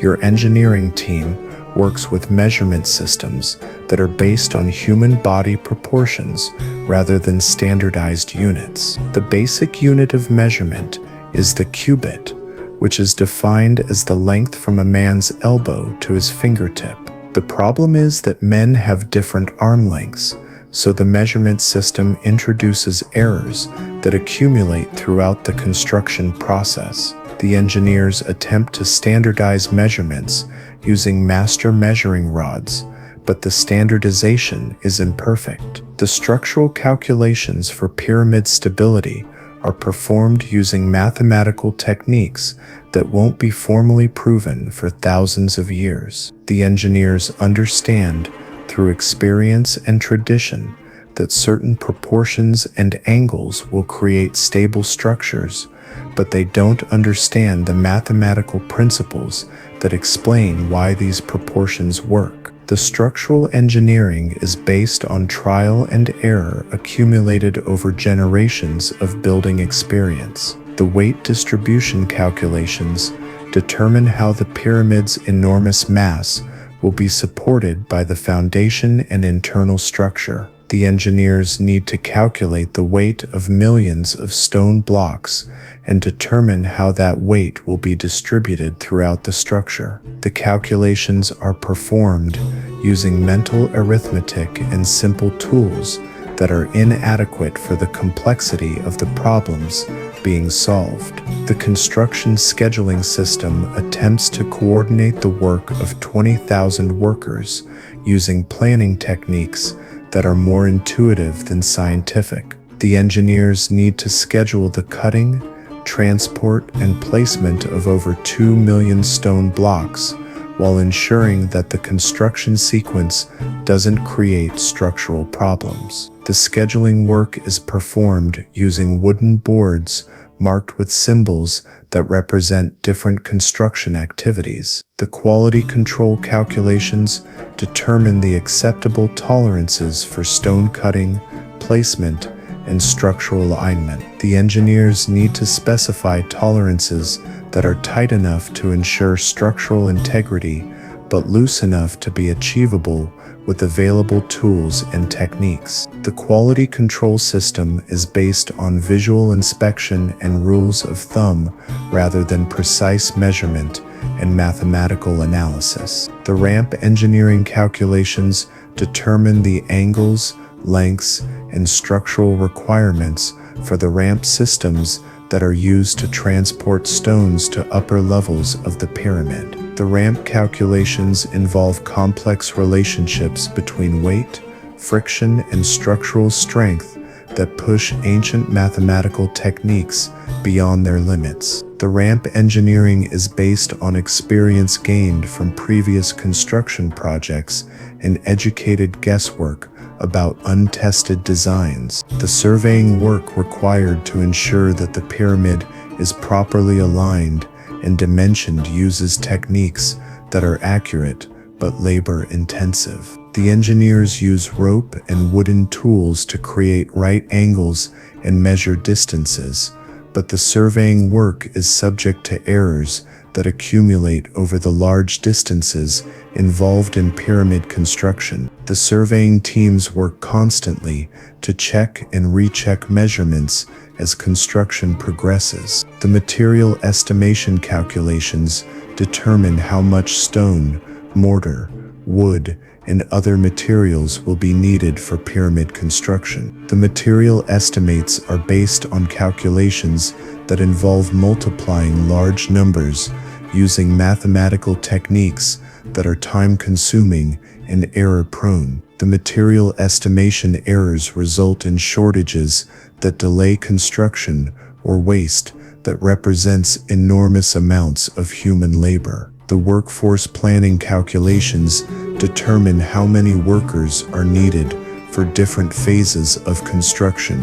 Your engineering team works with measurement systems that are based on human body proportions rather than standardized units. The basic unit of measurement is the cubit, which is defined as the length from a man's elbow to his fingertip. The problem is that men have different arm lengths, so the measurement system introduces errors that accumulate throughout the construction process. The engineers attempt to standardize measurements using master measuring rods, but the standardization is imperfect. The structural calculations for pyramid stability are performed using mathematical techniques that won't be formally proven for thousands of years. The engineers understand through experience and tradition that certain proportions and angles will create stable structures, but they don't understand the mathematical principles that explain why these proportions work. The structural engineering is based on trial and error accumulated over generations of building experience. The weight distribution calculations determine how the pyramid's enormous mass will be supported by the foundation and internal structure. The engineers need to calculate the weight of millions of stone blocks and determine how that weight will be distributed throughout the structure. The calculations are performed using mental arithmetic and simple tools that are inadequate for the complexity of the problems being solved. The construction scheduling system attempts to coordinate the work of 20,000 workers using planning techniques that are more intuitive than scientific. The engineers need to schedule the cutting, transport, and placement of over 2 million stone blocks while ensuring that the construction sequence doesn't create structural problems. The scheduling work is performed using wooden boards marked with symbols that represent different construction activities. The quality control calculations determine the acceptable tolerances for stone cutting, placement, and structural alignment. The engineers need to specify tolerances that are tight enough to ensure structural integrity, but loose enough to be achievable with available tools and techniques. The quality control system is based on visual inspection and rules of thumb rather than precise measurement and mathematical analysis. The ramp engineering calculations determine the angles, lengths, and structural requirements for the ramp systems that are used to transport stones to upper levels of the pyramid. The ramp calculations involve complex relationships between weight, friction, and structural strength that push ancient mathematical techniques beyond their limits. The ramp engineering is based on experience gained from previous construction projects and educated guesswork about untested designs. The surveying work required to ensure that the pyramid is properly aligned and dimensioned uses techniques that are accurate but labor-intensive. The engineers use rope and wooden tools to create right angles and measure distances, but the surveying work is subject to errors that accumulate over the large distances involved in pyramid construction. The surveying teams work constantly to check and recheck measurements as construction progresses. The material estimation calculations determine how much stone, mortar, wood, and other materials will be needed for pyramid construction. The material estimates are based on calculations that involve multiplying large numbers using mathematical techniques that are time-consuming and error-prone. The material estimation errors result in shortages that delay construction or waste that represents enormous amounts of human labor. The workforce planning calculations determine how many workers are needed for different phases of construction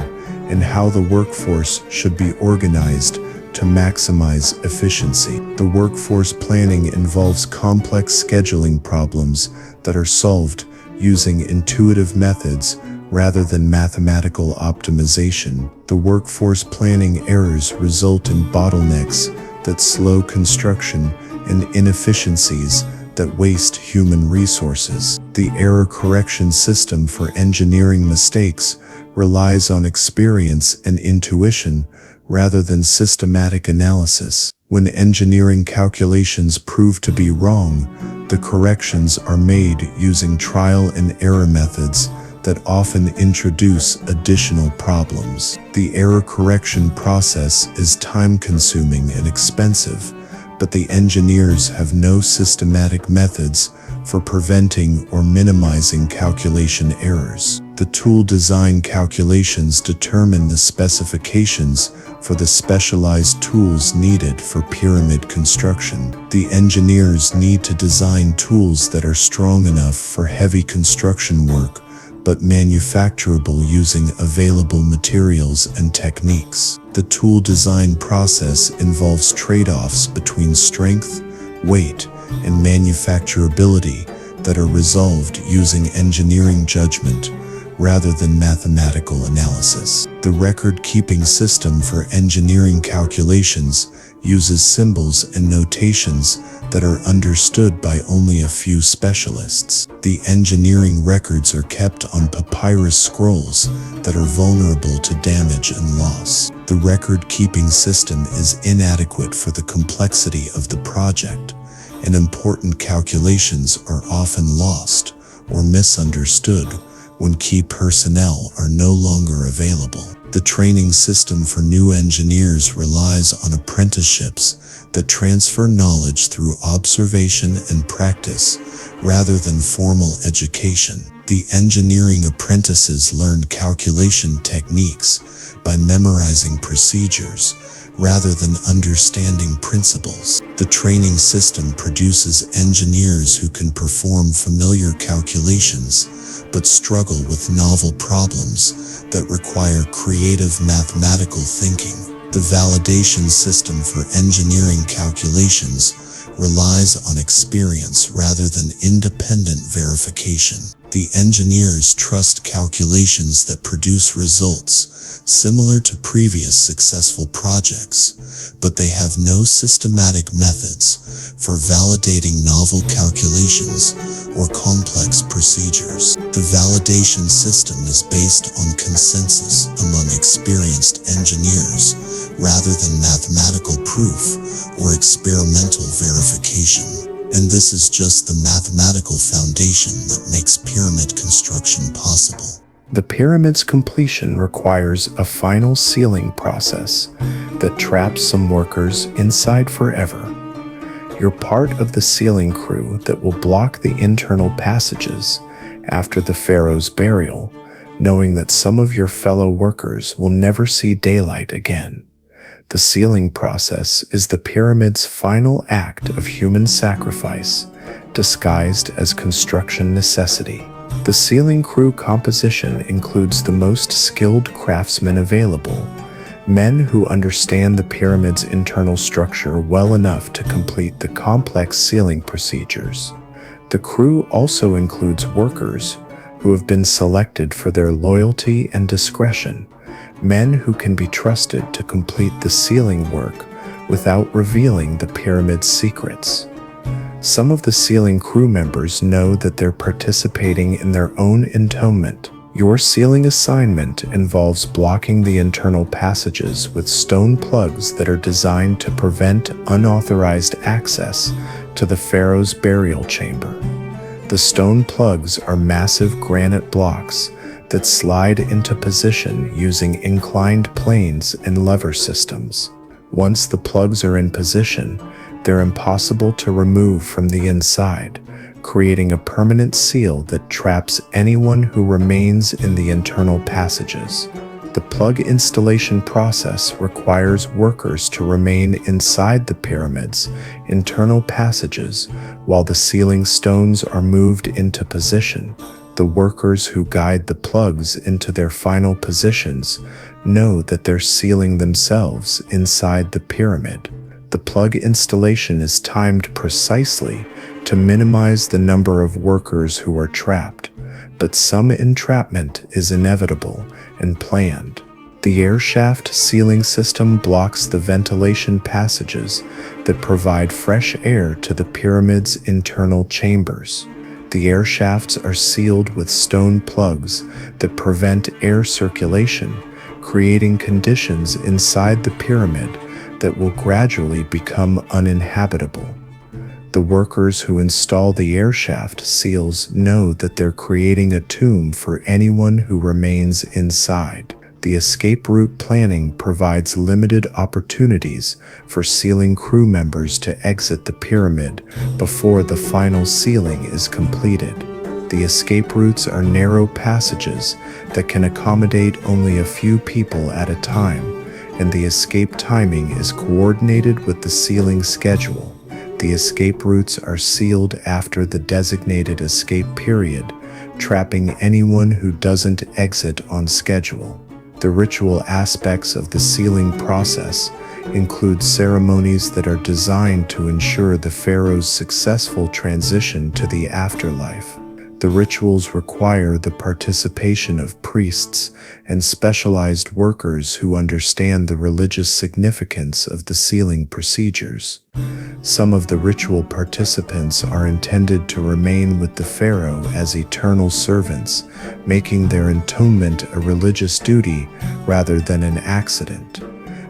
and how the workforce should be organized to maximize efficiency. The workforce planning involves complex scheduling problems that are solved using intuitive methods rather than mathematical optimization. The workforce planning errors result in bottlenecks that slow construction and inefficiencies that waste human resources. The error correction system for engineering mistakes relies on experience and intuition rather than systematic analysis. When engineering calculations prove to be wrong, the corrections are made using trial and error methods that often introduce additional problems. The error correction process is time-consuming and expensive, but the engineers have no systematic methods for preventing or minimizing calculation errors. The tool design calculations determine the specifications for the specialized tools needed for pyramid construction. The engineers need to design tools that are strong enough for heavy construction work, but manufacturable using available materials and techniques. The tool design process involves trade-offs between strength, weight, and manufacturability that are resolved using engineering judgment rather than mathematical analysis. The record-keeping system for engineering calculations uses symbols and notations that are understood by only a few specialists. The engineering records are kept on papyrus scrolls that are vulnerable to damage and loss. The record-keeping system is inadequate for the complexity of the project, and important calculations are often lost or misunderstood when key personnel are no longer available. The training system for new engineers relies on apprenticeships that transfer knowledge through observation and practice rather than formal education. The engineering apprentices learn calculation techniques by memorizing procedures rather than understanding principles. The training system produces engineers who can perform familiar calculations but struggle with novel problems that require creative mathematical thinking. The validation system for engineering calculations relies on experience rather than independent verification. The engineers trust calculations that produce results similar to previous successful projects, but they have no systematic methods for validating novel calculations or complex procedures. The validation system is based on consensus among experienced engineers rather than mathematical proof or experimental verification. And this is just the mathematical foundation that makes pyramid construction possible. The pyramid's completion requires a final sealing process that traps some workers inside forever. You're part of the sealing crew that will block the internal passages after the pharaoh's burial, knowing that some of your fellow workers will never see daylight again. The sealing process is the pyramid's final act of human sacrifice, disguised as construction necessity. The ceiling crew composition includes the most skilled craftsmen available, men who understand the pyramid's internal structure well enough to complete the complex ceiling procedures. The crew also includes workers who have been selected for their loyalty and discretion, men who can be trusted to complete the ceiling work without revealing the pyramid's secrets. Some of the ceiling crew members know that they're participating in their own entombment. Your ceiling assignment involves blocking the internal passages with stone plugs that are designed to prevent unauthorized access to the pharaoh's burial chamber. The stone plugs are massive granite blocks that slide into position using inclined planes and lever systems. Once the plugs are in position, they're impossible to remove from the inside, creating a permanent seal that traps anyone who remains in the internal passages. The plug installation process requires workers to remain inside the pyramid's internal passages while the ceiling stones are moved into position. The workers who guide the plugs into their final positions know that they're sealing themselves inside the pyramid. The plug installation is timed precisely to minimize the number of workers who are trapped, but some entrapment is inevitable and planned. The air shaft sealing system blocks the ventilation passages that provide fresh air to the pyramid's internal chambers. The air shafts are sealed with stone plugs that prevent air circulation, creating conditions inside the pyramid that will gradually become uninhabitable. The workers who install the air shaft seals know that they're creating a tomb for anyone who remains inside. The escape route planning provides limited opportunities for ceiling crew members to exit the pyramid before the final sealing is completed. The escape routes are narrow passages that can accommodate only a few people at a time, and the escape timing is coordinated with the sealing schedule. The escape routes are sealed after the designated escape period, trapping anyone who doesn't exit on schedule. The ritual aspects of the sealing process include ceremonies that are designed to ensure the pharaoh's successful transition to the afterlife. The rituals require the participation of priests and specialized workers who understand the religious significance of the sealing procedures. Some of the ritual participants are intended to remain with the pharaoh as eternal servants, making their entombment a religious duty rather than an accident.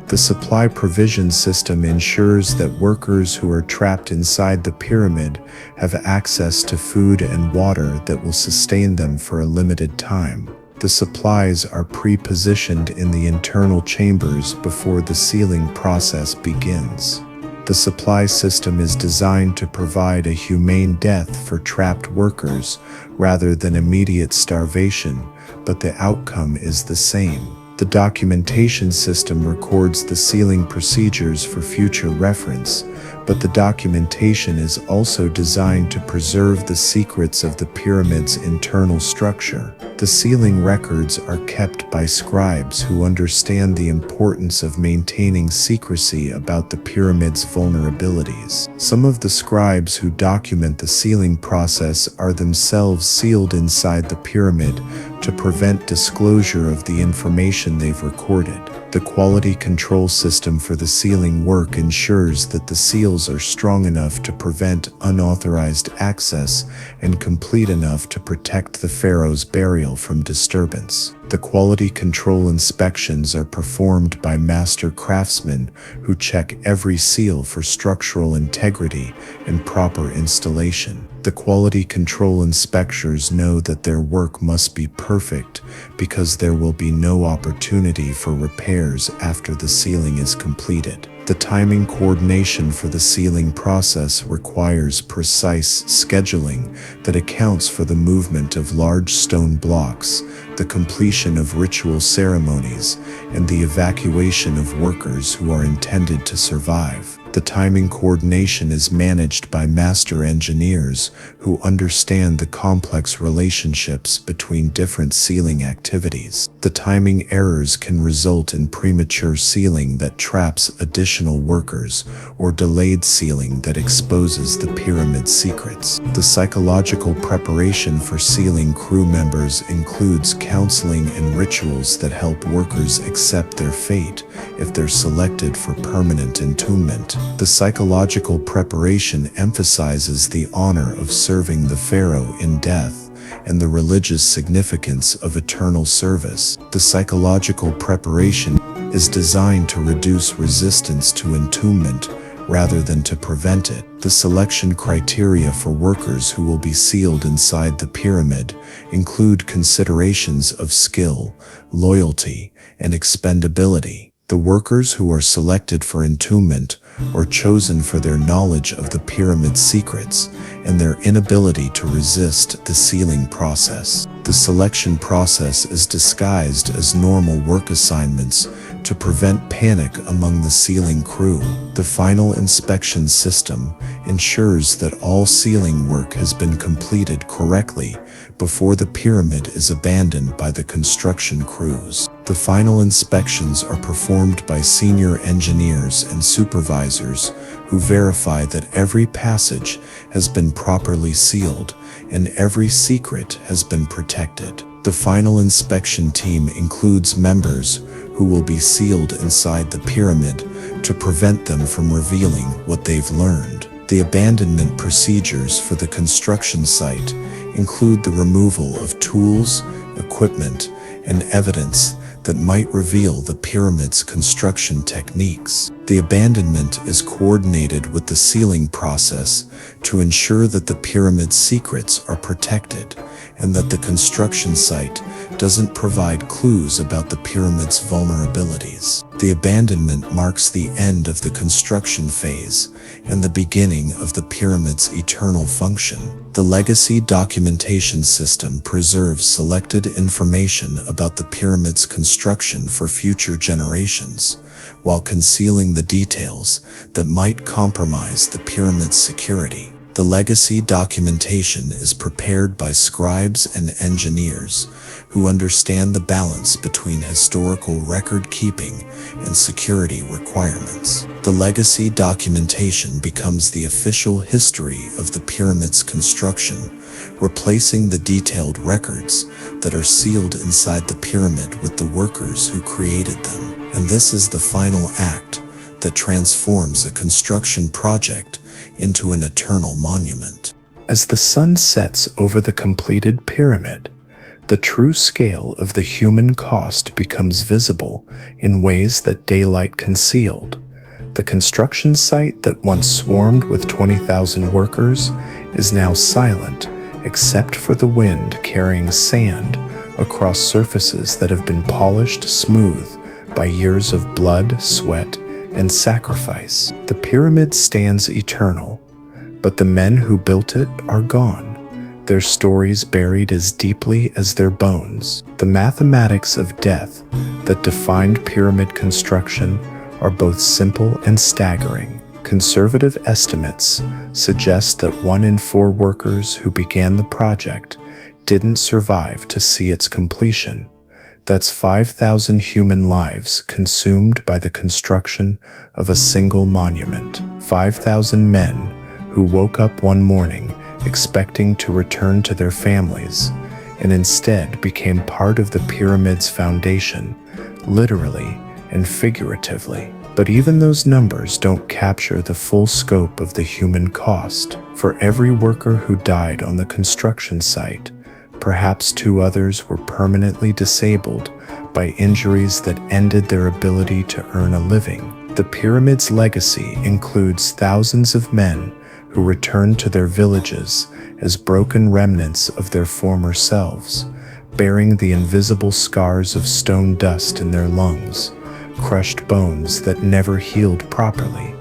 The supply provision system ensures that workers who are trapped inside the pyramid have access to food and water that will sustain them for a limited time. The supplies are pre-positioned in the internal chambers before the sealing process begins. The supply system is designed to provide a humane death for trapped workers rather than immediate starvation, but the outcome is the same. The documentation system records the sealing procedures for future reference, but the documentation is also designed to preserve the secrets of the pyramid's internal structure. The sealing records are kept by scribes who understand the importance of maintaining secrecy about the pyramid's vulnerabilities. Some of the scribes who document the sealing process are themselves sealed inside the pyramid to prevent disclosure of the information they've recorded. The quality control system for the sealing work ensures that the seals are strong enough to prevent unauthorized access and complete enough to protect the pharaoh's burial from disturbance. The quality control inspections are performed by master craftsmen who check every seal for structural integrity and proper installation. The quality control inspectors know that their work must be perfect because there will be no opportunity for repairs after the sealing is completed. The timing coordination for the sealing process requires precise scheduling that accounts for the movement of large stone blocks, the completion of ritual ceremonies, and the evacuation of workers who are intended to survive. The timing coordination is managed by master engineers who understand the complex relationships between different sealing activities. The timing errors can result in premature sealing that traps additional workers or delayed sealing that exposes the pyramid's secrets. The psychological preparation for sealing crew members includes counseling and rituals that help workers accept their fate if they're selected for permanent entombment. The psychological preparation emphasizes the honor of serving the pharaoh in death and the religious significance of eternal service. The psychological preparation is designed to reduce resistance to entombment rather than to prevent it. The selection criteria for workers who will be sealed inside the pyramid include considerations of skill, loyalty, and expendability. The workers who are selected for entombment are chosen for their knowledge of the pyramid's secrets and their inability to resist the sealing process. The selection process is disguised as normal work assignments to prevent panic among the sealing crew. The final inspection system ensures that all sealing work has been completed correctly before the pyramid is abandoned by the construction crews. The final inspections are performed by senior engineers and supervisors who verify that every passage has been properly sealed and every secret has been protected. The final inspection team includes members who will be sealed inside the pyramid to prevent them from revealing what they've learned. The abandonment procedures for the construction site include the removal of tools, equipment, and evidence that might reveal the pyramid's construction techniques. The abandonment is coordinated with the sealing process to ensure that the pyramid's secrets are protected and that the construction site doesn't provide clues about the pyramid's vulnerabilities. The abandonment marks the end of the construction phase and the beginning of the pyramid's eternal function. The legacy documentation system preserves selected information about the pyramid's construction for future generations, while concealing the details that might compromise the pyramid's security. The legacy documentation is prepared by scribes and engineers who understand the balance between historical record keeping and security requirements. The legacy documentation becomes the official history of the pyramid's construction, replacing the detailed records that are sealed inside the pyramid with the workers who created them. And this is the final act that transforms a construction project into an eternal monument. As the sun sets over the completed pyramid, the true scale of the human cost becomes visible in ways that daylight concealed. The construction site that once swarmed with 20,000 workers is now silent, except for the wind carrying sand across surfaces that have been polished smooth by years of blood, sweat, and sacrifice. The pyramid stands eternal, but the men who built it are gone, their stories buried as deeply as their bones. The mathematics of death that defined pyramid construction are both simple and staggering. Conservative estimates suggest that 1 in 4 workers who began the project didn't survive to see its completion. That's 5,000 human lives consumed by the construction of a single monument. 5,000 men who woke up one morning expecting to return to their families and instead became part of the pyramid's foundation, literally and figuratively. But even those numbers don't capture the full scope of the human cost. For every worker who died on the construction site, perhaps 2 others were permanently disabled by injuries that ended their ability to earn a living. The pyramid's legacy includes thousands of men who returned to their villages as broken remnants of their former selves, bearing the invisible scars of stone dust in their lungs, crushed bones that never healed properly,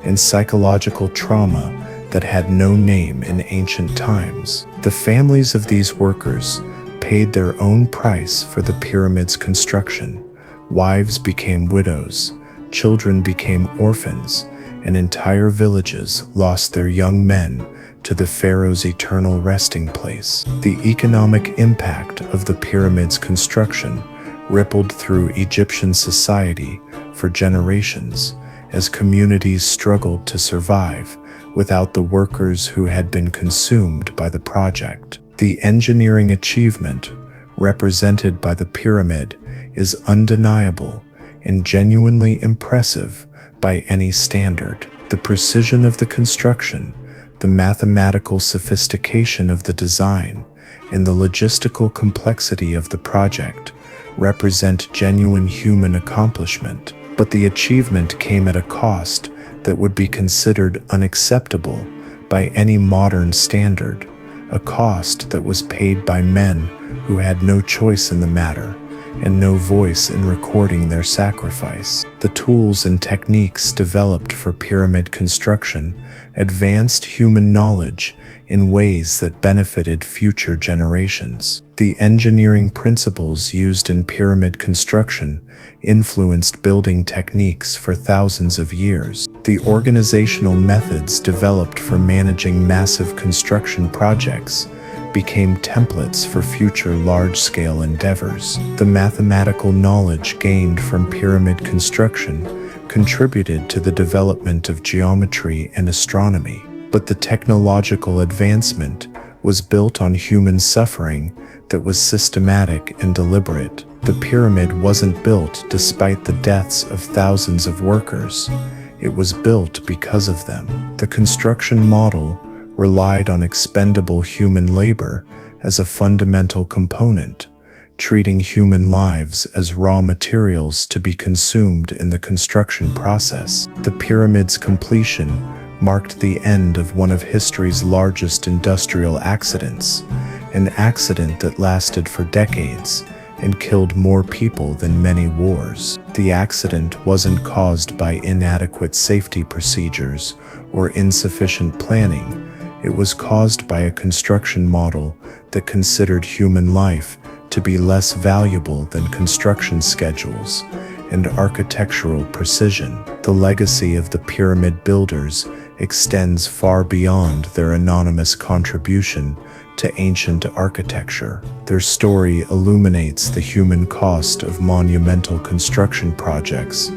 and psychological trauma that had no name in ancient times. The families of these workers paid their own price for the pyramid's construction. Wives became widows, children became orphans, and entire villages lost their young men to the pharaoh's eternal resting place. The economic impact of the pyramid's construction rippled through Egyptian society for generations as communities struggled to survive without the workers who had been consumed by the project. The engineering achievement represented by the pyramid is undeniable and genuinely impressive by any standard. The precision of the construction, the mathematical sophistication of the design, and the logistical complexity of the project represent genuine human accomplishment. But the achievement came at a cost that would be considered unacceptable by any modern standard, a cost that was paid by men who had no choice in the matter and no voice in recording their sacrifice. The tools and techniques developed for pyramid construction advanced human knowledge in ways that benefited future generations. The engineering principles used in pyramid construction influenced building techniques for thousands of years. The organizational methods developed for managing massive construction projects became templates for future large-scale endeavors. The mathematical knowledge gained from pyramid construction contributed to the development of geometry and astronomy, but the technological advancement was built on human suffering that was systematic and deliberate. The pyramid wasn't built despite the deaths of thousands of workers. It was built because of them. The construction model relied on expendable human labor as a fundamental component, treating human lives as raw materials to be consumed in the construction process. The pyramid's completion marked the end of one of history's largest industrial accidents, an accident that lasted for decades and killed more people than many wars. The accident wasn't caused by inadequate safety procedures or insufficient planning. It was caused by a construction model that considered human life to be less valuable than construction schedules and architectural precision. The legacy of the pyramid builders extends far beyond their anonymous contribution to ancient architecture. Their story illuminates the human cost of monumental construction projects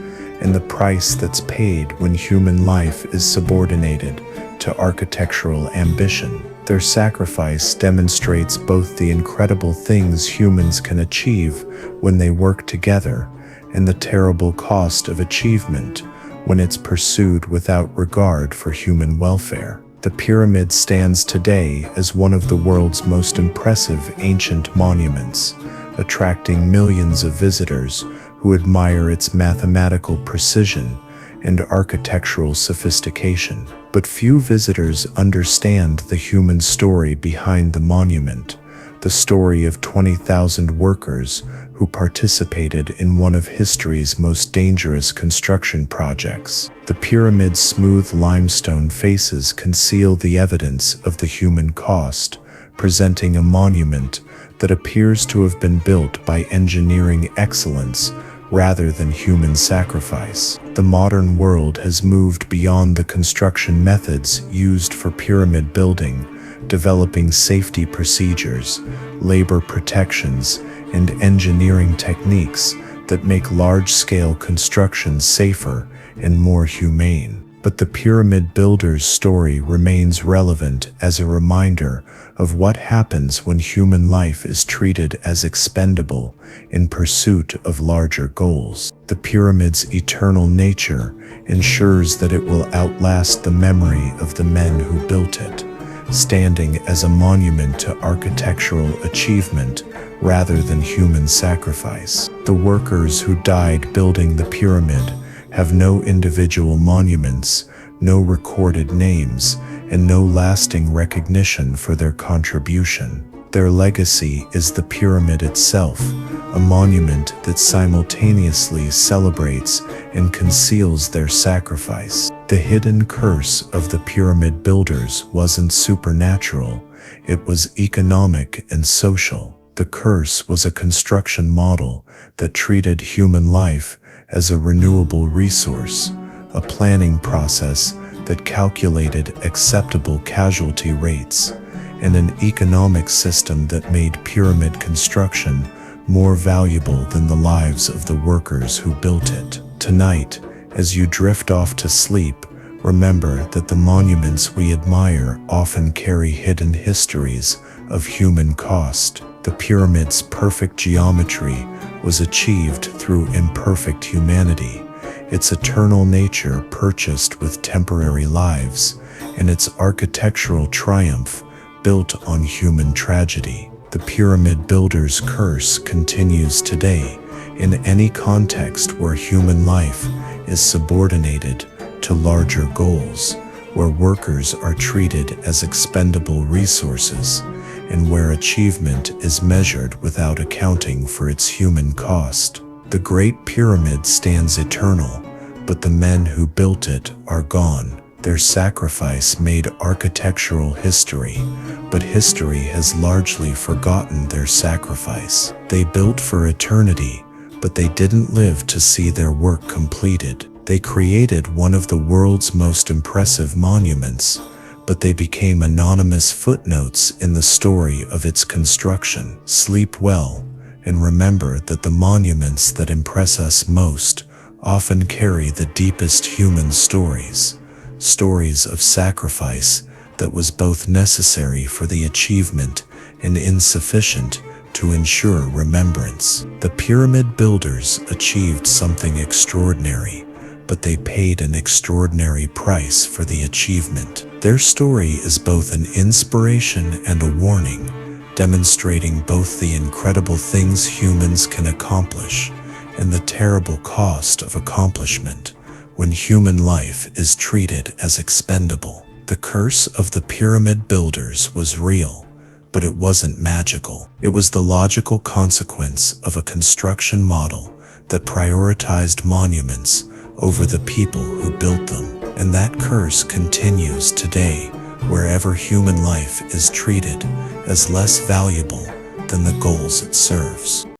and the price that's paid when human life is subordinated to architectural ambition. Their sacrifice demonstrates both the incredible things humans can achieve when they work together and the terrible cost of achievement when it's pursued without regard for human welfare. The pyramid stands today as one of the world's most impressive ancient monuments, attracting millions of visitors who admire its mathematical precision and architectural sophistication. But few visitors understand the human story behind the monument, the story of 20,000 workers who participated in one of history's most dangerous construction projects. The pyramid's smooth limestone faces conceal the evidence of the human cost, presenting a monument that appears to have been built by engineering excellence rather than human sacrifice. The modern world has moved beyond the construction methods used for pyramid building, developing safety procedures, labor protections, and engineering techniques that make large-scale construction safer and more humane. But the pyramid builder's story remains relevant as a reminder of what happens when human life is treated as expendable in pursuit of larger goals. The pyramid's eternal nature ensures that it will outlast the memory of the men who built it, standing as a monument to architectural achievement rather than human sacrifice. The workers who died building the pyramid have no individual monuments, no recorded names, and no lasting recognition for their contribution. Their legacy is the pyramid itself, a monument that simultaneously celebrates and conceals their sacrifice. The hidden curse of the pyramid builders wasn't supernatural, it was economic and social. The curse was a construction model that treated human life as a renewable resource, a planning process that calculated acceptable casualty rates, and an economic system that made pyramid construction more valuable than the lives of the workers who built it. Tonight, as you drift off to sleep, remember that the monuments we admire often carry hidden histories of human cost. The pyramid's perfect geometry was achieved through imperfect humanity, its eternal nature purchased with temporary lives, and its architectural triumph built on human tragedy. The pyramid builder's curse continues today in any context where human life is subordinated to larger goals, where workers are treated as expendable resources, and where achievement is measured without accounting for its human cost. The Great Pyramid stands eternal, but the men who built it are gone. Their sacrifice made architectural history, but history has largely forgotten their sacrifice. They built for eternity, but they didn't live to see their work completed. They created one of the world's most impressive monuments, but they became anonymous footnotes in the story of its construction. Sleep well, and remember that the monuments that impress us most often carry the deepest human stories, stories of sacrifice that was both necessary for the achievement and insufficient to ensure remembrance. The pyramid builders achieved something extraordinary, but they paid an extraordinary price for the achievement. Their story is both an inspiration and a warning, demonstrating both the incredible things humans can accomplish and the terrible cost of accomplishment when human life is treated as expendable. The curse of the pyramid builders was real, but it wasn't magical. It was the logical consequence of a construction model that prioritized monuments over the people who built them. And that curse continues today, wherever human life is treated as less valuable than the goals it serves.